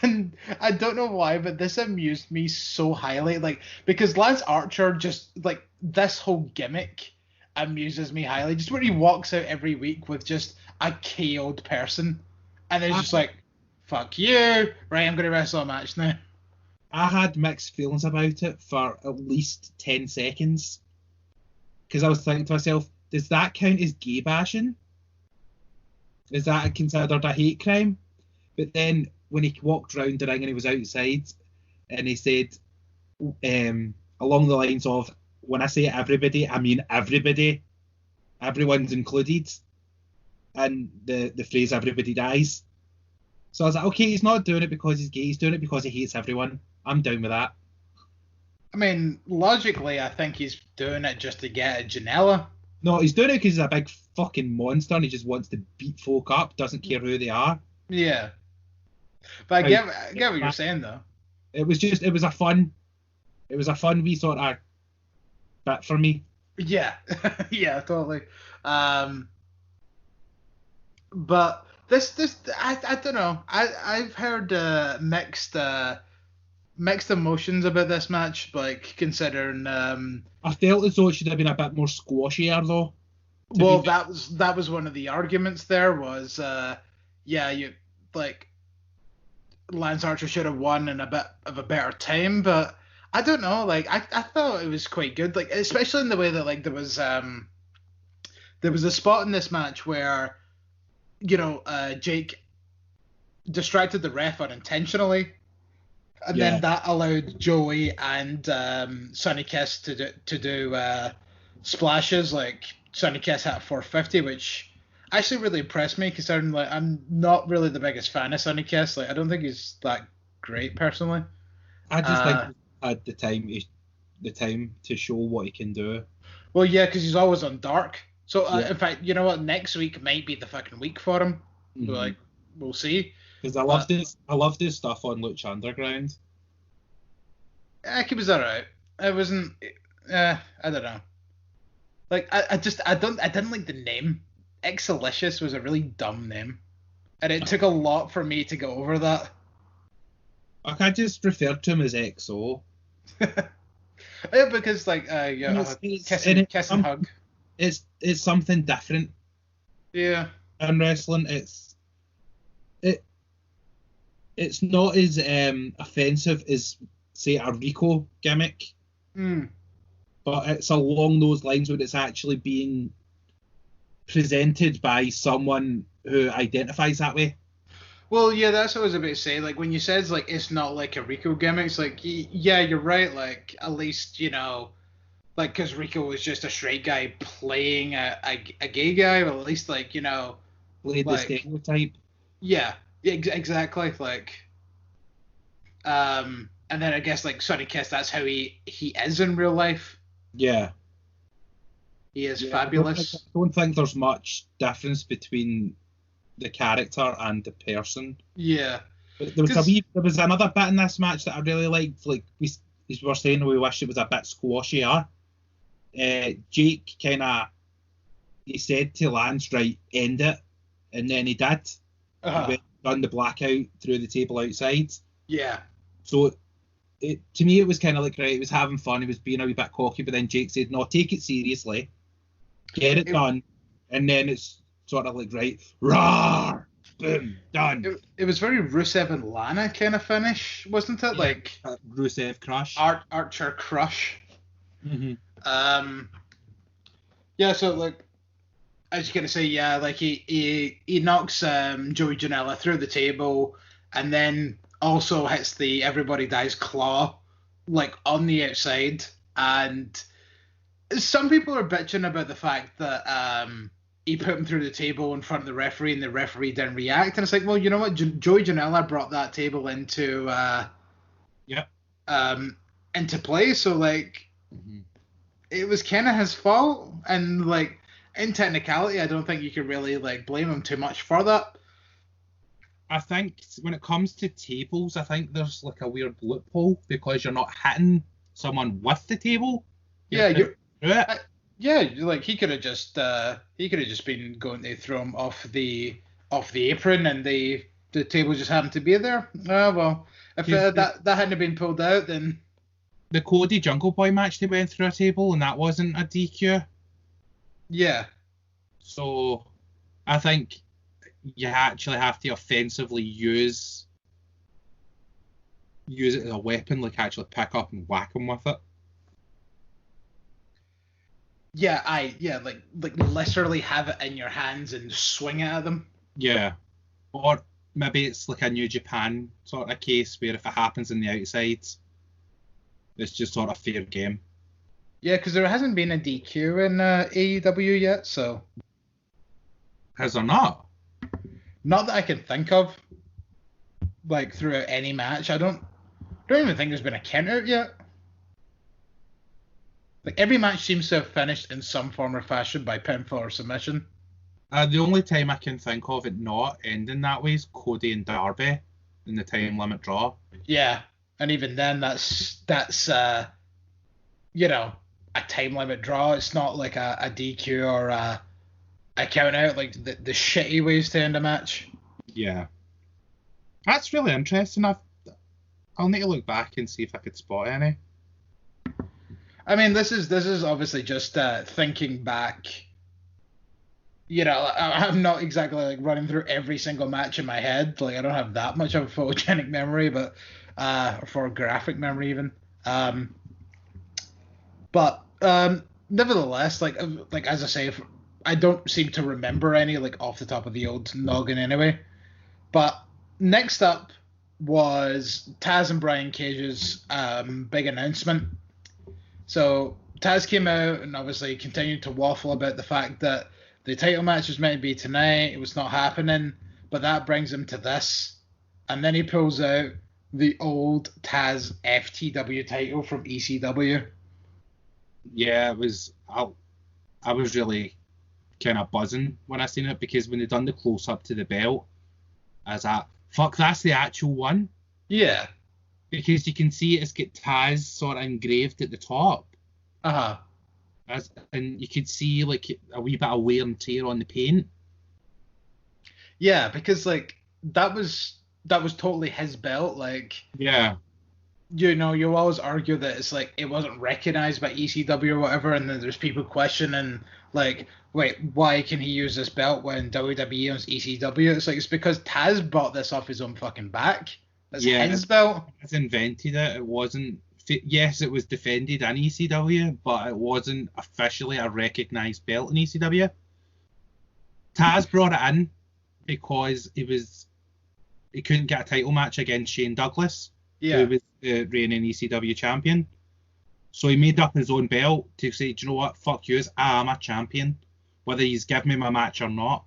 and I don't know why, but this amused me so highly, like, because Lance Archer just, like, this whole gimmick amuses me highly, just where he walks out every week with just a KO'd person, and it's just like, fuck you, right, I'm gonna wrestle a match now. I had mixed feelings about it for at least 10 seconds, because I was thinking to myself, does that count as gay bashing? Is that considered a hate crime? But then when he walked around the ring and he was outside, and he said along the lines of, when I say everybody, I mean everybody. Everyone's included. And the phrase everybody dies. So I was like, okay, he's not doing it because he's gay, he's doing it because he hates everyone. I'm down with that. I mean, logically, I think he's doing it just to get at Janela. No, he's doing it because he's a big fucking monster and he just wants to beat folk up, doesn't care who they are. Yeah. But I get what you're saying, though. It was a fun wee sort of bit for me. Yeah. Yeah, totally. But this I don't know. I've heard mixed emotions about this match, like, considering I felt as though it should have been a bit more squashier, though. Well, that was one of the arguments there was you, like, Lance Archer should have won in a bit of a better time, but I don't know, like, I thought it was quite good, like, especially in the way that, like, there was a spot in this match where, you know, Jake distracted the ref unintentionally, and then that allowed Joey and Sonny Kiss to do splashes, like Sonny Kiss hit 450, which actually really impressed me, considering, like, I'm not really the biggest fan of Sonny Kiss. Like, I don't think he's that great personally. I just think he had the time to show what he can do. Well, yeah, because he's always on Dark. So, in fact, you know what? Next week might be the fucking week for him. Mm-hmm. So, like, we'll see. Because I loved his stuff on Lucha Underground. It was alright. It wasn't. I don't know. Like, I didn't like the name. Exalicious was a really dumb name, and it took a lot for me to get over that. I just referred to him as XO. Yeah, because, like, kiss and hug. It's something different. Yeah. In wrestling, it's not as offensive as, say, a Rico gimmick. But it's along those lines when it's actually being presented by someone who identifies that way. Well, yeah, that's what I was about to say. Like, when you said, like, it's not like a Rico gimmick, it's like, yeah, you're right. Like, at least, you know, like, because Rico was just a straight guy playing a gay guy, but at least, like, you know, played the stereotype. Yeah, exactly. Like, and then I guess, like, Sonny Kiss, that's how he is in real life. Yeah. He is fabulous. I don't think there's much difference between the character and the person. Yeah. But there was another bit in this match that I really liked. Like we were saying, we wish it was a bit squashier. Jake he said to Lance, right, end it, and then he did. He went and done the blackout through the table outside. Yeah. So to me, it was kind of like, right, he was having fun, he was being a wee bit cocky, but then Jake said, no, take it seriously, get it done, and then it's sort of like, right, roar, boom, done. It was very Rusev and Lana kind of finish, wasn't it? Like Rusev crush. Archer crush. Mm-hmm. Yeah, so, like, I was gonna say, yeah, like he knocks Joey Janela through the table, and then also hits the Everybody Dies claw, like, on the outside. And some people are bitching about the fact that he put him through the table in front of the referee, and the referee didn't react. And it's like, well, you know what? Joey Janela brought that table into play, so, like, it was kind of his fault. And, like, in technicality, I don't think you can really, like, blame him too much for that. I think when it comes to tables, I think there's, like, a weird loophole because you're not hitting someone with the table. Yeah, like, he could have just been going to throw him off the off the apron and the table just happened to be there. Well, if that hadn't been pulled out, then the Cody Jungle Boy match, they went through a table, and that wasn't a DQ. Yeah. So I think you actually have to offensively use it as a weapon, like actually pick up and whack him with it. Yeah, like literally have it in your hands and swing it at them. Yeah. Or maybe it's like a New Japan sort of case where if it happens in the outside, it's just sort of fair game. Yeah, because there hasn't been a DQ in AEW yet, so. Has there not? Not that I can think of. Like throughout any match, I don't even think there's been a count out yet. Like every match seems to have finished in some form or fashion by pinfall or submission. The only time I can think of it not ending that way is Cody and Darby in the time limit draw. Yeah, and even then, that's you know, a time limit draw. It's not like a DQ or a count out, like the shitty ways to end a match. Yeah, that's really interesting. I'll need to look back and see if I could spot any. I mean, this is obviously just thinking back. You know, I'm not exactly like running through every single match in my head. Like I don't have that much of a photogenic memory, but for graphic memory even. But nevertheless, like as I say, I don't seem to remember any like off the top of the old noggin anyway. But next up was Taz and Brian Cage's big announcement. So Taz came out and obviously continued to waffle about the fact that the title match was meant to be tonight. It was not happening, but that brings him to this. And then he pulls out the old Taz FTW title from ECW. Yeah, it was. I was really kind of buzzing when I seen it because when they done the close up to the belt, I was like, fuck, that's the actual one. Yeah. Because you can see it's got Taz sort of engraved at the top. Uh-huh. And you could see like a wee bit of wear and tear on the paint. Yeah, because like that was totally his belt. Like, yeah, you know, you always argue that it's like it wasn't recognized by ECW or whatever, and then there's people questioning like, wait, why can he use this belt when WWE owns ECW? It's like it's because Taz bought this off his own fucking back. That's his belt. Taz invented it. It wasn't. Yes, it was defended in ECW, but it wasn't officially a recognized belt in ECW. Taz brought it in because he couldn't get a title match against Shane Douglas, who was the reigning ECW champion. So he made up his own belt to say, do you know what, fuck you, I am a champion, whether he's giving me my match or not.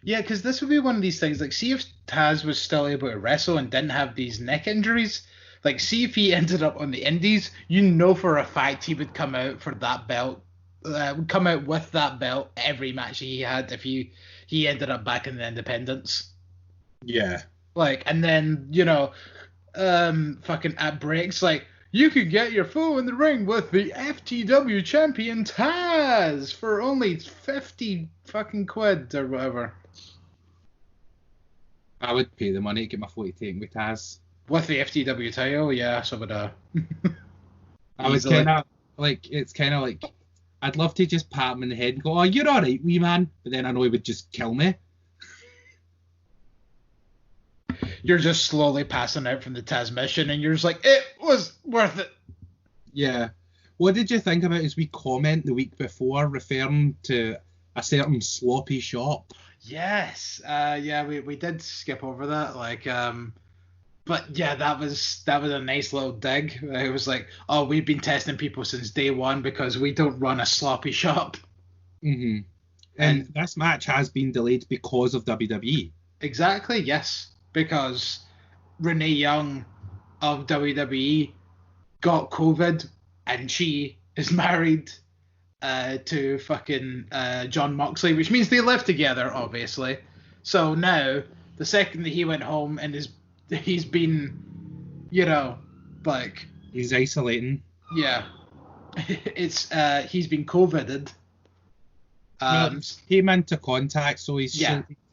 Yeah, because this would be one of these things, like, see if Taz was still able to wrestle and didn't have these neck injuries. Like, see if he ended up on the indies, you know for a fact he would come out for that belt, would come out with that belt every match he had if he ended up back in the independents. Yeah. Like, and then, you know, fucking at breaks, like, you could get your foe in the ring with the FTW champion Taz for only 50 fucking quid or whatever. I would pay the money to get my foot taken with Taz. With the FTW title, yeah, so would I was kind of like, it's kind of like, I'd love to just pat him in the head and go, oh, you're all right, wee man. But then I know he would just kill me. You're just slowly passing out from the Taz mission, and you're just like, it was worth it. Yeah. What did you think about his wee comment the week before referring to a certain sloppy shop? Yes. Yeah, we did skip over that. Like, but yeah, that was a nice little dig. It was like, oh, we've been testing people since day one because we don't run a sloppy shop. Mm-hmm. And this match has been delayed because of WWE. Exactly, yes. Because Renee Young of WWE got COVID and she is married to fucking John Moxley, which means they live together, obviously. So now, the second that he went home and he's been, you know, like... He's isolating. Yeah. It's he's been COVIDed. Came into contact, so he's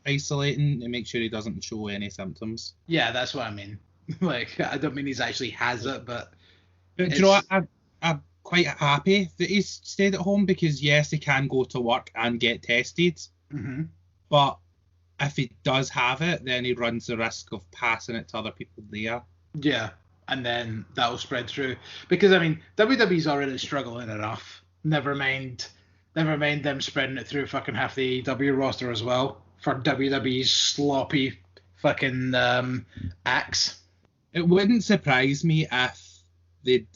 isolating to make sure he doesn't show any symptoms. Yeah, that's what I mean. Like, I don't mean he's actually has it, but do you know what? I'm quite happy that he's stayed at home because, yes, he can go to work and get tested. Mm-hmm. But if he does have it, then he runs the risk of passing it to other people there. Yeah, and then that'll spread through. Because, I mean, WWE's already struggling enough. Never mind them spreading it through fucking half the AEW roster as well for WWE's sloppy fucking acts. It wouldn't surprise me if they'd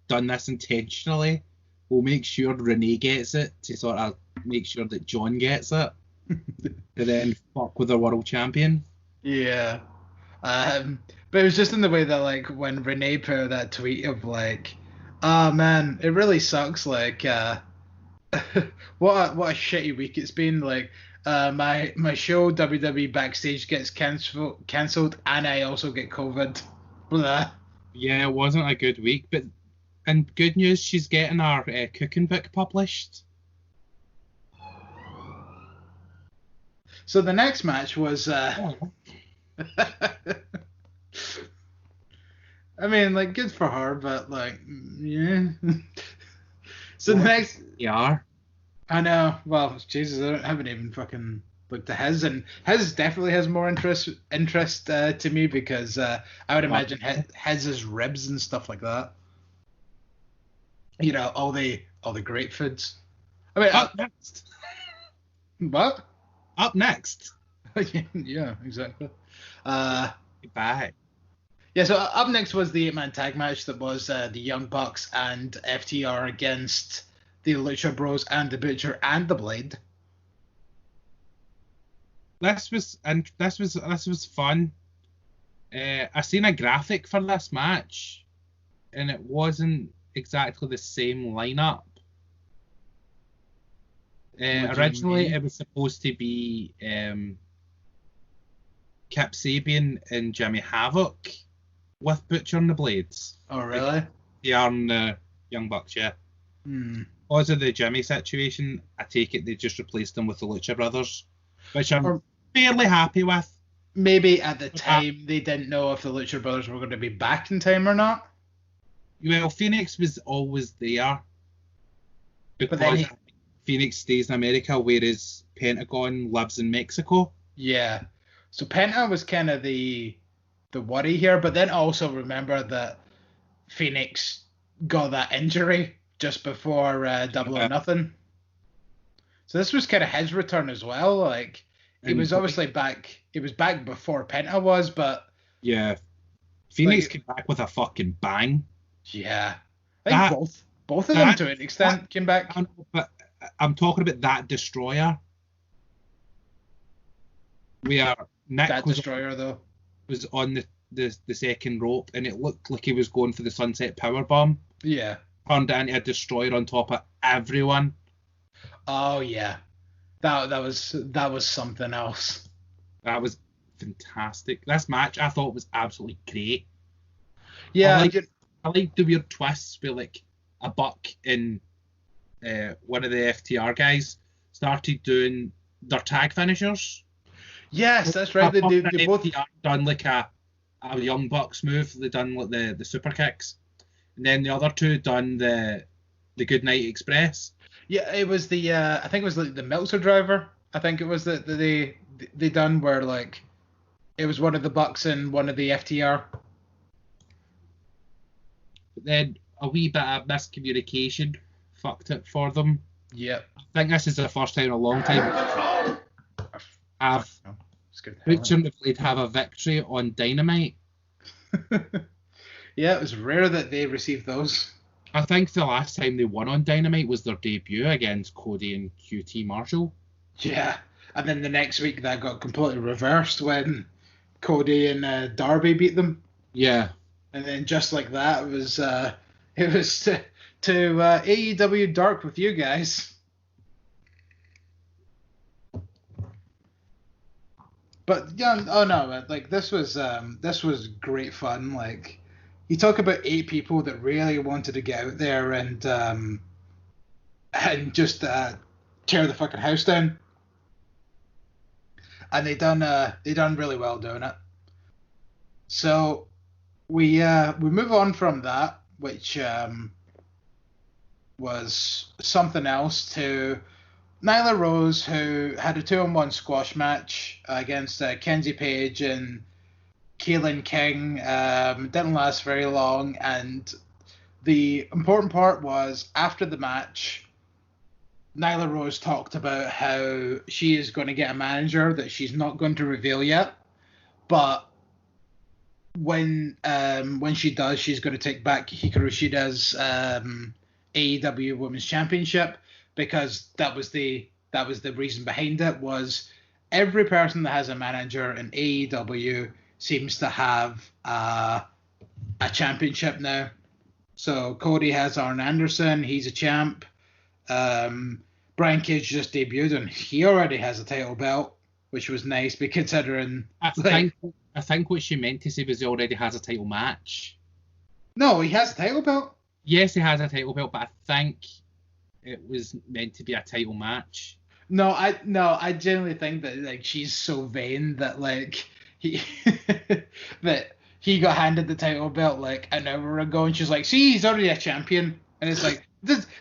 done this intentionally. We'll make sure Renee gets it to sort of make sure that John gets it. To then fuck with the world champion. Yeah. But it was just in the way that, like, when Renee put out that tweet of, like, oh, man, it really sucks, like, what a shitty week it's been, like, my show WWE Backstage gets cancelled and I also get COVID. Blah. Yeah, it wasn't a good week, but and good news, she's getting our cooking book published. So the next match was I mean, like, good for her, but, like, yeah. So the next... Yeah. I know. Well, Jesus, I haven't even fucking looked at his, and his definitely has more interest to me because I would imagine his is ribs and stuff like that. You know, all the great foods. I mean, Up next. What? Up next. Yeah, exactly. Bye. Yeah, so up next was the 8-man tag match that was the Young Bucks and FTR against the Lucha Bros and the Butcher and the Blade. This was fun. I seen a graphic for this match, and it wasn't exactly the same lineup. Originally, it was supposed to be Kip Sabian and Jimmy Havoc with Butcher and the Blades. Oh, really? They are in the Young Bucks, yeah. Because of the Jimmy situation, I take it they just replaced them with the Lucha Brothers, which I'm fairly happy with. Maybe at the time they didn't know if the Lucha Brothers were going to be back in time or not. Well, Phoenix was always there. Because But then Phoenix stays in America, whereas Pentagon lives in Mexico. Yeah. So Penta was kind of the worry here, but then also remember that Phoenix got that injury just before Double or Nothing. So this was kind of his return as well. Like, he was obviously back. He was back before Penta was, but yeah, Phoenix came back with a fucking bang. Yeah, I think both of them to an extent came back. But I'm talking about that Destroyer. Where Nick was on the second rope, and it looked like he was going for the Sunset Powerbomb. Yeah. Turned into a Destroyer on top of everyone. Oh yeah, that was something else. That was fantastic. This match I thought was absolutely great. Yeah, I like the weird twists where, like, a Buck and one of the FTR guys started doing their tag finishers. Yes, that's right. They both done like a Young Bucks move. They done like the super kicks, and then the other two done the Goodnight Express. Yeah, it was the I think it was like the Meltzer driver. I think it was that they done where, like, it was one of the Bucks and one of the FTR. But then a wee bit of miscommunication fucked it for them. Yeah. I think this is the first time in a long time Butcher and the Blade have a victory on Dynamite. Yeah, it was rare that they received those. I think the last time they won on Dynamite was their debut against Cody and QT Marshall. Yeah, and then the next week that got completely reversed when Cody and Darby beat them. Yeah. And then just like that, it was to AEW Dark with you guys. But yeah, oh no, like this was great fun. Like, you talk about 8 people that really wanted to get out there and just tear the fucking house down. and they done really well doing it. So we move on from that, which was something else, to Nyla Rose, who had a 2-on-1 squash match against Kenzie Page and Kaylin King. Didn't last very long, and the important part was after the match, Nyla Rose talked about how she is going to get a manager that she's not going to reveal yet, but when she does, she's going to take back Hikaru Shida's AEW Women's Championship, because that was the reason behind it. Was every person that has a manager in AEW seems to have a championship now. So Cody has Arn Anderson, he's a champ. Brian Cage just debuted and he already has a title belt, which was nice, considering. I think what she meant to say was he already has a title match. No, he has a title belt. Yes, he has a title belt, but I think it was meant to be a title match. No, I genuinely think that like she's so vain that like he that he got handed the title belt like an hour ago, and she's like, "See, he's already a champion," and it's like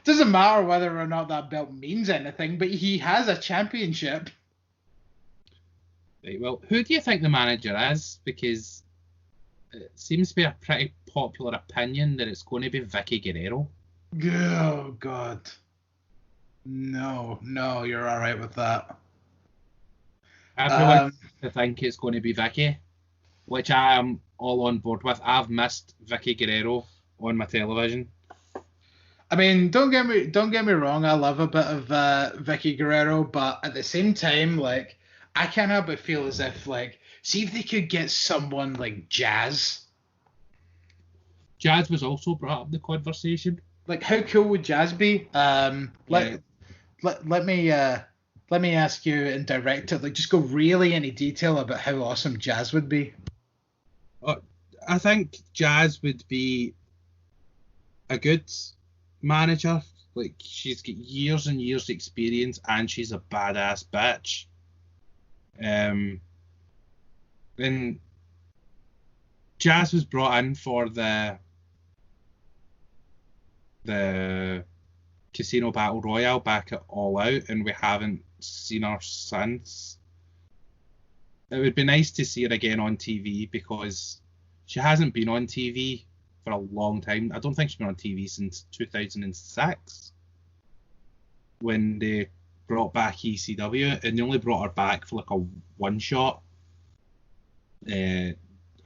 doesn't matter whether or not that belt means anything, but he has a championship. Right, well, who do you think the manager is? Because it seems to be a pretty popular opinion that it's going to be Vicky Guerrero. Oh, God. No, you're all right with that. Everyone I think it's going to be Vicky, which I am all on board with. I've missed Vicky Guerrero on my television. I mean, don't get me wrong. I love a bit of Vicky Guerrero, but at the same time, like, I can't help but feel as if, like, see if they could get someone like Jazz. Jazz was also brought up in the conversation. Like, how cool would Jazz be? Let me ask you in direct it. Like, just go really into detail about how awesome Jazz would be. I think Jazz would be a good manager. Like, she's got years and years experience, and she's a badass bitch. And Jazz was brought in for the Casino Battle Royale back at All Out, and we haven't seen her since. It would be nice to see her again on TV, because she hasn't been on TV for a long time. I don't think she's been on TV since 2006, when they brought back ECW, and they only brought her back for like a one-shot, a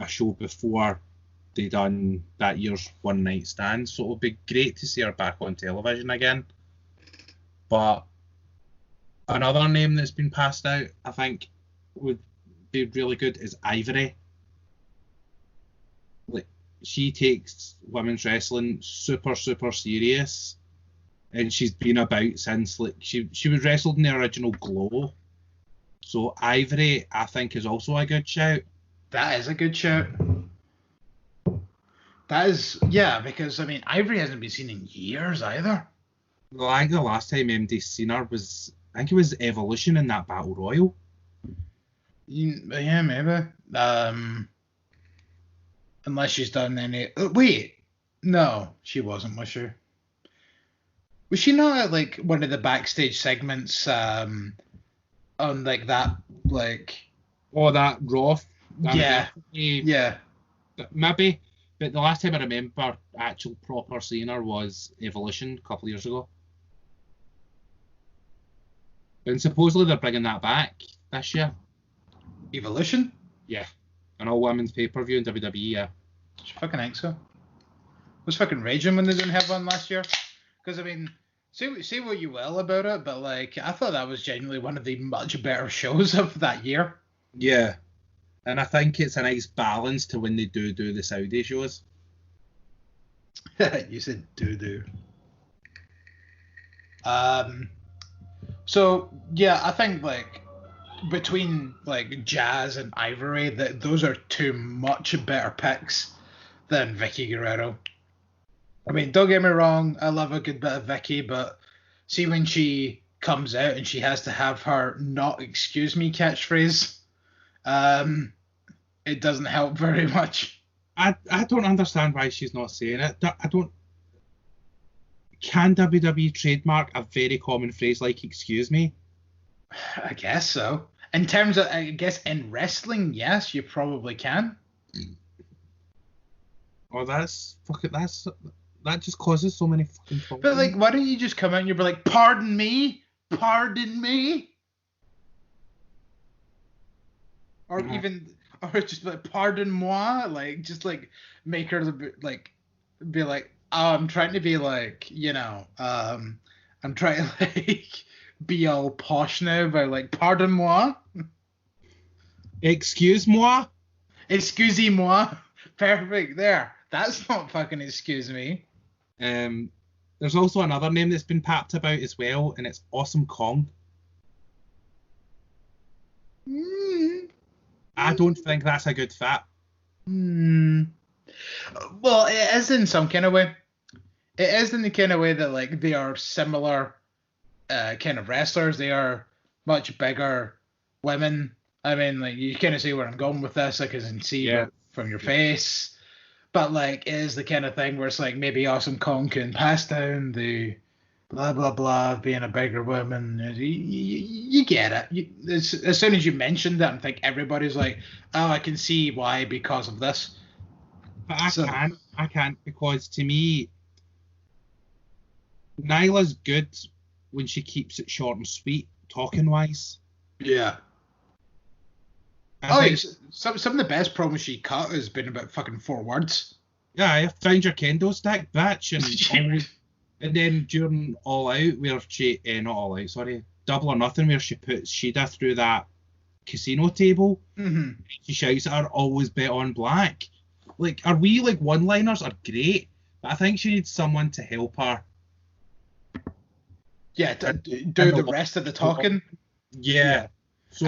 show before they done that year's One Night Stand. So it would be great to see her back on television again. But another name that's been passed out, I think, would be really good is Ivory. Like, she takes women's wrestling super, super serious. And she's been about since, like, she was wrestled in the original Glow. So Ivory, I think, is also a good shout. That is a good shout. That is, yeah, because, I mean, Ivory hasn't been seen in years either. Well, I think the last time MD's seen her was, I think it was Evolution in that Battle Royal. Yeah, maybe. Unless she's done any... wait. No, she wasn't, was she? Was she not at, like, one of the backstage segments on, like, that, like... Oh, that Raw? Yeah. Yeah. Maybe. But the last time I remember actual proper seeing her was Evolution a couple of years ago. And supposedly they're bringing that back this year. Evolution? Yeah. An all-women's pay-per-view in WWE, yeah. I fucking think so. I was fucking raging when they didn't have one last year. Because, I mean, say what you will about it, but, like, I thought that was genuinely one of the much better shows of that year. Yeah. And I think it's a nice balance to when they do the Saudi shows. You said do. So, yeah, I think, like, between, like, Jazz and Ivory, those are two much better picks than Vicky Guerrero. I mean, don't get me wrong, I love a good bit of Vicky, but see when she comes out and she has to have her "not excuse me" catchphrase, it doesn't help very much. I don't understand why she's not saying it. I don't. Can WWE trademark a very common phrase like "excuse me"? I guess so. In terms of, I guess in wrestling, yes, you probably can. Oh, that just causes so many fucking problems. But like, why don't you just come out and you'll be like, "Pardon me, pardon me," or just be like, "Pardon moi," like just like make her be like, "Oh, I'm trying to be like, I'm trying to like be all posh now by like, pardon moi." Excuse-moi? Excusez-moi. Perfect. There. That's not fucking excuse me. There's also another name that's been papped about as well, and it's Awesome Kong. I don't think that's a good fit. Well, it is in some kind of way. It is in the kind of way that like they are similar kind of wrestlers. They are much bigger women. I mean, like, you kind of see where I'm going with this. I can see from your face. But, like, it is the kind of thing where it's like maybe Awesome Kong can pass down the blah, blah, blah of being a bigger woman. You get it. As soon as you mentioned that, I think everybody's like, oh, I can see why because of this. But I can't because to me, Nyla's good when she keeps it short and sweet, talking-wise. Yeah. Some of the best promos she cut has been about fucking 4 words. Yeah, I found your kendo stick, bitch, and then during All Out, where she not All Out, sorry, Double or Nothing, where she puts Shida through that casino table, she shouts at her, "Always bet on black." Like, our wee like one-liners are great, but I think she needs someone to help her. Yeah, do the rest of the talking. Yeah. So,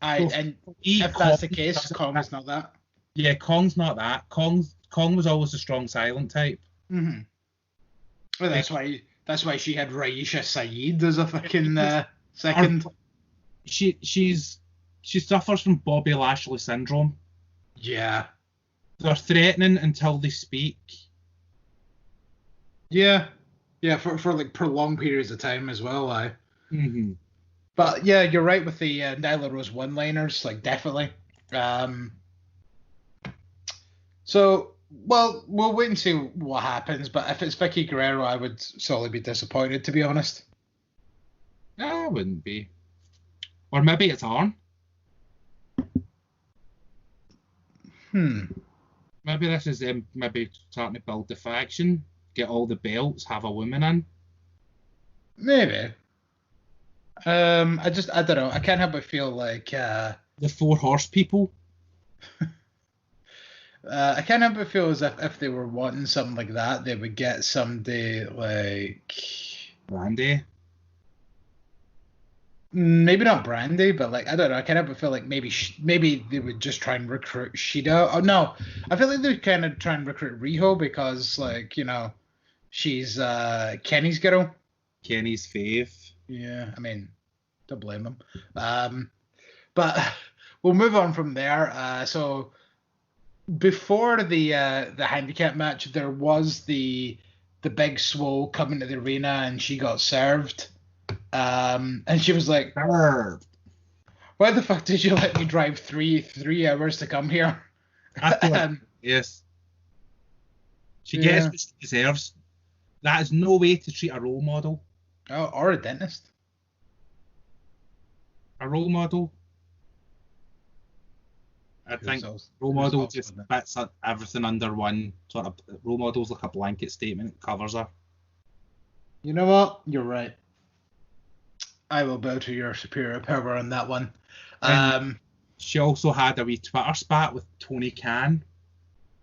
and if that's the case, Kong is not that. Yeah, Kong's not that. Kong was always a strong silent type. Well, that's why she had Raisha Saeed as a fucking second. She suffers from Bobby Lashley syndrome. Yeah. They're threatening until they speak. Yeah. Yeah, for like prolonged periods of time as well, But yeah, you're right with the Nyla Rose one-liners, like definitely. So, well, we'll wait and see what happens. But if it's Vicky Guerrero, I would solely be disappointed, to be honest. No, I wouldn't be. Or maybe it's Arn. Maybe this is them maybe starting to build the faction, get all the belts, have a woman in. Maybe. I don't know. I can't help but feel like the 4 horse people. I can't help but feel as if they were wanting something like that, they would get somebody like Brandy. Maybe not Brandy, but like I don't know. I can't help but feel like maybe they would just try and recruit Shida. Oh no, I feel like they're kind of trying to recruit Riho because like she's Kenny's girl. Kenny's fave. Yeah, I mean, don't blame them. But we'll move on from there. So before the handicap match, there was the big swole coming to the arena, and she got served. And she was like, served. "Why the fuck did you let me drive three hours to come here?" Yes. She gets what she deserves. That is no way to treat a role model. Oh, or a dentist. A role model. I think role model just fits everything under one sort of. Role model's like a blanket statement. It covers her. You know what? You're right. I will bow to your superior power on that one. She also had a wee Twitter spat with Tony Khan.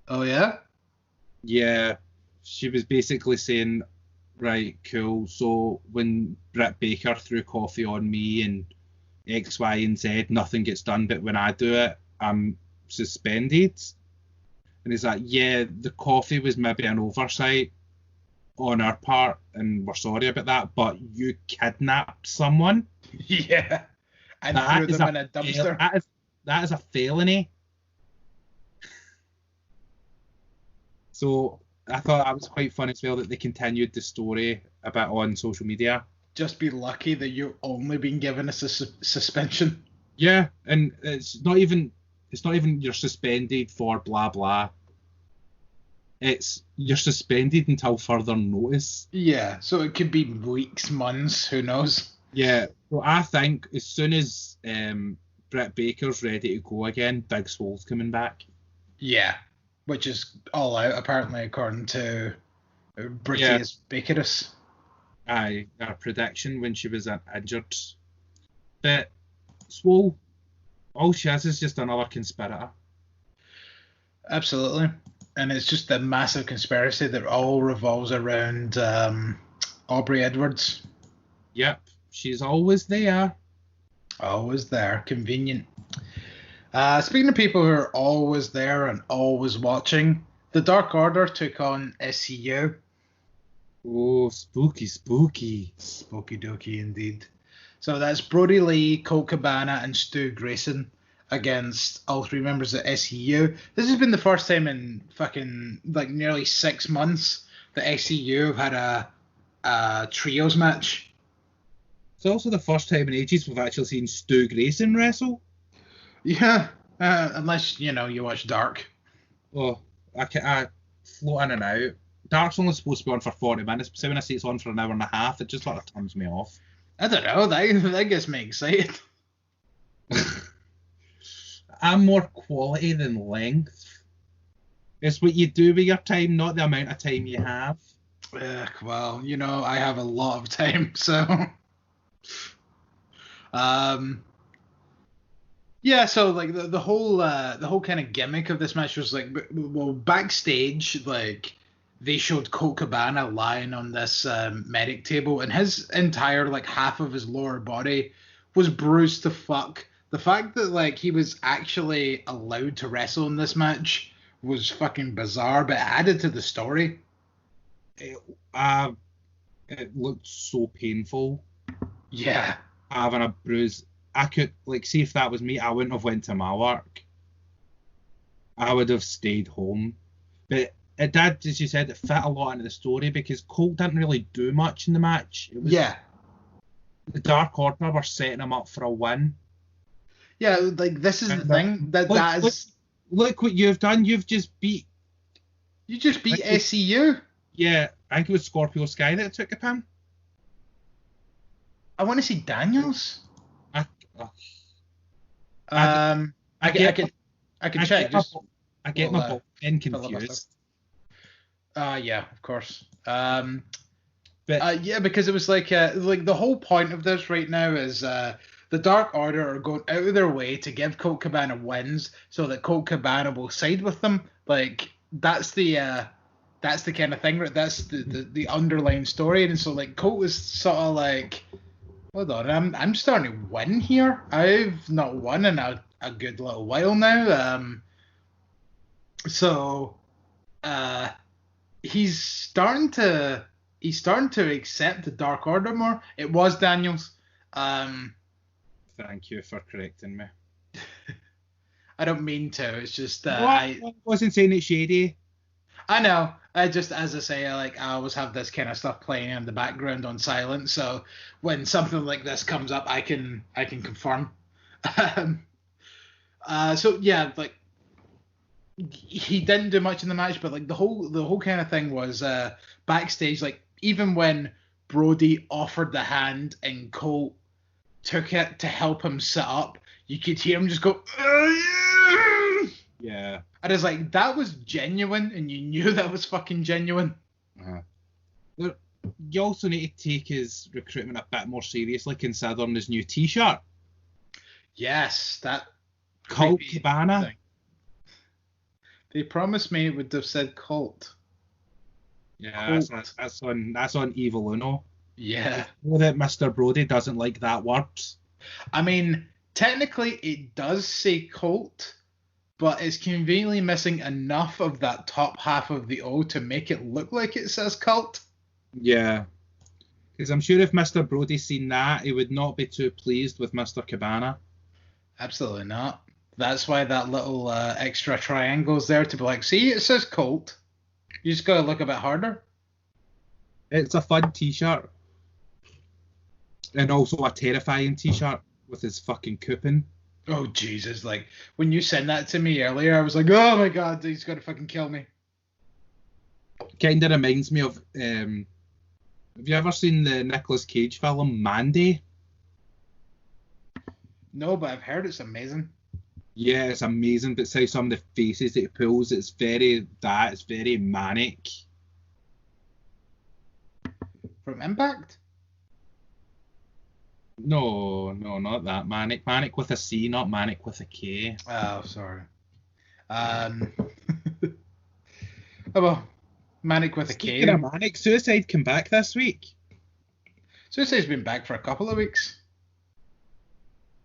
Oh yeah? Yeah. She was basically saying, right, cool, so when Britt Baker threw coffee on me and X, Y, and Z, nothing gets done, but when I do it, I'm suspended. And he's like, yeah, the coffee was maybe an oversight on our part, and we're sorry about that, but you kidnapped someone. Yeah. And That threw is them in a dumpster. That is a felony. So I thought that was quite fun as well that they continued the story a bit on social media. Just be lucky that you've only been given a suspension. Yeah, and it's not even you're suspended for blah blah. It's you're suspended until further notice. Yeah, so it could be weeks, months, who knows? Yeah, well, I think as soon as Britt Baker's ready to go again, Big Swole's coming back. Yeah, which is all out, apparently, according to British Bakerus. Aye, our prediction when she was injured. But Swole, all she is just another conspirator. Absolutely. And it's just a massive conspiracy that all revolves around Aubrey Edwards. Yep, she's always there. Always there. Convenient. Speaking of people who are always there and always watching, the Dark Order took on SCU. Oh, spooky, spooky. Spooky dokey indeed. So that's Brody Lee, Colt Cabana, and Stu Grayson against all three members of SCU. This has been the first time in fucking like nearly 6 months that SCU have had a trios match. It's also the first time in ages we've actually seen Stu Grayson wrestle. Yeah, unless, you watch Dark. Oh, I float in and out. Dark's only supposed to be on for 40 minutes, but when I see it's on for an hour and a half, it just sort of turns me off. I don't know, that gets me excited. I'm more quality than length. It's what you do with your time, not the amount of time you have. Well, I have a lot of time, so... Yeah, so like the whole kind of gimmick of this match was like, well, backstage, like they showed Colt Cabana lying on this medic table, and his entire like half of his lower body was bruised to fuck. The fact that like he was actually allowed to wrestle in this match was fucking bizarre, but it added to the story. It looked so painful. Yeah, having a bruise. I could, like, see if that was me, I wouldn't have went to my work. I would have stayed home. But it did, as you said, it fit a lot into the story because Colt didn't really do much in the match. It was, the Dark Order were setting him up for a win. Yeah, like, this is the thing. Look what you've done. You've just beat... You just beat SCU? Yeah, I think it was Scorpio Sky that took a pin. I want to see Daniels. I can check. I get my ball confused. Yeah, of course. But yeah, because it was like the whole point of this right now is the Dark Order are going out of their way to give Colt Cabana wins so that Colt Cabana will side with them. Like that's the kind of thing, right? That's the underlying story, and so like Colt was sort of like, hold on, I'm starting to win here. I've not won in a good little while now. So he's starting to accept the Dark Order more. It was Daniels. Thank you for correcting me. I don't mean to. It's just I wasn't saying it's shady. I know. I just, as I say, I always have this kind of stuff playing in the background on silent. So when something like this comes up, I can confirm. So yeah, like he didn't do much in the match, but like the whole kind of thing was backstage. Like even when Brody offered the hand and Colt took it to help him sit up, you could hear him just go. Yeah. And it's like, that was genuine, and you knew that was fucking genuine. Uh-huh. You also need to take his recruitment a bit more seriously, considering his new T-shirt. Yes, that Colt Cabana. Thing. They promised me it would have said Colt. Yeah, that's on Evil Uno. Yeah. You know that Mr. Brody doesn't like that word. I mean, technically it does say Colt, but it's conveniently missing enough of that top half of the O to make it look like it says cult. Yeah. Because I'm sure if Mr. Brody's seen that, he would not be too pleased with Mr. Cabana. Absolutely not. That's why that little extra triangle's there to be like, see, it says Colt. You just gotta look a bit harder. It's a fun t-shirt. And also a terrifying t-shirt with his fucking coupon. Oh, Jesus. Like, when you sent that to me earlier, I was like, oh my God, he's gonna fucking kill me. Kind of reminds me of... have you ever seen the Nicolas Cage film, Mandy? No, but I've heard it's amazing. Yeah, it's amazing, but see some of the faces that he pulls, it's very manic. From Impact? No, not that manic. Manic with a C, not manic with a K. Oh, sorry. Oh, well, Manic with a K. Speaking of manic, Suicide came back this week. Suicide's been back for a couple of weeks.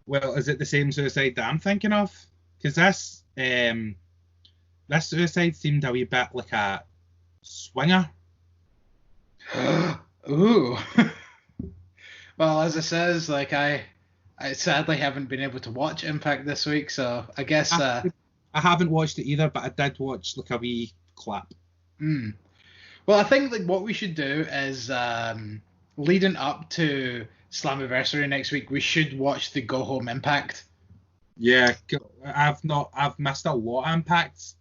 Well, is it the same Suicide that I'm thinking of? Because this Suicide seemed a wee bit like a swinger. Ooh. Well, as it says, like I sadly haven't been able to watch Impact this week, so I guess I haven't watched it either, but I did watch like a wee clip. Well, I think like what we should do is leading up to Slammiversary next week, we should watch the Go Home Impact. Yeah, I've missed a lot of Impacts.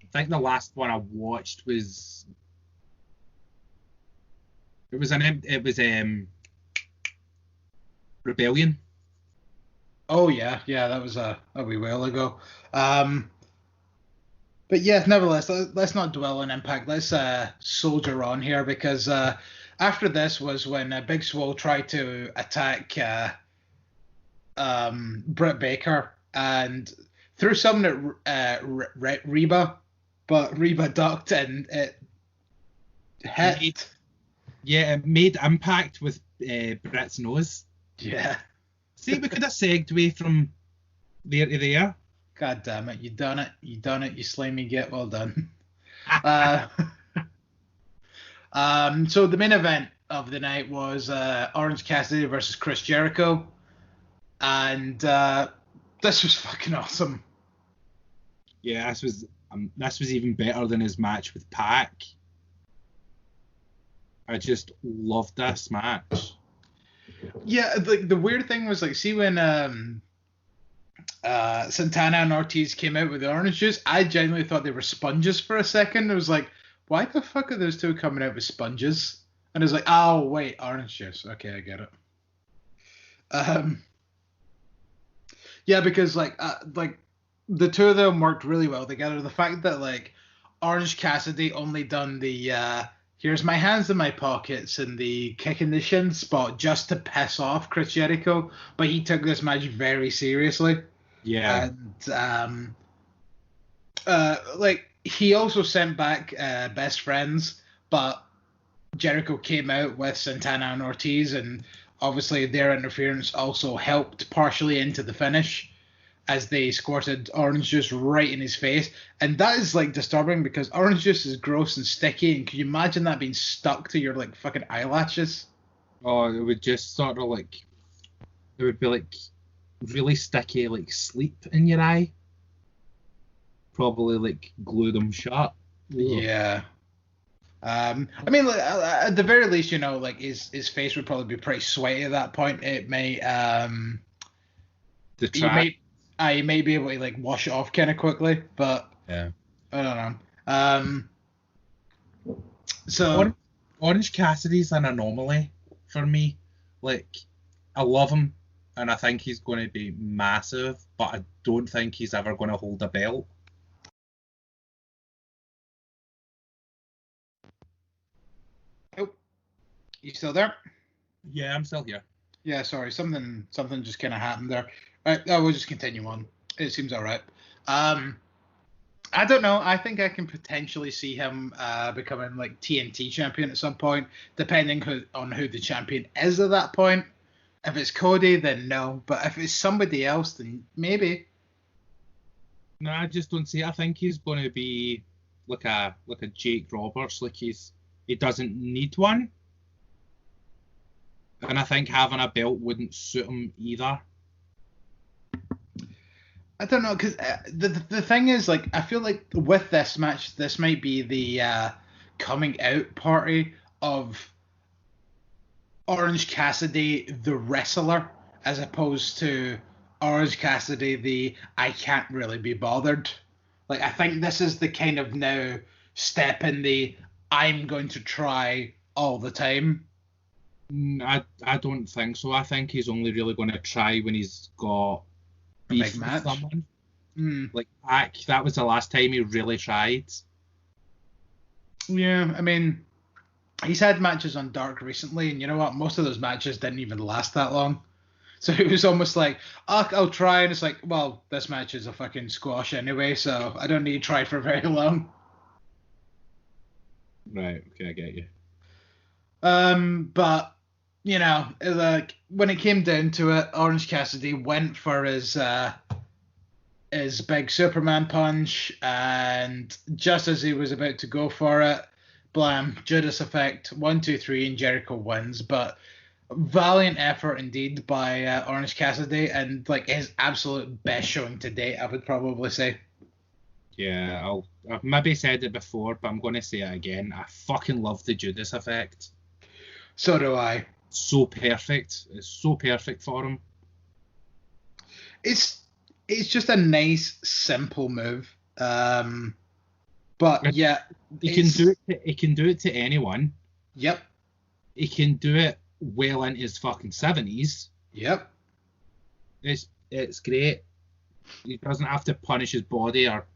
I think the last one I watched was Rebellion. Oh yeah, that was a wee while ago. But yeah, nevertheless, let's not dwell on Impact. Let's soldier on here because after this was when Big Swole tried to attack Britt Baker and threw something at Reba, but Reba ducked and it hit. It made impact with Britt's nose. Yeah. See, we could have segued from there to there. God damn it, you done it, you slimy git, well done. So the main event of the night was Orange Cassidy versus Chris Jericho, and this was fucking awesome. Yeah, this was even better than his match with Pac. I just loved this match. Yeah, the weird thing was like, see when Santana and Ortiz came out with the orange juice, I genuinely thought they were sponges for a second. It was like, why the fuck are those two coming out with sponges? And it was like, oh wait, orange juice. Okay, I get it. Yeah, because like the two of them worked really well together. The fact that like Orange Cassidy only done the here's my hands in my pockets and the kick in the shin spot just to piss off Chris Jericho, but he took this match very seriously. Yeah. And like he also sent back Best Friends, but Jericho came out with Santana and Ortiz, and obviously their interference also helped partially into the finish as they squirted orange juice right in his face. And that is like disturbing because orange juice is gross and sticky, and can you imagine that being stuck to your like fucking eyelashes? Oh, it would just sort of like, it would be like really sticky, like sleep in your eye. Probably like glue them shut. Yeah. I mean, like, at the very least, you know, like his face would probably be pretty sweaty at that point. It may you may be able to like wash it off kind of quickly, but yeah, I don't know. So Orange Cassidy's an anomaly for me. Like, I love him, and I think he's going to be massive, but I don't think he's ever going to hold a belt. Oh, you still there? Yeah, I'm still here. Yeah, sorry, something just kind of happened there. Right, we'll just continue on. It seems all right. I don't know. I think I can potentially see him becoming like TNT champion at some point, depending on who the champion is at that point. If it's Cody, then no. But if it's somebody else, then maybe. No, I just don't see it. I think he's going to be like a Jake Roberts. Like he doesn't need one. And I think having a belt wouldn't suit him either. I don't know, because the thing is, like, I feel like with this match, this might be the coming out party of Orange Cassidy, the wrestler, as opposed to Orange Cassidy, the I can't really be bothered. Like, I think this is the kind of now step in the I'm going to try all the time. I don't think so. I think he's only really going to try when he's got beef big with match. someone. Like Pac, that was the last time he really tried. Yeah, I mean, he's had matches on Dark recently, and you know what? Most of those matches didn't even last that long. So it was almost like, I'll try, and it's like, well, this match is a fucking squash anyway, so I don't need to try for very long. Right, okay, I get you. But, you know, like, when it came down to it, Orange Cassidy went for his big Superman punch, and just as he was about to go for it, blam, Judas effect, 1, 2, 3, and Jericho wins. But valiant effort indeed by Orange Cassidy, and like his absolute best showing to date, I would probably say. Yeah, I've maybe said it before, but I'm going to say it again. I fucking love the Judas effect. So do I. So perfect. It's so perfect for him. It's just a nice, simple move. But yeah, he can do it. He can do it to anyone. Yep. He can do it well into his fucking 70s. Yep. It's great. He doesn't have to punish his body or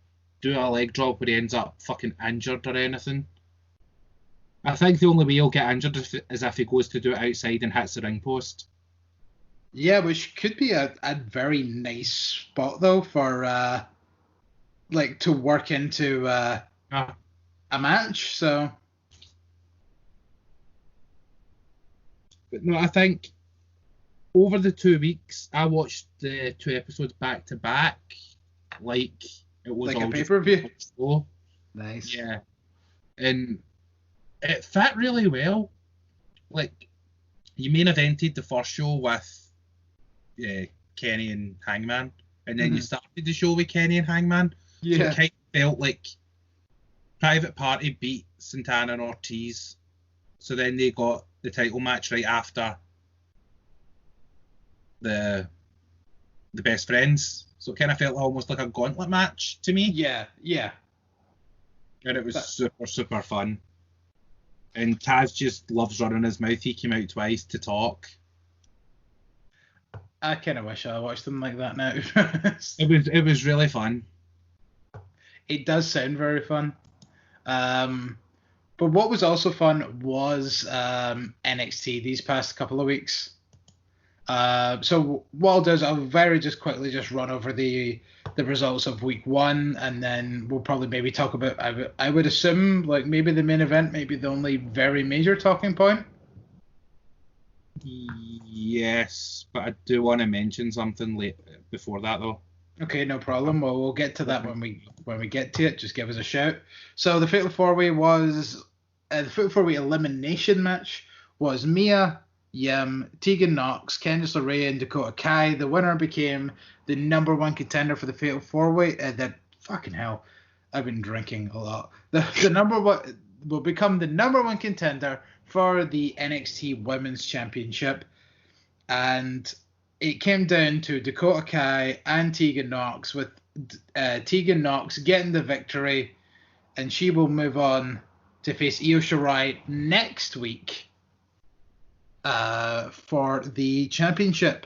do a leg drop where he ends up fucking injured or anything. I think the only way he'll get injured is if he goes to do it outside and hits the ring post. Yeah, which could be a very nice spot though for like to work into a match. So, but no, I think over the 2 weeks I watched the 2 episodes back to back, like it was like all a pay-per-view. show. Nice. Yeah, and it fit really well. Like, you main evented the first show with Kenny and Hangman, and then you started the show with Kenny and Hangman. Yeah. So it kind of felt like Private Party beat Santana and Ortiz, so then they got the title match right after the Best Friends. So it kind of felt almost like a gauntlet match to me. Yeah, yeah. And it was super, super fun. And Taz just loves running his mouth. He came out twice to talk. I kind of wish I watched them like that now. It was really fun. It does sound very fun. But what was also fun was NXT these past couple of weeks. So what I'll do is I'll very just quickly just run over the results of week 1, and then we'll probably maybe talk about, I would assume, like maybe the main event, maybe the only very major talking point. Yes, but I do want to mention something late before that though. Okay, no problem. Well, we'll get to that when we get to it. Just give us a shout. So the Fatal 4-Way was the Fatal 4-Way elimination match was Mia Yim, Tegan Knox, Candice LeRae, and Dakota Kai. The winner became the number 1 contender for the Fatal 4-Way. That fucking hell, I've been drinking a lot. The number 1 will become the number 1 contender for the NXT Women's Championship, and it came down to Dakota Kai and Tegan Knox, with Tegan Knox getting the victory, and she will move on to face Io Shirai next week for the championship.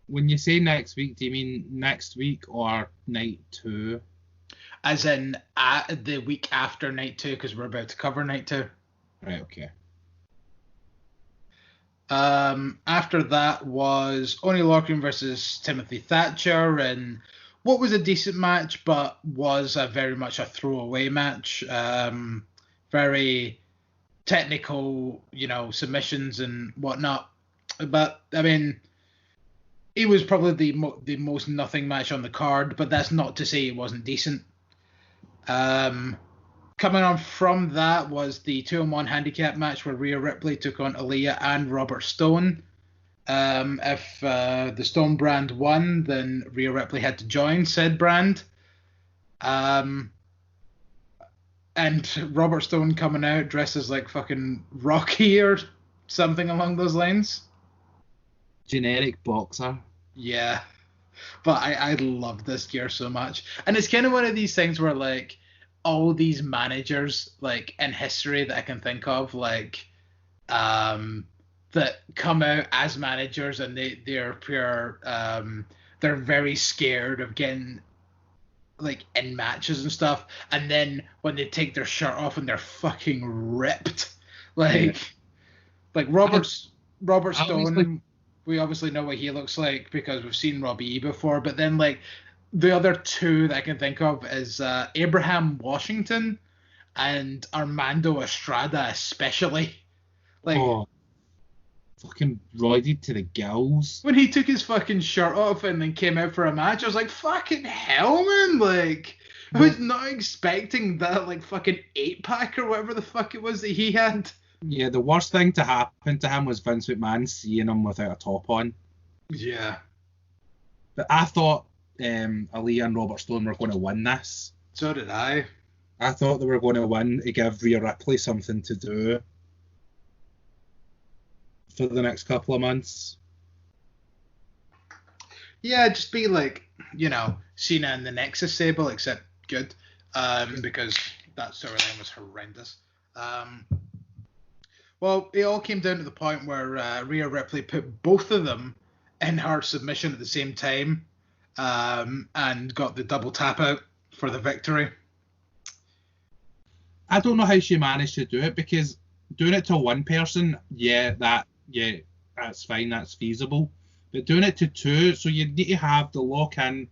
When you say next week, do you mean next week or night 2? As in the week after night 2, because we're about to cover night 2. Right, okay. After that was Oney Lorcan versus Timothy Thatcher, and what was a decent match, but was very much a throwaway match. Very technical, submissions and whatnot. But I mean, it was probably the most nothing match on the card, but that's not to say it wasn't decent. Coming on from that was the 2-on-1 handicap match where Rhea Ripley took on Aaliyah and Robert Stone. If the Stone brand won, then Rhea Ripley had to join said brand. And Robert Stone coming out dressed as like fucking Rocky or something along those lines. Generic boxer. Yeah. But I love this gear so much. And it's kind of one of these things where like all these managers like in history that I can think of, like that come out as managers and they're pure they're very scared of getting like in matches and stuff, and then when they take their shirt off and they're fucking ripped, like Robert Stone. We obviously know what he looks like because we've seen Robbie E before, but then like the other two that I can think of is Abraham Washington and Armando Estrada, especially. Like, fucking roided to the gills. When he took his fucking shirt off and then came out for a match, I was like, fucking hell, man. Like, I was not expecting that, like, fucking 8-pack or whatever the fuck it was that he had. Yeah, the worst thing to happen to him was Vince McMahon seeing him without a top on. Yeah. But I thought Aaliyah and Robert Stone were going to win this. So did I. I thought they were going to win to give Rhea Ripley something to do for the next couple of months. Yeah, just be like, you know, Cena and the Nexus Sable, except good, because that storyline was horrendous. Well, it all came down to the point where Rhea Ripley put both of them in her submission at the same time, and got the double tap out for the victory. I don't know how she managed to do it, because doing it to one person, that's fine, that's feasible. But doing it to two, so you need to have the lock-in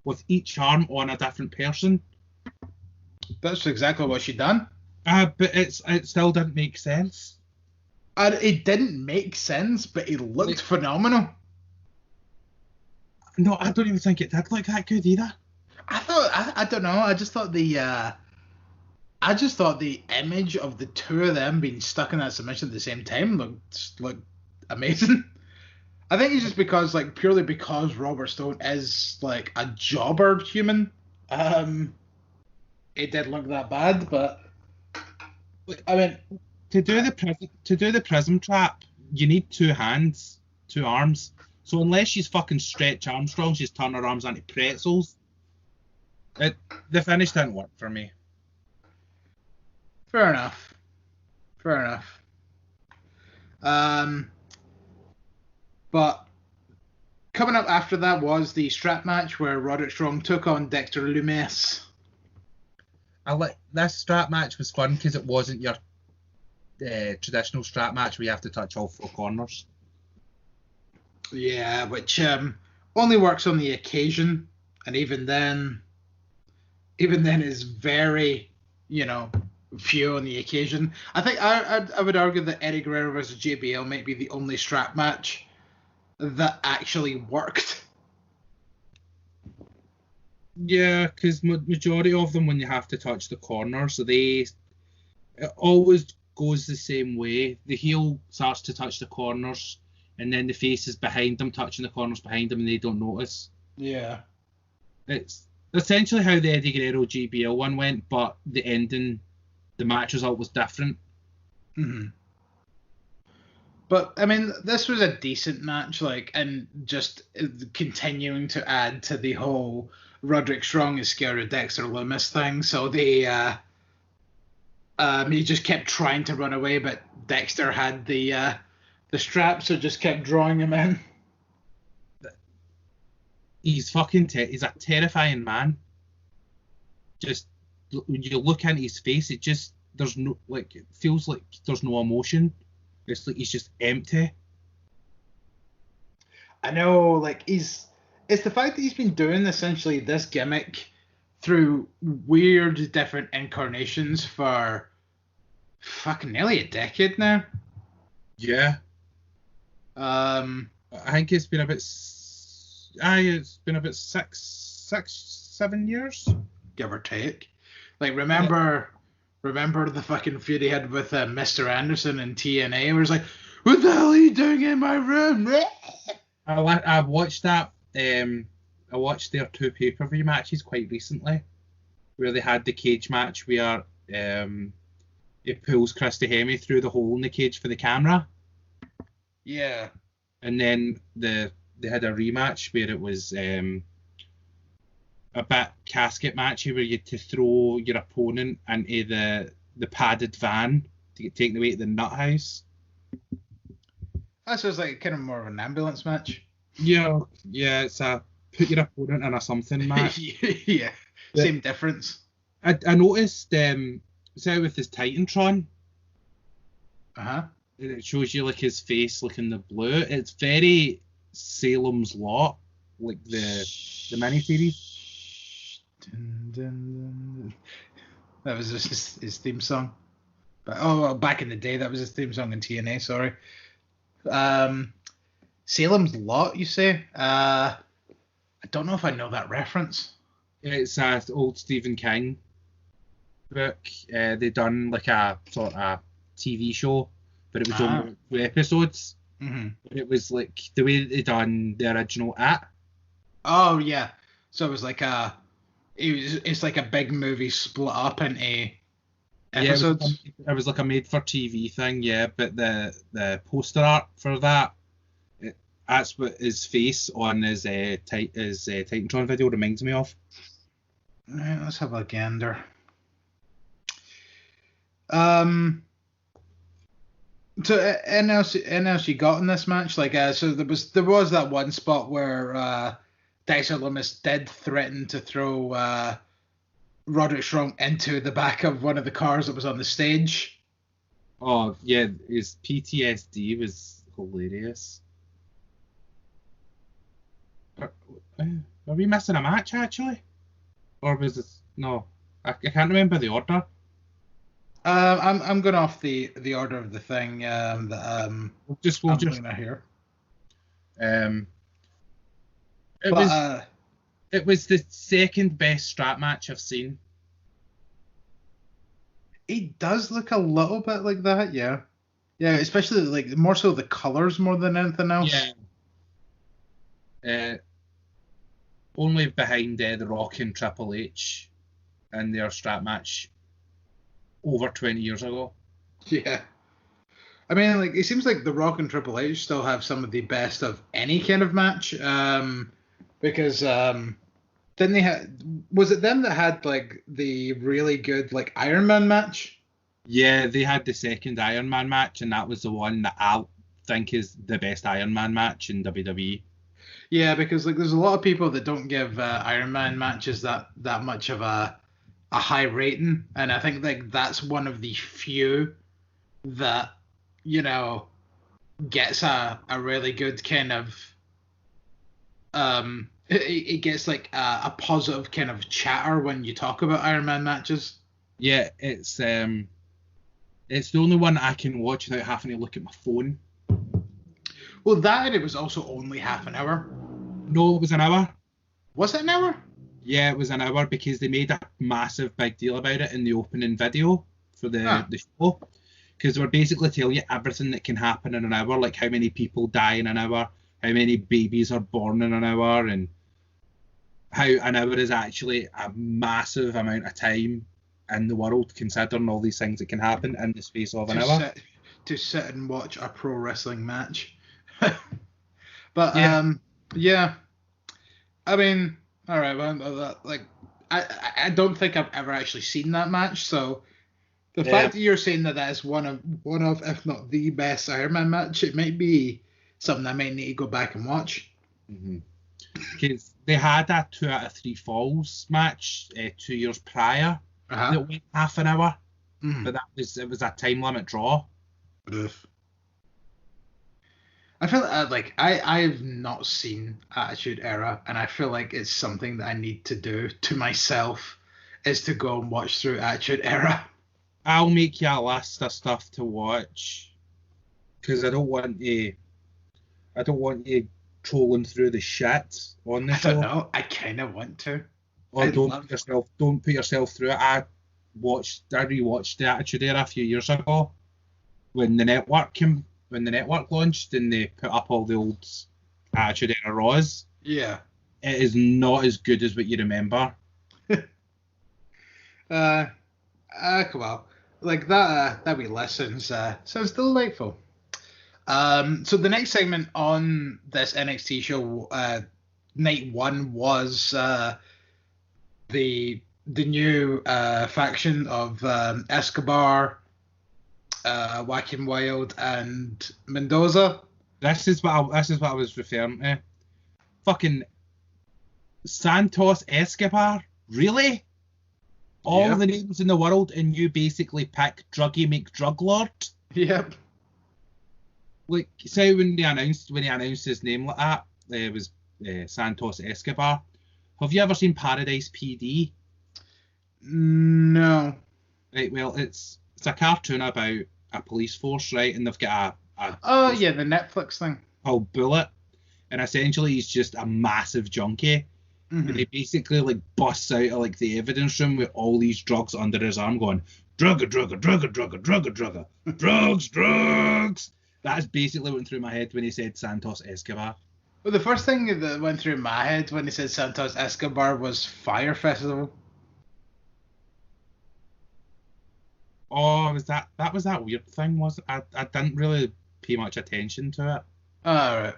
with each arm on a different person. That's exactly what she done. But it still didn't make sense. It didn't make sense, but it looked phenomenal. No, I don't even think it did look that good either. I don't know. I just thought the image of the two of them being stuck in that submission at the same time looked amazing. I think it's just because, like, purely because Robert Stone is like a jobber human. It did look that bad, but I mean, to do the prism trap, you need two hands, two arms. So unless she's fucking Stretch Armstrong, she's turning her arms into pretzels. The finish didn't work for me. Fair enough. But coming up after that was the strap match where Roderick Strong took on Dexter Lumis. This strap match was fun because it wasn't your traditional strap match where you have to touch all four corners. Yeah, which only works on the occasion, and even then is very, few on the occasion. I think I would argue that Eddie Guerrero versus JBL might be the only strap match that actually worked. Yeah, because majority of them, when you have to touch the corners, it always goes the same way. The heel starts to touch the corners, and then the face is behind them, touching the corners behind them, and they don't notice. Yeah. It's essentially how the Eddie Guerrero JBL one went, but the ending, the match result was different. Mm-hmm. But, I mean, this was a decent match, and just continuing to add to the whole Roderick Strong is scared of Dexter Lumis thing. So he just kept trying to run away, but Dexter had the strap, so just kept drawing him in. He's he's a terrifying man. Just when you look into his face, it feels like there's no emotion. It's like he's just empty. I know, it's the fact that he's been doing essentially this gimmick through weird different incarnations for fucking nearly a decade now. Yeah. I think it's been about 6, 7 years, give or take. Remember Remember the fucking feud he had with Mr. Anderson in TNA, where it's like, "What the hell are you doing in my room?" I watched that. I watched their 2 pay-per-view matches quite recently, where they had the cage match where he pulls Christy Hemme through the hole in the cage for the camera. Yeah. And then they had a rematch where it was a bit casket matchy where you had to throw your opponent into the padded van to get taken away to the nut house. That sounds like kind of more of an ambulance match. Yeah, it's a put your opponent in a something match. Yeah, same difference. I noticed, see with his Titantron, it shows you like his face like in the blue. It's very Salem's Lot, like the miniseries. Dun, dun, dun. That was just his theme song. But well, back in the day, that was his theme song in TNA. Sorry. Salem's Lot, you say? I don't know if I know that reference. It's an old Stephen King book. They done like a sort of TV show, but it was only 2 episodes. Mm-hmm. It was like the way they done the original It. Oh yeah, so it was like it's like a big movie split up into episodes. Yeah, it was like a made-for-TV thing, yeah. But the poster art for that, that's what his face on his Titantron video reminds me of. Right, let's have a gander. So anything else you got in this match? Like, so there was that one spot where Dexter Lumis did threaten to throw Roderick Strong into the back of one of the cars that was on the stage. Oh yeah, his PTSD was hilarious. Are we missing a match actually, or was it no? I can't remember the order. I'm going off the order of the thing that We'll just here. It was the second best strap match I've seen. It does look a little bit like that, yeah. Yeah, especially like more so the colors more than anything else. Yeah. Only behind The Rock and Triple H and their strap match over 20 years ago. Yeah. I mean, like, it seems like The Rock and Triple H still have some of the best of any kind of match. Because then they had, was it them that had like the really good like Iron Man match? Yeah, they had the second Iron Man match, and that was the one that I think is the best Iron Man match in WWE. Yeah, because like there's a lot of people that don't give Iron Man matches that much of a high rating, and I think like that's one of the few that, you know, gets a really good kind of it gets like a positive kind of chatter when you talk about Iron Man matches. Yeah, it's the only one I can watch without having to look at my phone. Well, that it was also only half an hour. No, it was an hour. Was it an hour? Yeah, it was an hour because they made a massive big deal about it in the opening video for the show. Because they were basically telling you everything that can happen in an hour, like how many people die in an hour, how many babies are born in an hour, and how an hour is actually a massive amount of time in the world, considering all these things that can happen in the space of an hour. To sit and watch a pro wrestling match. But yeah. I mean, all right, well, like I don't think I've ever actually seen that match, so the fact that you're saying that is one of if not the best Iron Man match, it might be something I might need to go back and watch. Because they had that 2 out of 3 falls match 2 years prior. That went half an hour, but it was a time limit draw. I feel like I've not seen Attitude Era, and I feel like it's something that I need to do to myself, is to go and watch through Attitude Era. I'll make you a list of stuff to watch, because I don't want you trolling through the shit on the show. I don't know. I kind of want to. Or don't put yourself through it. rewatched the Attitude Era a few years ago when the network launched and they put up all the old Attitude Era Raws. Yeah. It is not as good as what you remember. Come on. Like that wee lessons sounds delightful. So the next segment on this NXT show, night one, was the new faction of Escobar, Joaquin Wilde, and Mendoza. This is what I was referring to. Fucking Santos Escobar, really? All the names in the world, and you basically pick Druggy McDruglord? Yep. Like, say when he announced his name like that, it was Santos Escobar. Have you ever seen Paradise PD? No. Right, well, it's a cartoon about a police force, right? And they've got the Netflix thing called Bullet, and essentially he's just a massive junkie. Mm-hmm. And he basically like busts out of like the evidence room with all these drugs under his arm, going drugs. That's basically what went through my head when he said Santos Escobar. Well, the first thing that went through my head when he said Santos Escobar was Fire Festival. Oh, was that weird thing? Was it? I didn't really pay much attention to it. Oh, right.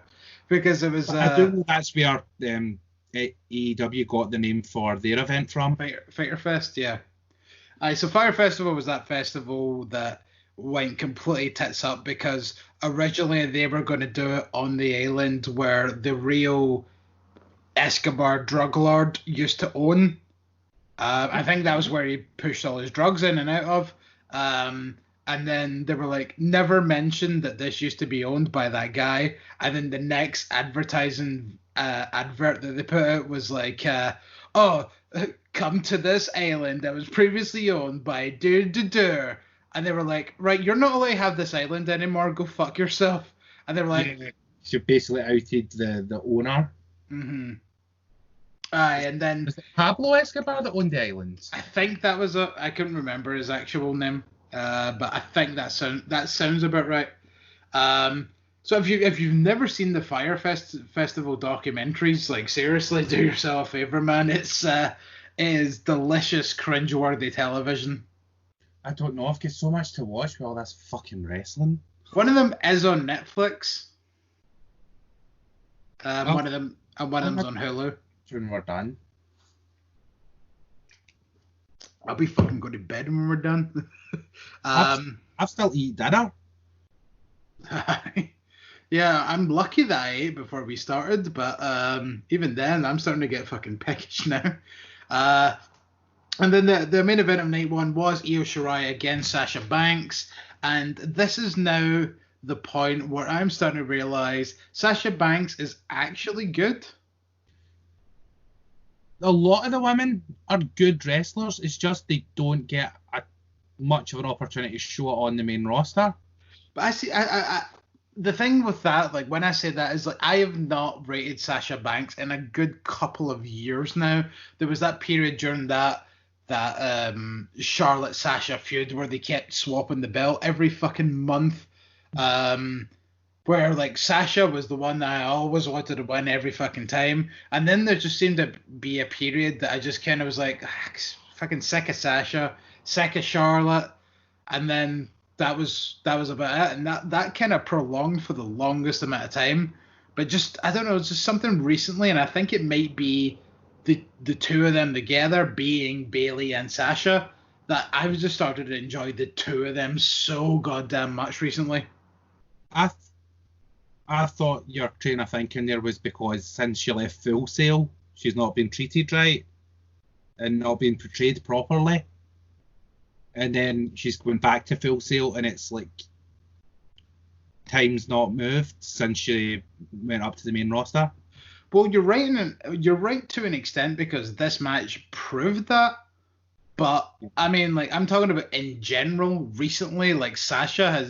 Because it was. I do know that's where AEW got the name for their event from. Fighter Fest, yeah. So Fire Festival was that festival that went completely tits up because originally they were going to do it on the island where the real Escobar drug lord used to own. I think that was where he pushed all his drugs in and out of. And then they were like, never mentioned that this used to be owned by that guy. And then the next advertising advert that they put out was like, come to this island that was previously owned by dude. And they were like, right, you're not allowed to have this island anymore. Go fuck yourself. And they were like, yeah, so basically outed the owner. Mm-hmm. And then was it Pablo Escobar that owned the islands? I think that was I couldn't remember his actual name, but I think that sounds about right. So if you've never seen the Fire Festival documentaries, like seriously, do yourself a favor, man. It is delicious, cringeworthy television. I don't know. I've got so much to watch with all this fucking wrestling. One of them is on Netflix. One of them's on Hulu. When we're done. I'll be fucking going to bed when we're done. I've still eaten dinner. Yeah, I'm lucky that I ate before we started, but even then, I'm starting to get fucking peckish now. And then the main event of night one was Io Shirai against Sasha Banks, and this is now the point where I'm starting to realize Sasha Banks is actually good. A lot of the women are good wrestlers. It's just they don't get much of an opportunity to show it on the main roster. But I see, the thing with that, like when I say that, is like I have not rated Sasha Banks in a good couple of years now. There was that period during that Charlotte Sasha feud where they kept swapping the belt every fucking month. Where like Sasha was the one that I always wanted to win every fucking time, and then there just seemed to be a period that I just kind of was like, fucking sick of Sasha, sick of Charlotte, and then that was about it, and that kind of prolonged for the longest amount of time. But just I don't know, it's just something recently, and I think it might be the two of them together, being Bayley and Sasha, that I've just started to enjoy the two of them so goddamn much recently. I thought your train of thinking there was because since she left Full Sail, she's not been treated right and not been portrayed properly. And then she's going back to Full Sail, and it's like time's not moved since she went up to the main roster. Well, you're right to an extent because this match proved that. But I mean, like I'm talking about in general recently, like Sasha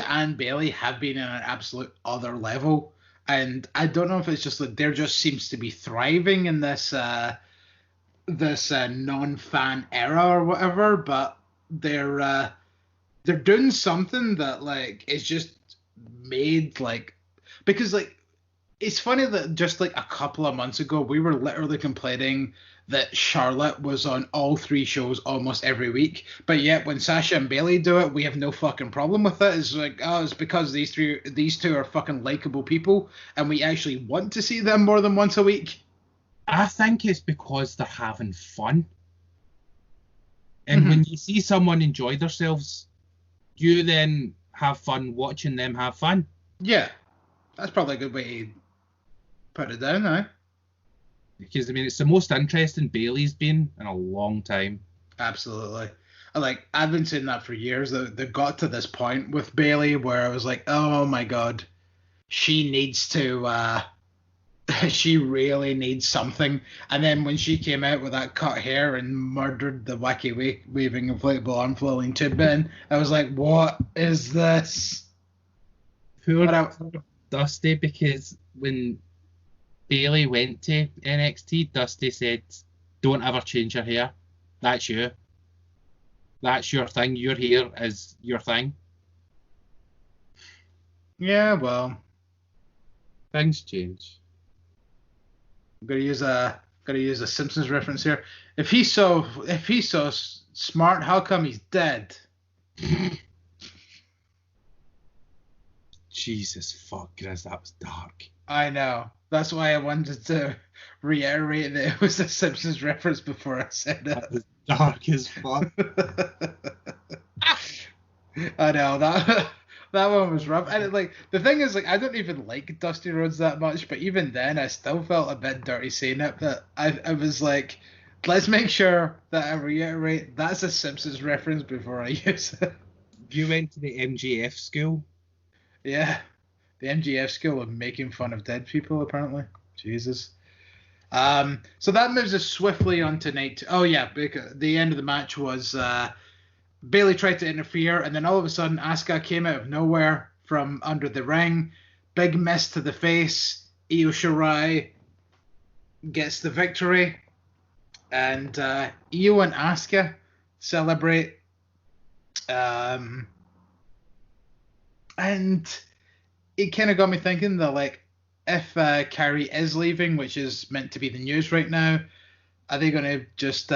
and Bayley have been in an absolute other level, and I don't know if it's just like there just seems to be thriving in this this non-fan era or whatever, but they're doing something that like is just made like, because like it's funny that just like a couple of months ago we were literally complaining that Charlotte was on all three shows almost every week, but yet when Sasha and Bailey do it, we have no fucking problem with it. It's like, oh, it's because these two are fucking likable people, and we actually want to see them more than once a week. I think it's because they're having fun. And when you see someone enjoy themselves, you then have fun watching them have fun. Yeah, that's probably a good way to put it down now. Because, I mean, it's the most interesting Bailey's been in a long time. Absolutely. Like, I've been saying that for years. They got to this point with Bailey where I was like, oh my god, she needs to, she really needs something. And then when she came out with that cut hair and murdered the wacky waving inflatable arm flowing tube bin, I was like, what is this? Poor Dusty, because when Bailey went to NXT, Dusty said, don't ever change your hair. That's you. That's your thing. Your hair is your thing. Yeah, well, things change. I'm gonna use a Simpsons reference here. If he's so smart, how come he's dead? Jesus fuck, Griz, that was dark. I know. That's why I wanted to reiterate that it was a Simpsons reference before I said it. That was dark as fuck. I know that one was rough. And like the thing is, like, I don't even like Dusty Rhodes that much, but even then, I still felt a bit dirty saying it. But I was like, let's make sure that I reiterate that's a Simpsons reference before I use it. You went to the MJF school? Yeah. The MJF school of making fun of dead people, apparently. Jesus. So that moves us swiftly on to night two. Oh, yeah, because the end of the match was Bailey tried to interfere, and then all of a sudden Asuka came out of nowhere from under the ring. Big miss to the face. Io Shirai gets the victory. And Io and Asuka celebrate. And it kind of got me thinking that, like, if Kyrie is leaving, which is meant to be the news right now, are they going to just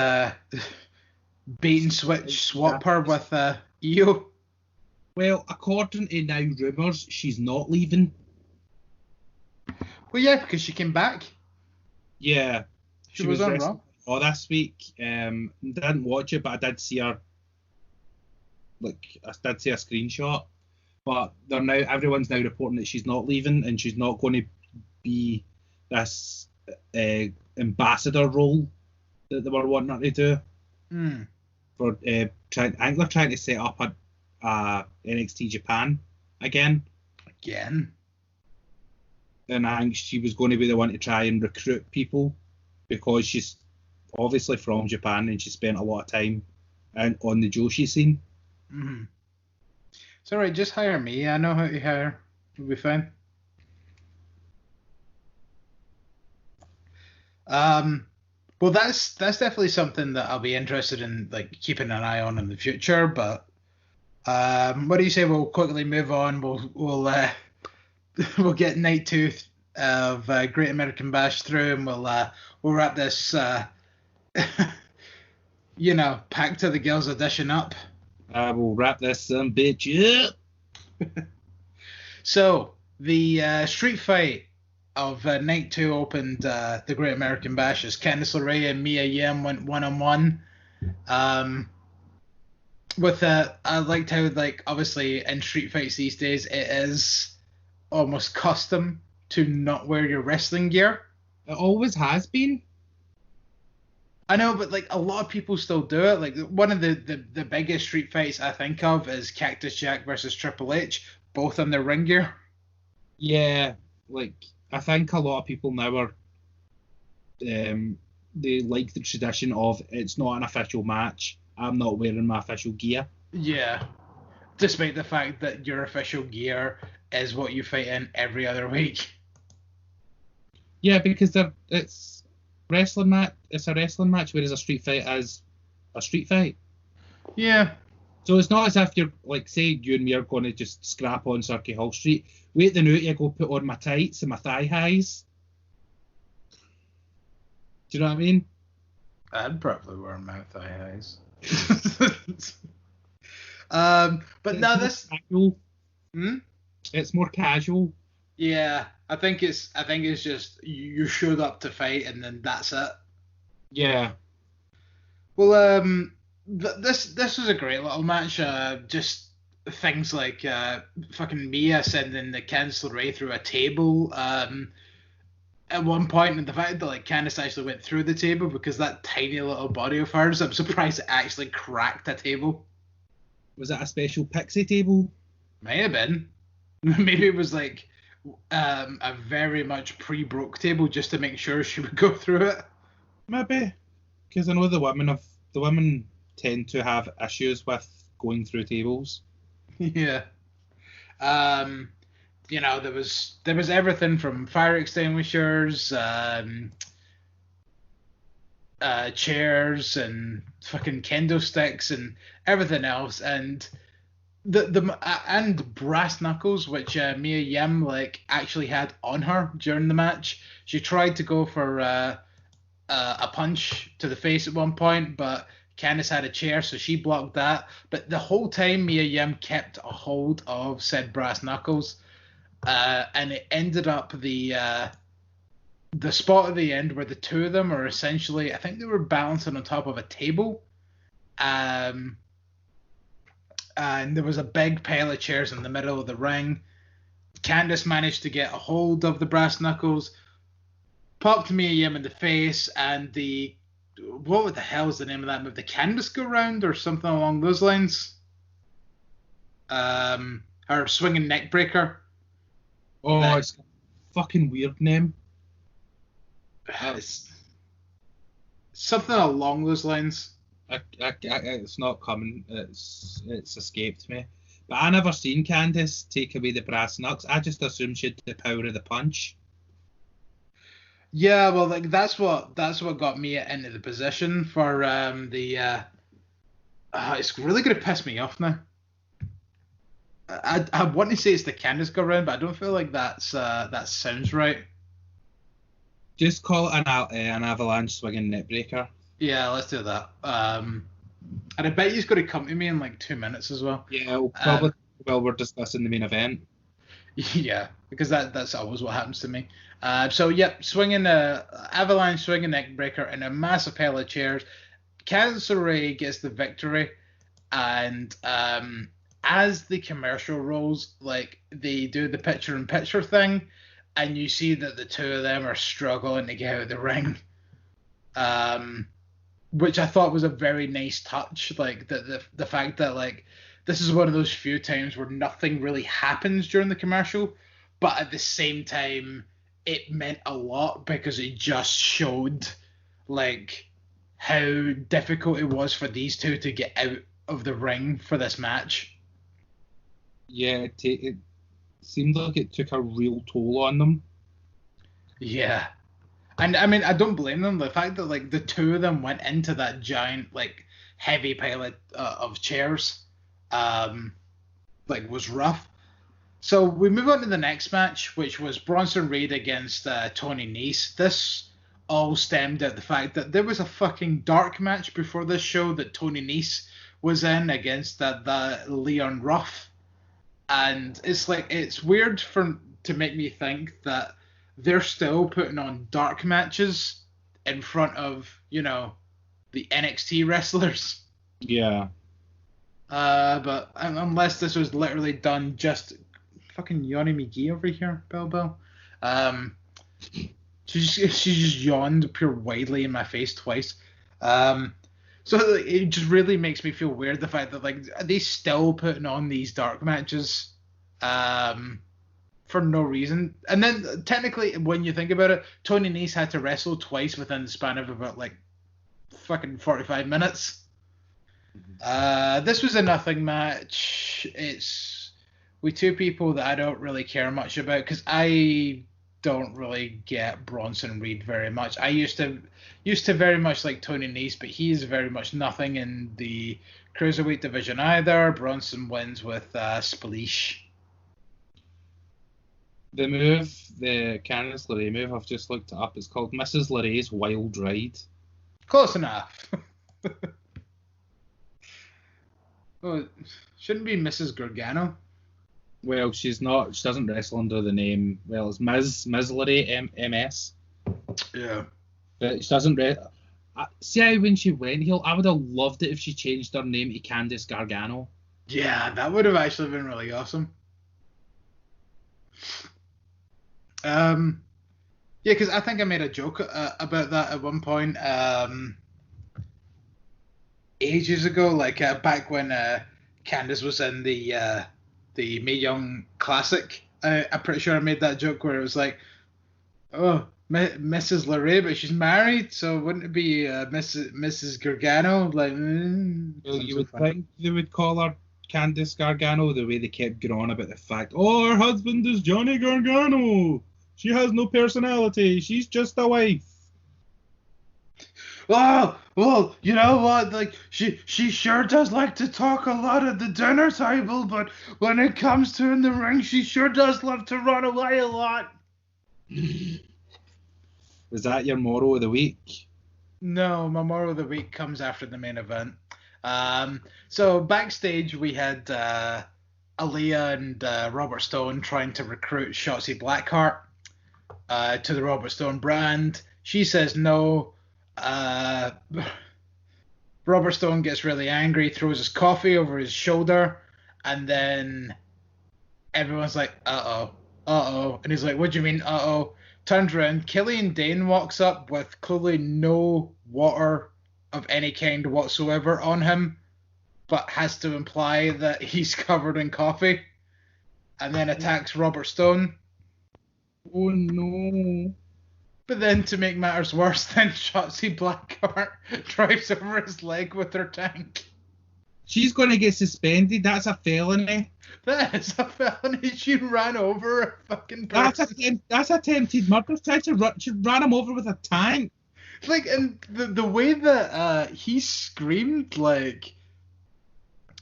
bait and swap her with Io? Well, according to now rumours, she's not leaving. Well, yeah, because she came back. Yeah. She was on Raw. Oh, this week. Didn't watch it, but I did see her. Like, I did see a screenshot. But they're now, everyone's now reporting that she's not leaving and she's not going to be this ambassador role that they were wanting her to do. For I think they're trying to set up a NXT Japan again. And I think she was going to be the one to try and recruit people because she's obviously from Japan and she spent a lot of time on the Joshi scene. Mm-hmm. It's alright, just hire me. I know how to hire. We'll be fine. Well, that's definitely something that I'll be interested in, like, keeping an eye on in the future. But what do you say? We'll quickly move on. We'll get night 2 of Great American Bash through, and we'll wrap this, Pack to the Girls edition up. I will wrap this bitch up. So, the street fight of night 2 opened the Great American Bash as Candice LeRae and Mia Yim went one-on-one. I liked how, like, obviously in street fights these days, it is almost custom to not wear your wrestling gear. It always has been. I know, but like a lot of people still do it. Like one of the biggest street fights I think of is Cactus Jack versus Triple H, both in their ring gear. Yeah, like I think a lot of people now are they like the tradition of it's not an official match. I'm not wearing my official gear. Yeah, despite the fact that your official gear is what you fight in every other week. Yeah, because wrestling match. It's a wrestling match, whereas a street fight is a street fight. Yeah. So it's not as if you're like, say, you and me are going to just scrap on Circuit Hall Street. Wait the night, I go put on my tights and my thigh highs. Do you know what I mean? I'd probably wear my thigh highs. But no, this. Casual. Hmm? It's more casual. Yeah, I think it's just you showed up to fight and then that's it. Yeah. Well, this was a great little match. Just things like fucking Mia sending the Candice LeRae through a table. At one point, and the fact that like Candice actually went through the table because that tiny little body of hers, I'm surprised it actually cracked a table. Was that a special pixie table? Might have been. Maybe it was like a very much pre-broke table just to make sure she would go through it. Maybe, because I know the women tend to have issues with going through tables. Yeah. You know, there was everything from fire extinguishers, chairs, and fucking kendo sticks, and everything else, and and brass knuckles, which Mia Yim like actually had on her during the match. She tried to go for a punch to the face at one point, but Candice had a chair, so she blocked that. But the whole time, Mia Yim kept a hold of said brass knuckles. And it ended up the spot at the end where the two of them are essentially, I think they were balancing on top of a table. And there was a big pile of chairs in the middle of the ring. Candice managed to get a hold of the brass knuckles, popped Mia Yim in the face, and what the hell is the name of that move? The Candice go round or something along those lines? Her swinging neck breaker. Oh, it's a fucking weird name. It's something along those lines. It's not coming. It's escaped me. But I never seen Candice take away the brass knucks. I just assumed she had the power of the punch. Yeah, well, like that's what got me into the position for it's really gonna piss me off now. I want to say it's the Candice go round, but I don't feel like that sounds right. Just call it an avalanche swinging neckbreaker. Yeah, let's do that. And I bet he's going to come to me in like 2 minutes as well. Yeah, probably while we're discussing the main event. Yeah, because that's always what happens to me. So yep, swinging avalanche swinging neckbreaker and a massive pile of chairs. Candice LeRae gets the victory, and as the commercial rolls, like they do the picture-in-picture thing, and you see that the two of them are struggling to get out of the ring, which I thought was a very nice touch. Like the fact that like this is one of those few times where nothing really happens during the commercial, but at the same time it meant a lot because it just showed like how difficult it was for these two to get out of the ring for this match. Yeah, it seemed like it took a real toll on them. Yeah. And I mean, I don't blame them. The fact that like the two of them went into that giant, like heavy pile of chairs, like was rough. So we move on to the next match, which was Bronson Reed against Tony Nese. This all stemmed out the fact that there was a fucking dark match before this show that Tony Nese was in against the Leon Ruff. And it's like, it's weird to make me think that they're still putting on dark matches in front of, you know, the NXT wrestlers. Yeah. But unless this was literally done just fucking Yanni McGee over here, Bell. She just yawned pure widely in my face twice. So it just really makes me feel weird, the fact that like are they still putting on these dark matches for no reason. And then technically when you think about it, Tony Nese had to wrestle twice within the span of about like fucking 45 minutes. This was a nothing match. It's with two people that I don't really care much about because I don't really get Bronson Reed very much. I used to very much like Tony Nese, but he is very much nothing in the cruiserweight division either. Bronson wins with Spleesh. The move, the Candice LeRae move, I've just looked it up. It's called Mrs. LeRae's Wild Ride. Close enough. Oh, shouldn't be Mrs. Gargano. Well, she's not. She doesn't wrestle under the name. Well, it's Ms. LeRae, MS. Yeah. But she doesn't. See how when she went heel, I would have loved it if she changed her name to Candice Gargano. Yeah, that would have actually been really awesome. Yeah, because I think I made a joke about that at one point ages ago, like back when Candice was in the Mae Young Classic. I'm pretty sure I made that joke where it was like, oh, Mrs. LeRae, but she's married, so wouldn't it be Mrs. Gargano? Like, well, you would think they would call her Candice Gargano, the way they kept going on about the fact, oh, her husband is Johnny Gargano. She has no personality. She's just a wife. Well, you know what? Like, she sure does like to talk a lot at the dinner table, but when it comes to in the ring, she sure does love to run away a lot. Was that your moral of the week? No, my moral of the week comes after the main event. So backstage we had Aaliyah and Robert Stone trying to recruit Shotzi Blackheart to the Robert Stone brand. She says no. Robert Stone gets really angry, throws his coffee over his shoulder, and then everyone's like, uh-oh. And he's like, what do you mean, uh-oh? Turns around, Killian Dane walks up with clearly no water of any kind whatsoever on him, but has to imply that he's covered in coffee, and then attacks Robert Stone. Oh no. But then, to make matters worse, then Shotzi Blackheart drives over his leg with her tank. She's going to get suspended. That's a felony. That is a felony. She ran over a fucking person. That's attempted murder. She ran him over with a tank. Like, and the way that he screamed, like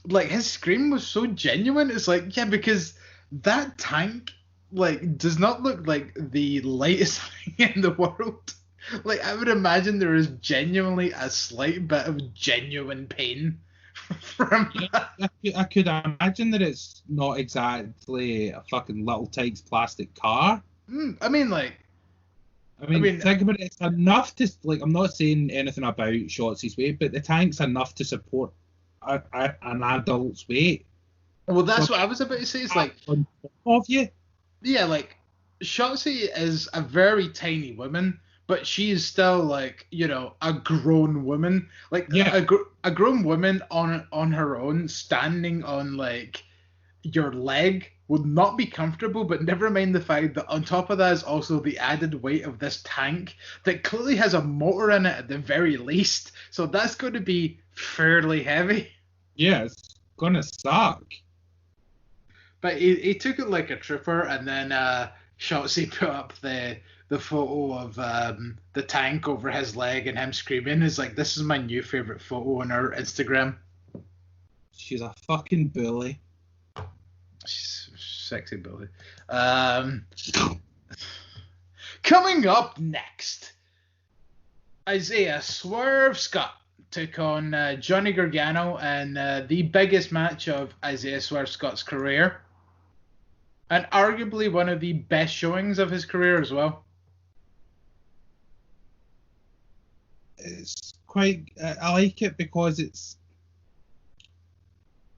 his scream was so genuine. It's like, yeah, because that tank, like, does not look like the lightest thing in the world. Like, I would imagine there is genuinely a slight bit of genuine pain from that. I could imagine that it's not exactly a fucking Little Tykes plastic car. I mean, think about it. It's enough to, like, I'm not saying anything about Shotzi's weight, but the tank's enough to support an adult's weight. Well, that's what I was about to say. It's like, on top of you. Yeah, like, Shotzi is a very tiny woman, but she is still, like, you know, a grown woman. Like, yeah. a grown woman on her own, standing on, like, your leg would not be comfortable, but never mind the fact that on top of that is also the added weight of this tank that clearly has a motor in it at the very least. So that's going to be fairly heavy. Yeah, it's going to suck. But he took it like a trooper, and then Shotzi put up the photo of the tank over his leg and him screaming. It's like, this is my new favourite photo on her Instagram. She's a fucking bully. She's a sexy bully. Coming up next, Isaiah Swerve Scott took on Johnny Gargano in the biggest match of Isaiah Swerve Scott's career. And arguably one of the best showings of his career as well. It's quite... I like it because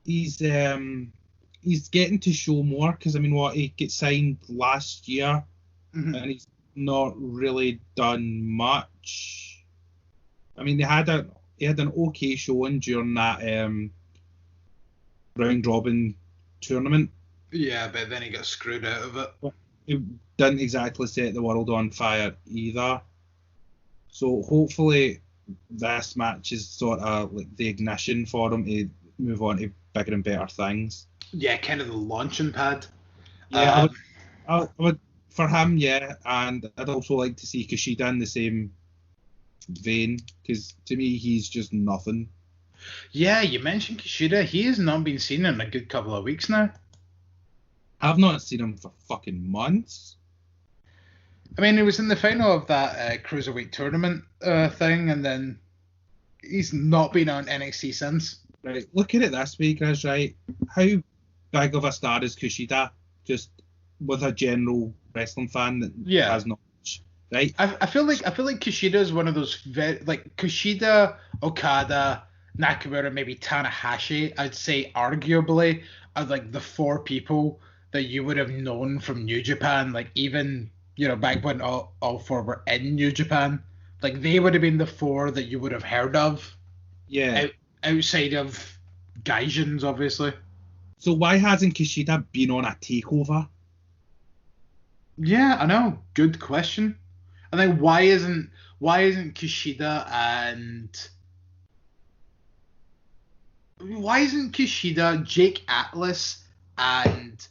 he's getting to show more, because, I mean, he gets signed last year, and he's not really done much. I mean, he had an okay showing during that round robin tournament. Yeah, but then he got screwed out of it. He didn't exactly set the world on fire either. So hopefully this match is sort of like the ignition for him to move on to bigger and better things. Yeah, kind of the launching pad. Yeah, I For him, yeah, and I'd also like to see Kushida in the same vein, because to me he's just nothing. Yeah, you mentioned Kushida. He has not been seen in a good couple of weeks now. I've not seen him for fucking months. I mean, he was in the final of that Cruiserweight tournament thing, and then he's not been on NXT since. Right, look at it this way, Griz, right? How big of a star is Kushida, just with a general wrestling fan that has knowledge, right? I feel like Kushida is one of those like Kushida, Okada, Nakamura, maybe Tanahashi. I'd say arguably are like the four people that you would have known from New Japan, like even back when all four were in New Japan, like they would have been the four that you would have heard of. Yeah. Outside of Gaijins, obviously. So why hasn't Kushida been on a takeover? Yeah, I know. Good question. I think why isn't Kushida Jake Atlas and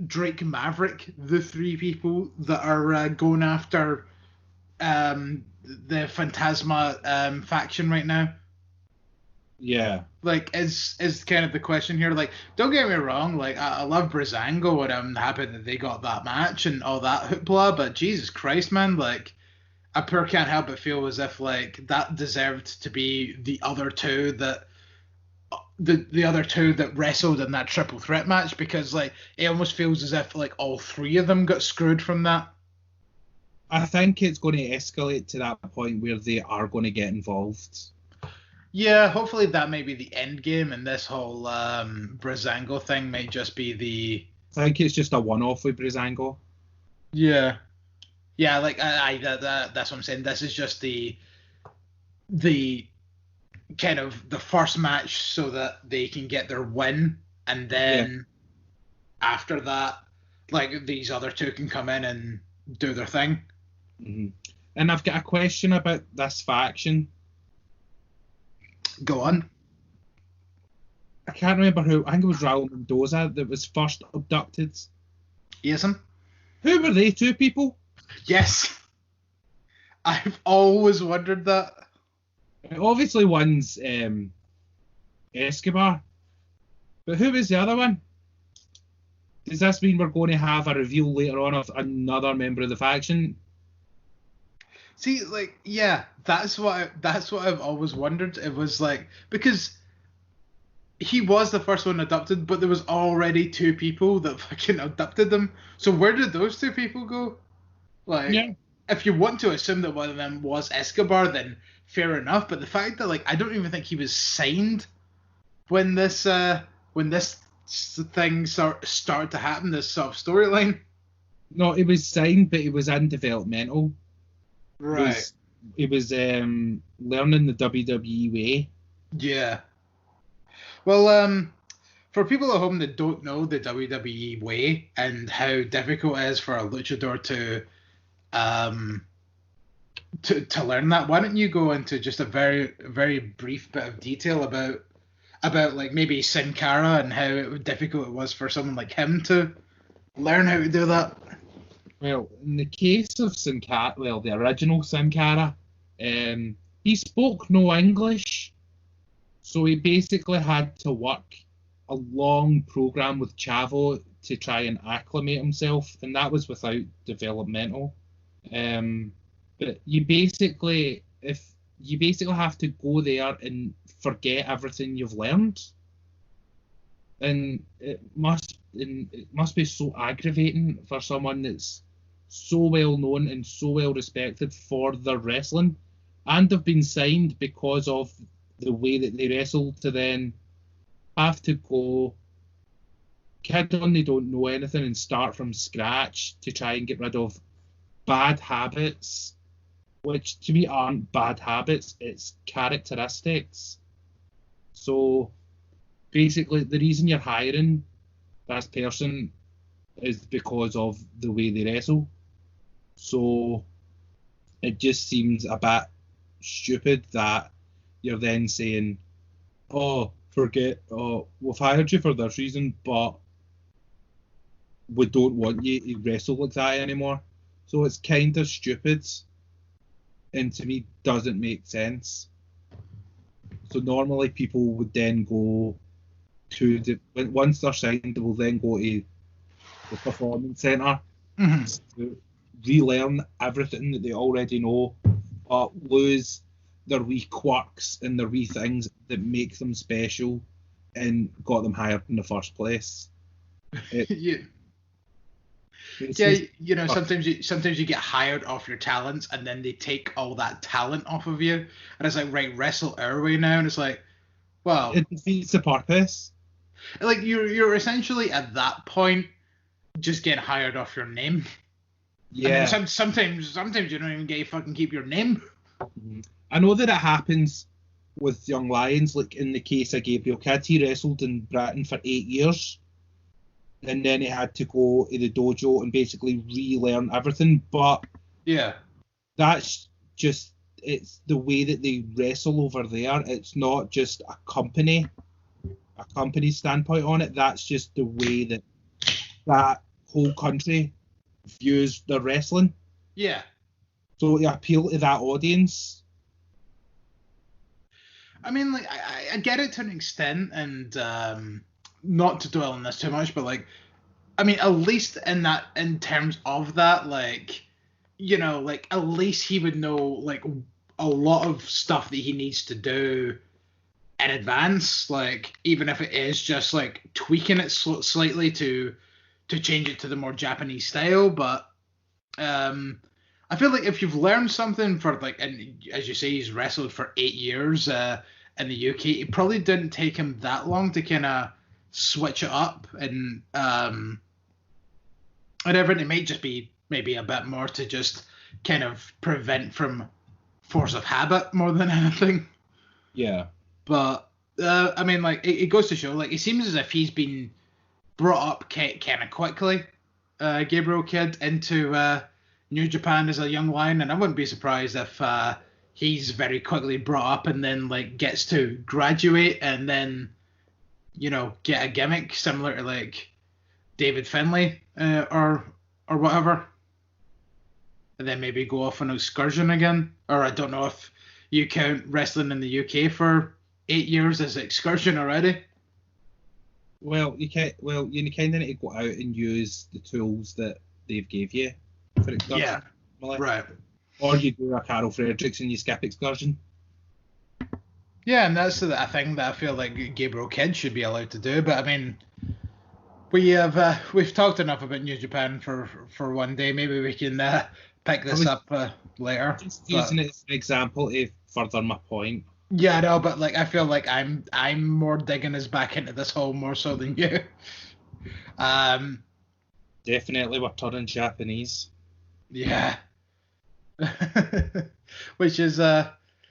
Drake Maverick the three people that are going after the Phantasma faction right now? Yeah. Like, is kind of the question here. Like, don't get me wrong. Like, I love Breezango, and I'm happy that they got that match and all that hoopla. But Jesus Christ, man, like, I can't help but feel as if like that deserved to be the other two that the other two that wrestled in that triple threat match, because like it almost feels as if like all three of them got screwed from that. I think it's going to escalate to that point where they are going to get involved. Yeah, hopefully that may be the end game, and this whole Breezango thing might just be the. I think it's just a one-off with Breezango. Yeah, like that's what I'm saying. This is just the kind of the first match so that they can get their win, and then after that, like these other two can come in and do their thing. Mm-hmm. And I've got a question about this faction. Go on. I can't remember who. I think it was Raul Mendoza that was first abducted. Yes. Who were they two people? Yes. I've always wondered that. Obviously one's Escobar. But who was the other one? Does this mean we're going to have a reveal later on of another member of the faction? See, like, yeah, that's what I've always wondered. It was like, because he was the first one abducted, but there was already two people that fucking abducted them. So where did those two people go? Like, if you want to assume that one of them was Escobar, then fair enough. But the fact that like I don't even think he was signed when this thing started to happen, this sort of storyline. No, it was signed, but it was in developmental. Right. It was learning the WWE way. Yeah. Well, for people at home that don't know the WWE way and how difficult it is for a luchador to learn that, why don't you go into just a very, very brief bit of detail about like maybe Sin Cara and how difficult it was for someone like him to learn how to do that? Well, in the case of Sin Cara, the original Sin Cara, he spoke no English, so he basically had to work a long program with Chavo to try and acclimate himself, and that was without developmental. But you basically have to go there and forget everything you've learned, and it must be so aggravating for someone that's so well known and so well respected for their wrestling, and have been signed because of the way that they wrestle, to then have to go kid on they don't know anything and start from scratch to try and get rid of bad habits, which to me aren't bad habits, it's characteristics. So basically the reason you're hiring this person is because of the way they wrestle. So it just seems a bit stupid that you're then saying, we've hired you for this reason, but we don't want you to wrestle like that anymore. So it's kind of stupid, and to me doesn't make sense. So normally people would then go to once they're signed, they will then go to the performance centre to relearn everything that they already know, but lose their wee quirks and their wee things that make them special and got them hired in the first place. Sometimes you get hired off your talents, and then they take all that talent off of you, and it's like, right, wrestle our way now, and it's like, well, it defeats the purpose. Like you're essentially at that point just getting hired off your name. Yeah. And sometimes you don't even get to fucking keep your name. I know that it happens with young lions, like in the case of Gabriel Kidd. He wrestled in Britain for 8 years, and then he had to go to the dojo and basically relearn everything. But yeah, that's just, it's the way that they wrestle over there. It's not just a company standpoint on it. That's just the way that whole country views their wrestling. Yeah. So to appeal to that audience. I mean, like, I get it to an extent, and not to dwell on this too much, but like, I mean, at least in terms of that, like, you know, like, at least he would know like a lot of stuff that he needs to do in advance, like, even if it is just like tweaking it slightly to change it to the more Japanese style. But I feel like if you've learned something for like, and as you say, he's wrestled for 8 years in the UK, it probably didn't take him that long to kind of switch it up and everything. It might just be maybe a bit more to just kind of prevent from force of habit more than anything. Yeah. But I mean, like, it goes to show, like, it seems as if he's been brought up kind of quickly, Gabriel Kidd, into New Japan as a young lion, and I wouldn't be surprised if he's very quickly brought up and then like gets to graduate and then, you know, get a gimmick similar to like David Finlay or whatever, and then maybe go off on an excursion again. Or I don't know if you count wrestling in the UK for 8 years as excursion already. Well, you kind of need to go out and use the tools that they've gave you for excursion. Yeah, right. Or you do a Carol Fredericks and you skip excursion. Yeah, and that's a thing that I feel like Gabriel Kidd should be allowed to do. But I mean, we've talked enough about New Japan for one day. Maybe we can pick this up later. Just using it as an example to further my point. Yeah, no, but like I feel like I'm more digging us back into this hole more so than you. Definitely, we're turning Japanese. Yeah. Which is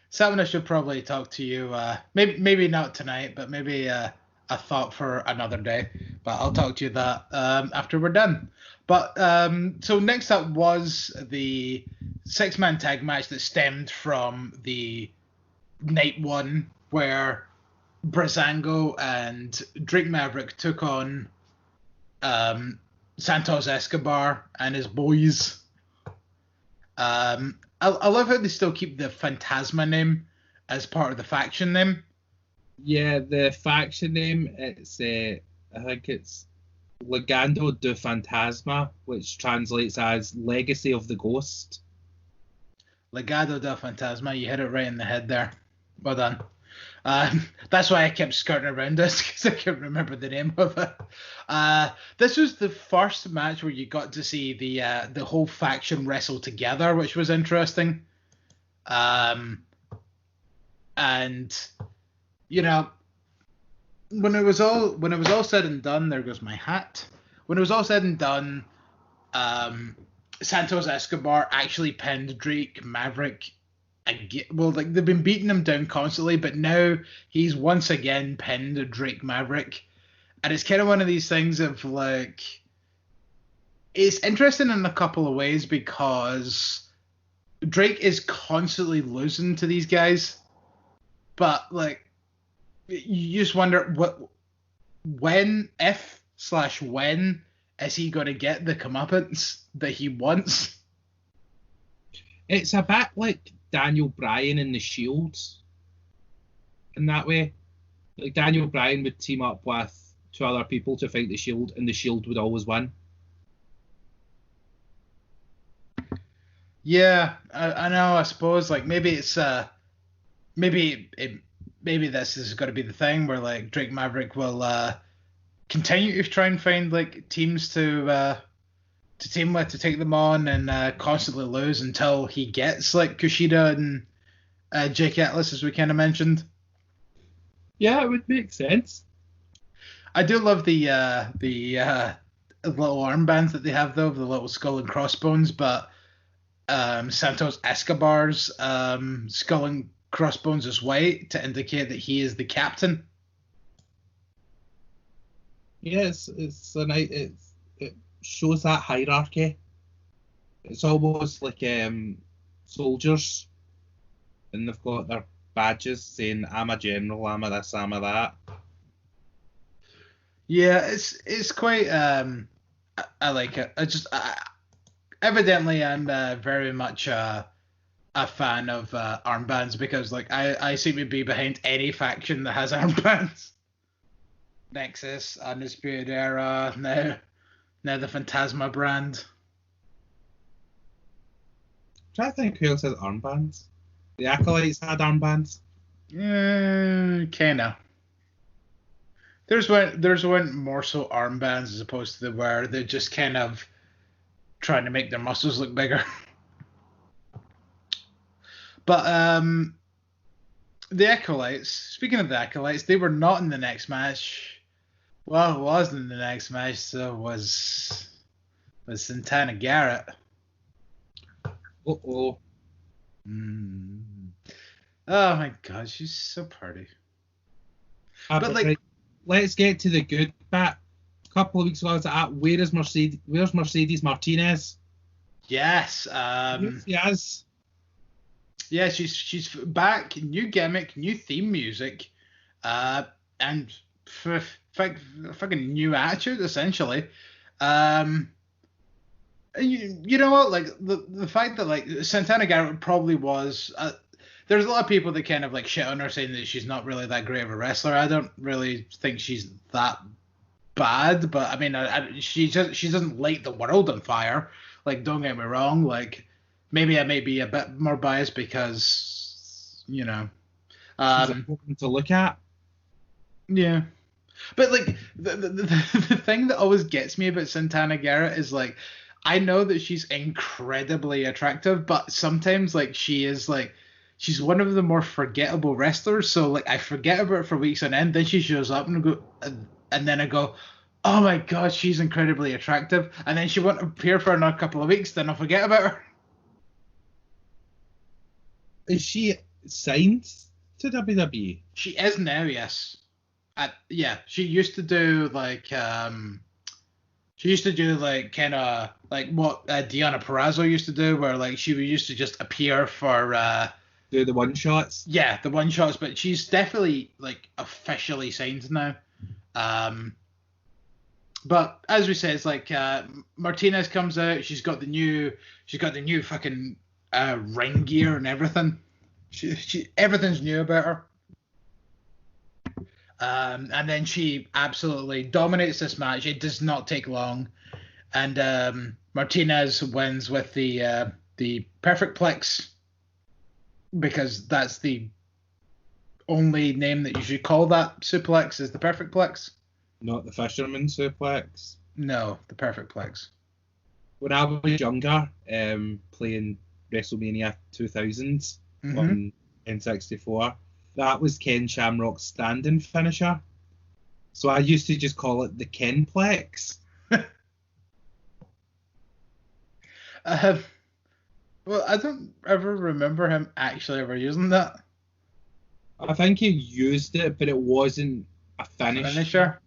something I should probably talk to you. Maybe not tonight, but maybe a thought for another day. But I'll talk to you that after we're done. But so next up was the 6-man tag match that stemmed from the night one, where Breezango and Drake Maverick took on Santos Escobar and his boys. I love how they still keep the Phantasma name as part of the faction name. Yeah, the faction name, it's I think it's Legado de Fantasma, which translates as Legacy of the Ghost. Legado de Fantasma, you hit it right in the head there. Well done. That's why I kept skirting around this, because I couldn't remember the name of it. This was the first match where you got to see the whole faction wrestle together, which was interesting. And you know, when it was all said and done, there goes my hat. When it was all said and done, Santos Escobar actually pinned Drake Maverick. Well, like, they've been beating him down constantly, but now he's once again pinned Drake Maverick. And it's kind of one of these things of, like, it's interesting in a couple of ways, because Drake is constantly losing to these guys. But, like, you just wonder when is he going to get the comeuppance that he wants? It's a bit like Daniel Bryan in The Shield in that way. Like, Daniel Bryan would team up with two other people to fight The Shield, and The Shield would always win. Yeah, I know. I suppose like maybe it's maybe this is going to be the thing where like Drake Maverick will continue to try and find like teams to team with to take them on and constantly lose until he gets like Kushida and Jake Atlas, as we kind of mentioned. Yeah, it would make sense. I do love the little armbands that they have though, the little skull and crossbones, but Santos Escobar's skull and crossbones is white to indicate that he is the captain. Yes, it shows that hierarchy. It's almost like soldiers, and they've got their badges saying, "I'm a general, I'm a this, I'm a that." Yeah, it's quite. I like it. Evidently, I'm very much a fan of armbands because, like, I seem to be behind any faction that has armbands. Nexus, Undisputed Era, now the Phantasma brand. I'm trying to think who else has armbands. The Acolytes had armbands. Kinda. There's one more so armbands as opposed to where they're just kind of trying to make their muscles look bigger. But the Acolytes, speaking of the Acolytes, they were not in the next match. Well, it wasn't in the next match, so was Santana Garrett. Uh-oh. Oh my god, she's so pretty. But like, right, let's get to the good bit. A couple of weeks ago, I was at, where's Mercedes Martinez? Yes. Yes. Yeah, she's back. New gimmick, new theme music, and fucking new attitude essentially. You know what? Like the fact that like Santana Garrett probably was. There's a lot of people that kind of like shit on her saying that she's not really that great of a wrestler. I don't really think she's that bad, but I mean, she doesn't light the world on fire. Like, don't get me wrong. Like, maybe I may be a bit more biased because, you know, she's important to look at. Yeah, but like the thing that always gets me about Santana Garrett is like, I know that she's incredibly attractive, but sometimes like she is like. She's one of the more forgettable wrestlers, so like I forget about her for weeks on end. Then she shows up and then I go, "Oh my god, she's incredibly attractive." And then she won't appear for another couple of weeks. Then I'll forget about her. Is she signed to WWE? She is now, yes. Yeah, she used to do like kind of like what Deonna Purrazzo used to do, where like she used to just appear for. Do the one shots? Yeah, the one shots, but she's definitely like officially signed now. But as we said, it's like Martinez comes out. She's got the new fucking ring gear and everything. She everything's new about her. And then she absolutely dominates this match. It does not take long, and Martinez wins with the perfect plex. Because that's the only name that you should call that suplex is the perfect plex. Not the fisherman suplex. No, the perfect plex. When I was younger, playing WrestleMania 2000 on N64, that was Ken Shamrock's standing finisher. So I used to just call it the Kenplex. Well, I don't ever remember him actually ever using that. I think he used it, but it wasn't a finisher.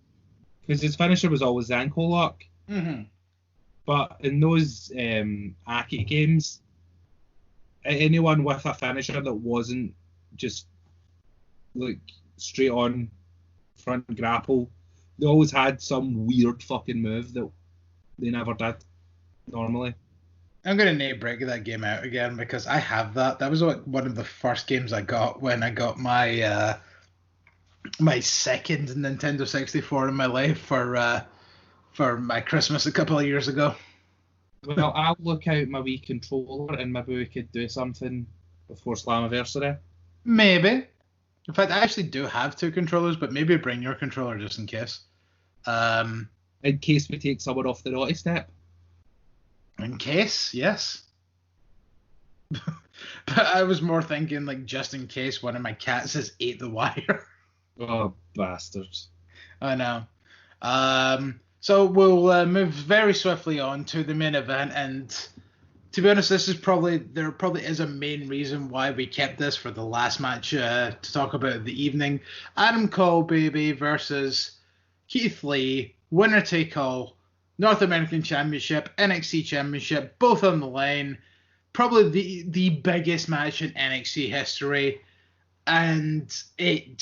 Because his finisher was always the ankle lock. Mm-hmm. But in those arcade games, anyone with a finisher that wasn't just like straight on front grapple, they always had some weird fucking move that They never did, normally. I'm going to need to break that game out again because I have that. That was like one of the first games I got when I got my my second Nintendo 64 in my life for my Christmas a couple of years ago. Well, I'll look out my Wii controller and maybe we could do something before Slammiversary. Maybe. In fact, I actually do have 2 controllers, but maybe bring your controller just in case. In case we take someone off the naughty step. In case, yes. But I was more thinking, like, just in case one of my cats has ate the wire. Oh, bastards. I know. So we'll move very swiftly on to the main event, and to be honest, there probably is a main reason why we kept this for the last match to talk about the evening. Adam Cole, baby, versus Keith Lee, winner take all, North American Championship, NXT Championship, both on the line. Probably the biggest match in NXT history. And it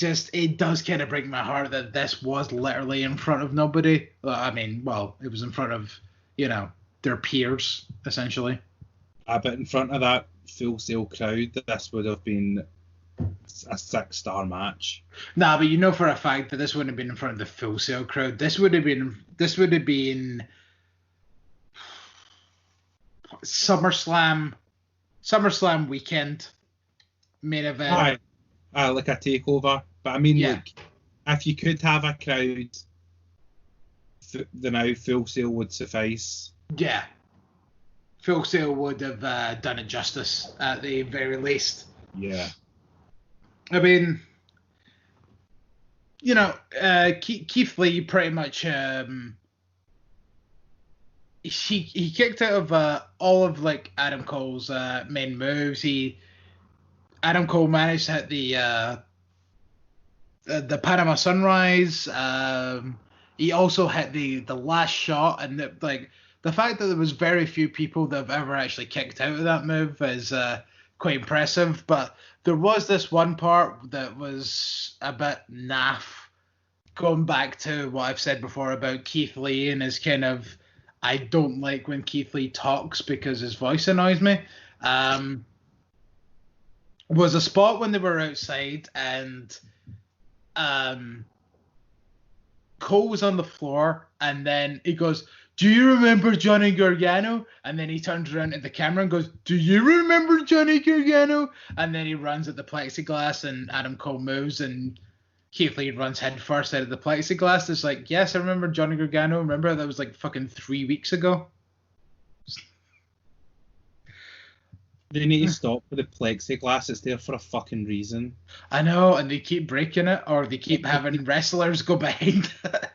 does kind of break my heart that this was literally in front of nobody. I mean, well, it was in front of, their peers, essentially. But in front of that Full Sail crowd, this would have been a 6-star match. Nah, but you know for a fact that this wouldn't have been in front of the Full Sail crowd. This would have been SummerSlam weekend main event. Like a takeover. But I mean, yeah. Like, if you could have a crowd, now Full Sail would suffice. Yeah. Full Sail would have done it justice at the very least. Yeah. I mean, Keith Lee pretty much he kicked out of all of like Adam Cole's main moves. Adam Cole managed to hit the Panama Sunrise. He also hit the last shot, and the fact that there was very few people that have ever actually kicked out of that move is quite impressive. But there was this one part that was a bit naff, going back to what I've said before about Keith Lee and his kind of, I don't like when Keith Lee talks because his voice annoys me. Was a spot when they were outside and Cole was on the floor, and then he goes, "Do you remember Johnny Gargano?" And then he turns around at the camera and goes, "Do you remember Johnny Gargano?" And then he runs at the plexiglass, and Adam Cole moves, and Keith Lee runs head first out of the plexiglass. It's like, yes, I remember Johnny Gargano. Remember, that was like fucking 3 weeks ago. They need to stop with the plexiglass. It's there for a fucking reason. I know, and they keep breaking it, or they keep having wrestlers go behind it.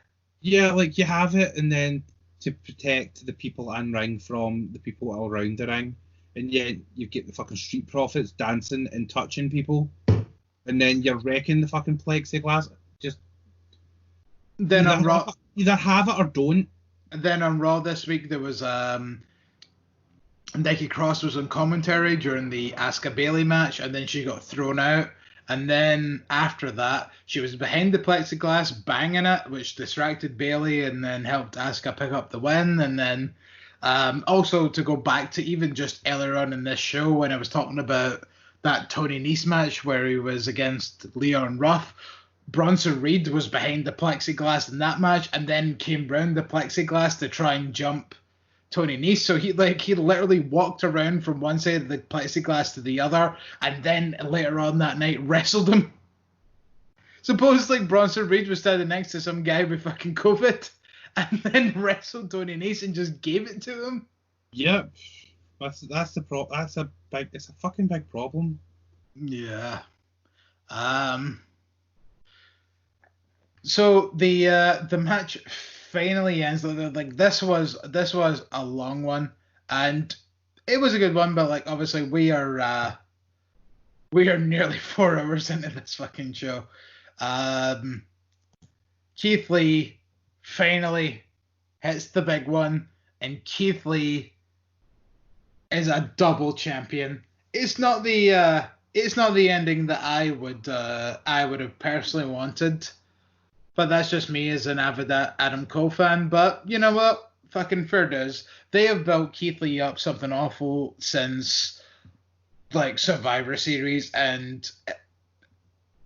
Yeah, like you have it, and then to protect the people in ring from the people around the ring. And yet you get the fucking street profits dancing and touching people. And then you're wrecking the fucking plexiglass. Just then on Raw, either have it or don't. And then on Raw this week there was Nikki Cross was on commentary during the Asuka Bayley match, and then she got thrown out. And then after that, she was behind the plexiglass banging it, which distracted Bayley and then helped Asuka pick up the win. And then also to go back to even just earlier on in this show when I was talking about that Tony Nese match where he was against Leon Ruff, Bronson Reed was behind the plexiglass in that match and then came round the plexiglass to try and jump Tony Nese. So he literally walked around from one side of the plexiglass to the other, and then later on that night wrestled him. Suppose like Bronson Reed was standing next to some guy with fucking COVID, and then wrestled Tony Nese and just gave it to him. Yep, that's the it's a fucking big problem. Yeah. So the match finally ends. Like this was a long one, and it was a good one, but like obviously we are nearly 4 hours into this fucking show. Keith Lee finally hits the big one, and Keith Lee is a double champion. It's not the ending that I would have personally wanted. But that's just me as an avid Adam Cole fan. But you know what? fucking fair dues. They have built Keith Lee up something awful since like Survivor Series, and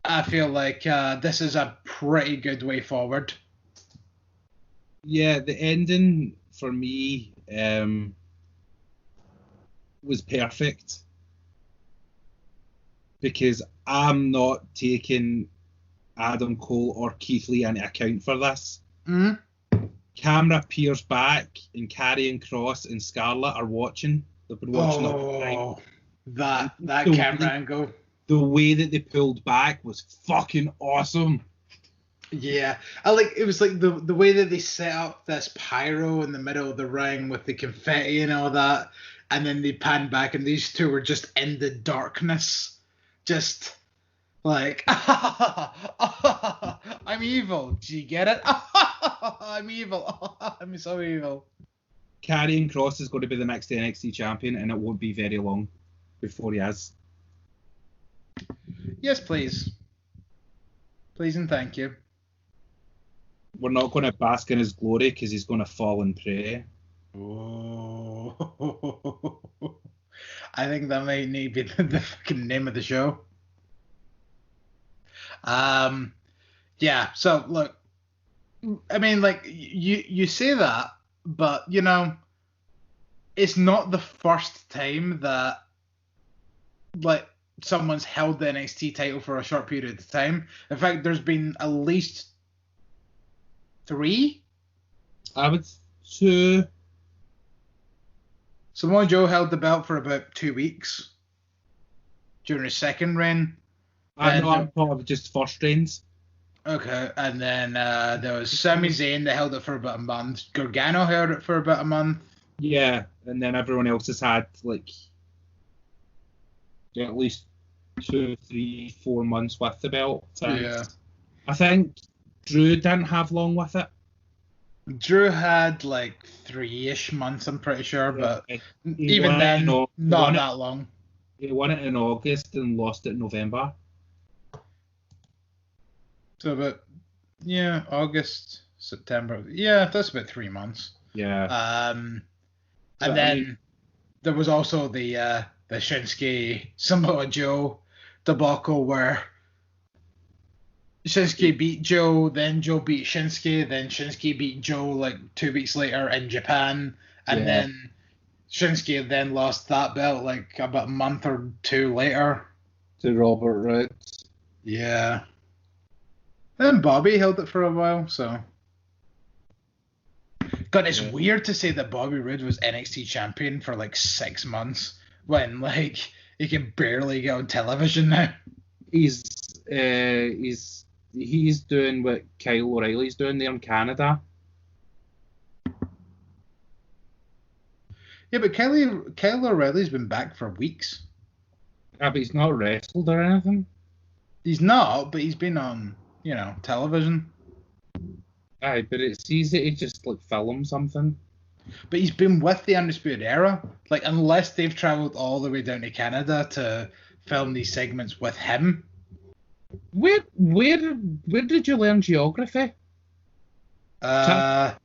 I feel like this is a pretty good way forward. Yeah, the ending for me was perfect because I'm not taking Adam Cole or Keith Lee into account for this. Mm-hmm. Camera peers back, and Karrion Kross and Scarlett are watching. They've been watching the whole time. That camera angle. The way that they pulled back was fucking awesome. Yeah, it was like the way that they set up this pyro in the middle of the ring with the confetti and all that, and then they panned back and these two were just in the darkness, just like I'm evil. Do you get it? I'm evil. I'm so evil. Karrion Kross is going to be the next NXT champion, and it won't be very long before he is. Yes, please. Please and thank you. We're not going to bask in his glory because he's going to fall and pray. Oh. I think that might need to be the fucking name of the show. Yeah, so look, I mean, like, you say that, but, you know, it's not the first time that, like, someone's held the NXT title for a short period of time. In fact, there's been at least 3. I would 2. Samoa Joe held the belt for about 2 weeks during his second reign. I know, I'm talking about just first reigns. Okay, and then there was Sami Zayn that held it for about a month. Gargano held it for about a month. Yeah, and then everyone else has had like at least 2, 3, 4 months with the belt. Yeah. I think Drew didn't have long with it. Drew had like 3-ish months, I'm pretty sure, but even then, not that long. He won it in August and lost it in November. So about, yeah, August, September. Yeah, that's about 3 months. Yeah. And then there was also the Shinsuke Samoa Joe debacle where Shinsuke beat Joe, then Joe beat Shinsuke, then Shinsuke beat Joe like 2 weeks later in Japan, and then Shinsuke then lost that belt like about a month or 2 later. To Robert, right? Yeah. Then Bobby held it for a while, so. God, it's weird to say that Bobby Roode was NXT champion for like 6 months when like he can barely get on television now. He's doing what Kyle O'Reilly's doing there in Canada. Yeah, but Kyle O'Reilly's been back for weeks. Yeah, but he's not wrestled or anything. He's not, but he's been on, you know, television. Aye, but it's easy to just like film something. But he's been with the Undisputed Era. Like, unless they've travelled all the way down to Canada to film these segments with him. Where did you learn geography? Down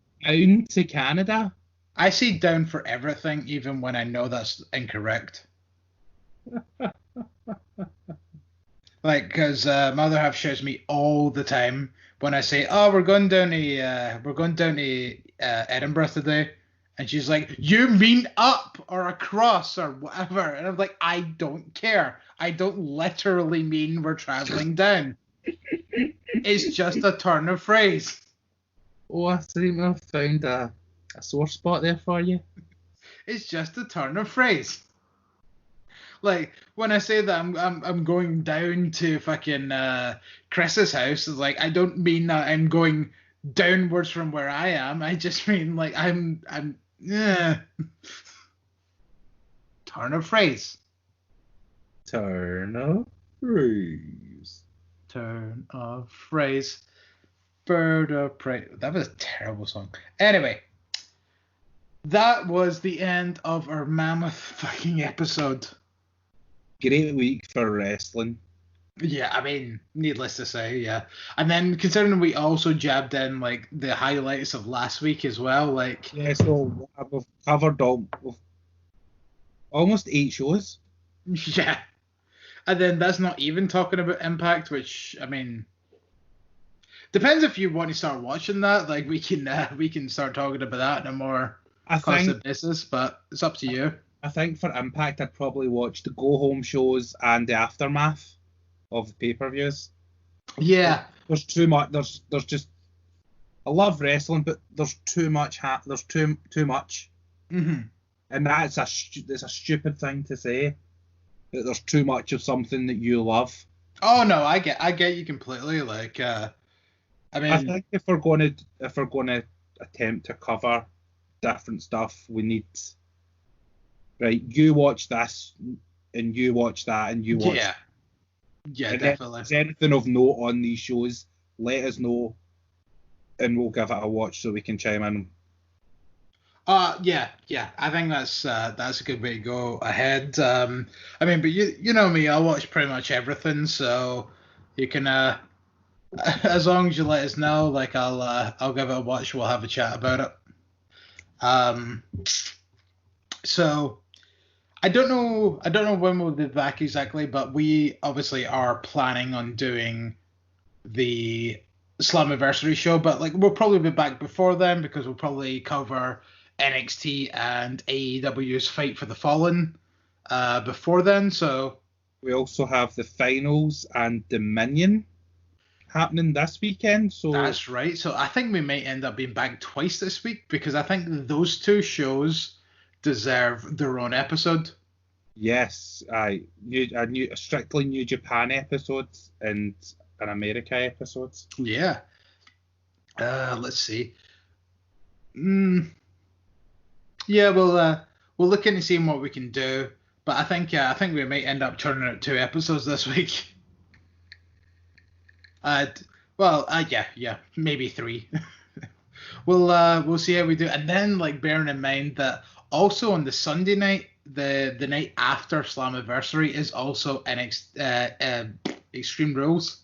to Canada? I say down for everything, even when I know that's incorrect. Like, because my other half shows me all the time when I say, "Oh, we're going down to Edinburgh today," and she's like, "You mean up or across or whatever?" And I'm like, "I don't care. I don't literally mean we're traveling down. It's just a turn of phrase." Oh, I think I found a sore spot there for you. It's just a turn of phrase. Like, when I say that I'm going down to fucking Chris's house, it's like, I don't mean that I'm going downwards from where I am. I just mean, like, I'm turn of phrase. Turn of phrase. Turn of phrase. Bird of prey. That was a terrible song. Anyway, that was the end of our mammoth fucking episode. Great week for wrestling. Yeah, I mean, needless to say, yeah. And then considering we also jabbed in like the highlights of last week as well, like Yeah, so we've covered almost 8 shows. yeah. And then that's not even talking about Impact, which I mean depends if you want to start watching that. Like we can start talking about that on a more constant basis, but it's up to you. I think for Impact, I'd probably watch the go-home shows and the aftermath of the pay-per-views. Yeah. There's too much. There's just. I love wrestling, but there's too much. There's too much. Mm-hmm. And that's a stupid thing to say. That there's too much of something that you love. Oh no, I get you completely. Like, I mean, I think if we're going to attempt to cover different stuff, we need. Right, you watch this, and you watch that, and you watch. Yeah, and definitely. If there's anything of note on these shows, let us know, and we'll give it a watch so we can chime in. Yeah. I think that's a good way to go ahead. I mean, but you know me, I watch pretty much everything, so you can as long as you let us know, like I'll give it a watch. We'll have a chat about it. So I don't know when we'll be back exactly, but we obviously are planning on doing the Slammiversary show, but like we'll probably be back before then because we'll probably cover NXT and AEW's Fight for the Fallen before then. So we also have the finals and Dominion happening this weekend. So that's right. So I think we might end up being back twice this week because I think those two shows deserve their own episode. Yes, strictly New Japan episodes and an America episodes. Yeah. Let's see. Yeah, we'll look into seeing what we can do, but I think we might end up turning out 2 episodes this week. Yeah, maybe 3. We'll see how we do, and then like bearing in mind that also on the Sunday night, the night after Slammiversary is also Extreme Rules.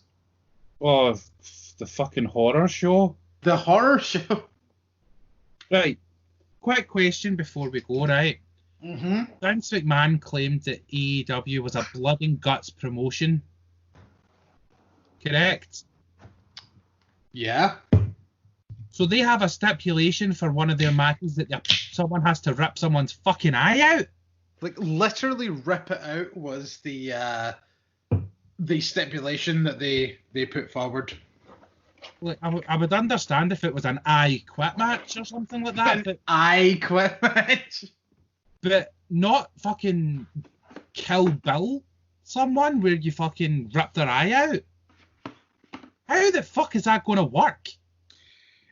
Oh, the fucking horror show. The horror show. Right. Quick question before we go, right? Mm-hmm. Vince McMahon claimed that AEW was a blood and guts promotion. Correct? Yeah. So they have a stipulation for one of their matches that someone has to rip someone's fucking eye out? Like, literally rip it out was the stipulation that they put forward. Like, I would understand if it was an I quit match or something like that. But I quit match? But not fucking Kill Bill someone where you fucking rip their eye out. How the fuck is that going to work?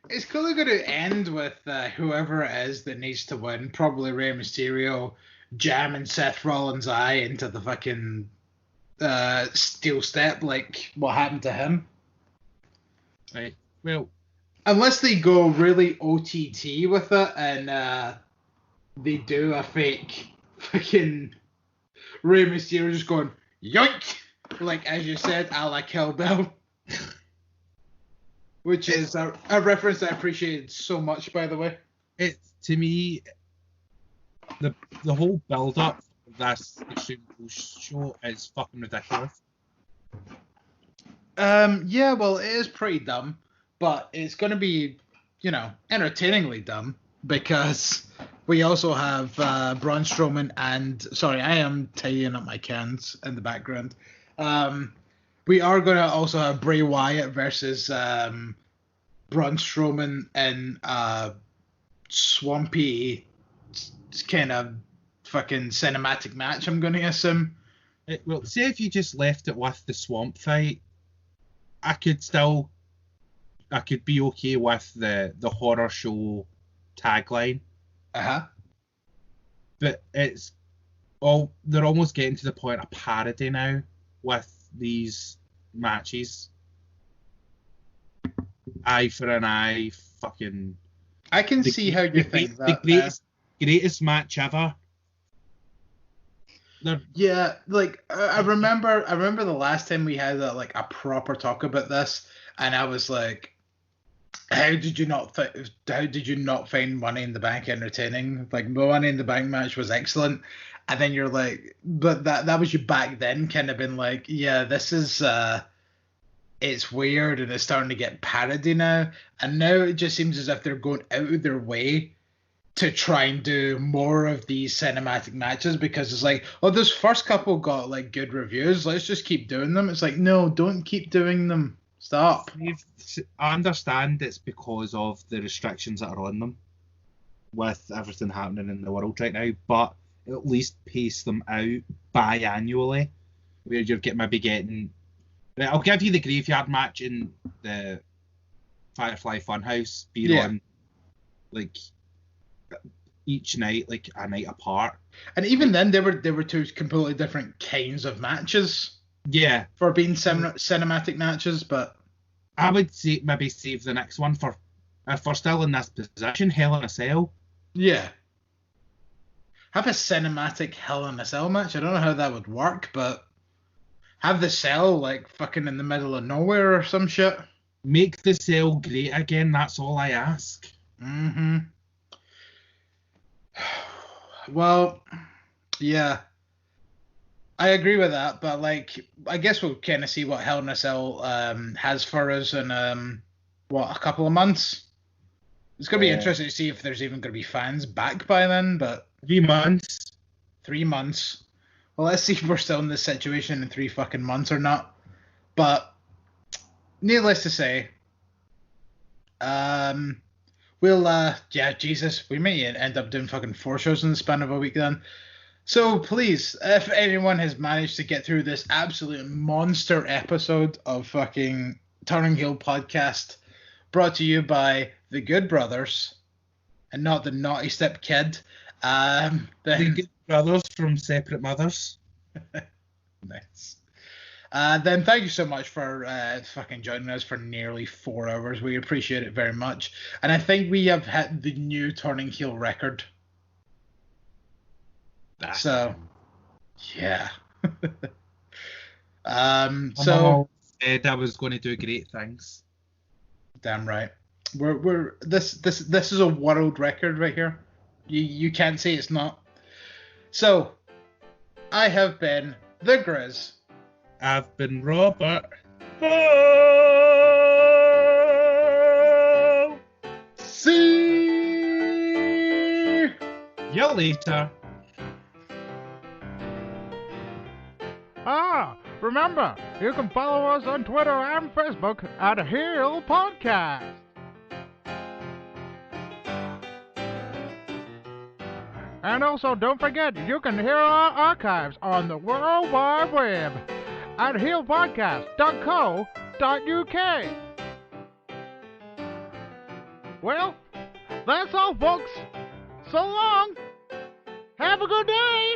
It's clearly going to end with whoever it is that needs to win, probably Rey Mysterio, jamming Seth Rollins' eye into the fucking steel step like what happened to him. Right. Well, unless they go really OTT with it and they do a fake fucking Rey Mysterio just going yoink, like as you said, a la Kill Bill. Which is a reference I appreciated so much, by the way. It's, to me, the whole build-up of this Extreme Rules show is fucking ridiculous. Yeah, well, it is pretty dumb, but it's going to be, entertainingly dumb because we also have Braun Strowman and... Sorry, I am tidying up my cans in the background. We are going to also have Bray Wyatt versus Braun Strowman in a swampy kind of fucking cinematic match, I'm going to assume. Well, say if you just left it with the swamp fight, I could be okay with the horror show tagline. Uh-huh. But they're almost getting to the point of parody now with these matches. Eye for an eye, fucking... I can see how you think that. The greatest match ever. Yeah, like I remember the last time we had a proper talk about this, and I was like, how did you not find Money in the Bank entertaining? Like, the Money in the Bank match was excellent, and then you're like, but that was you back then, kind of been like, yeah, this is it's weird and it's starting to get parody now, and now it just seems as if they're going out of their way to try and do more of these cinematic matches, because it's like, oh, those first couple got like good reviews, let's just keep doing them. It's like, no, don't keep doing them. Stop. I understand it's because of the restrictions that are on them with everything happening in the world right now, but at least pace them out biannually, where you're maybe getting. I'll give you the Graveyard match in the Firefly Funhouse being on like each night, like a night apart. And even then, they were two completely different kinds of matches. Yeah, for being cinematic matches, but I would say maybe save the next one for if we're still in this position, Hell in a Cell. Yeah. Have a cinematic Hell in a Cell match. I don't know how that would work, but have the cell like fucking in the middle of nowhere or some shit. Make the cell great again. That's all I ask. Mm-hmm. Well, yeah. I agree with that, but like, I guess we'll kind of see what Hell in a Cell has for us in a couple of months. It's gonna be interesting to see if there's even gonna be fans back by then. But 3 months. 3 months. Well, let's see if we're still in this situation in 3 fucking months or not. But needless to say, Jesus, we may end up doing fucking 4 shows in the span of a week then. So please, if anyone has managed to get through this absolute monster episode of fucking Turning Heel Podcast, brought to you by the Good Brothers, and not the Naughty Step Kid, the Good Brothers from separate mothers. Nice. Then thank you so much for fucking joining us for nearly 4 hours. We appreciate it very much. And I think we have hit the new Turning Heel record. So, yeah. So said I was going to do great things. Damn right. We're this is a world record right here. You can't say it's not. So, I have been the Griz. I've been Robert. See you later. Remember, you can follow us on Twitter and Facebook at Heel Podcast. And also, don't forget, you can hear our archives on the World Wide Web at heelpodcast.co.uk. Well, that's all, folks. So long. Have a good day.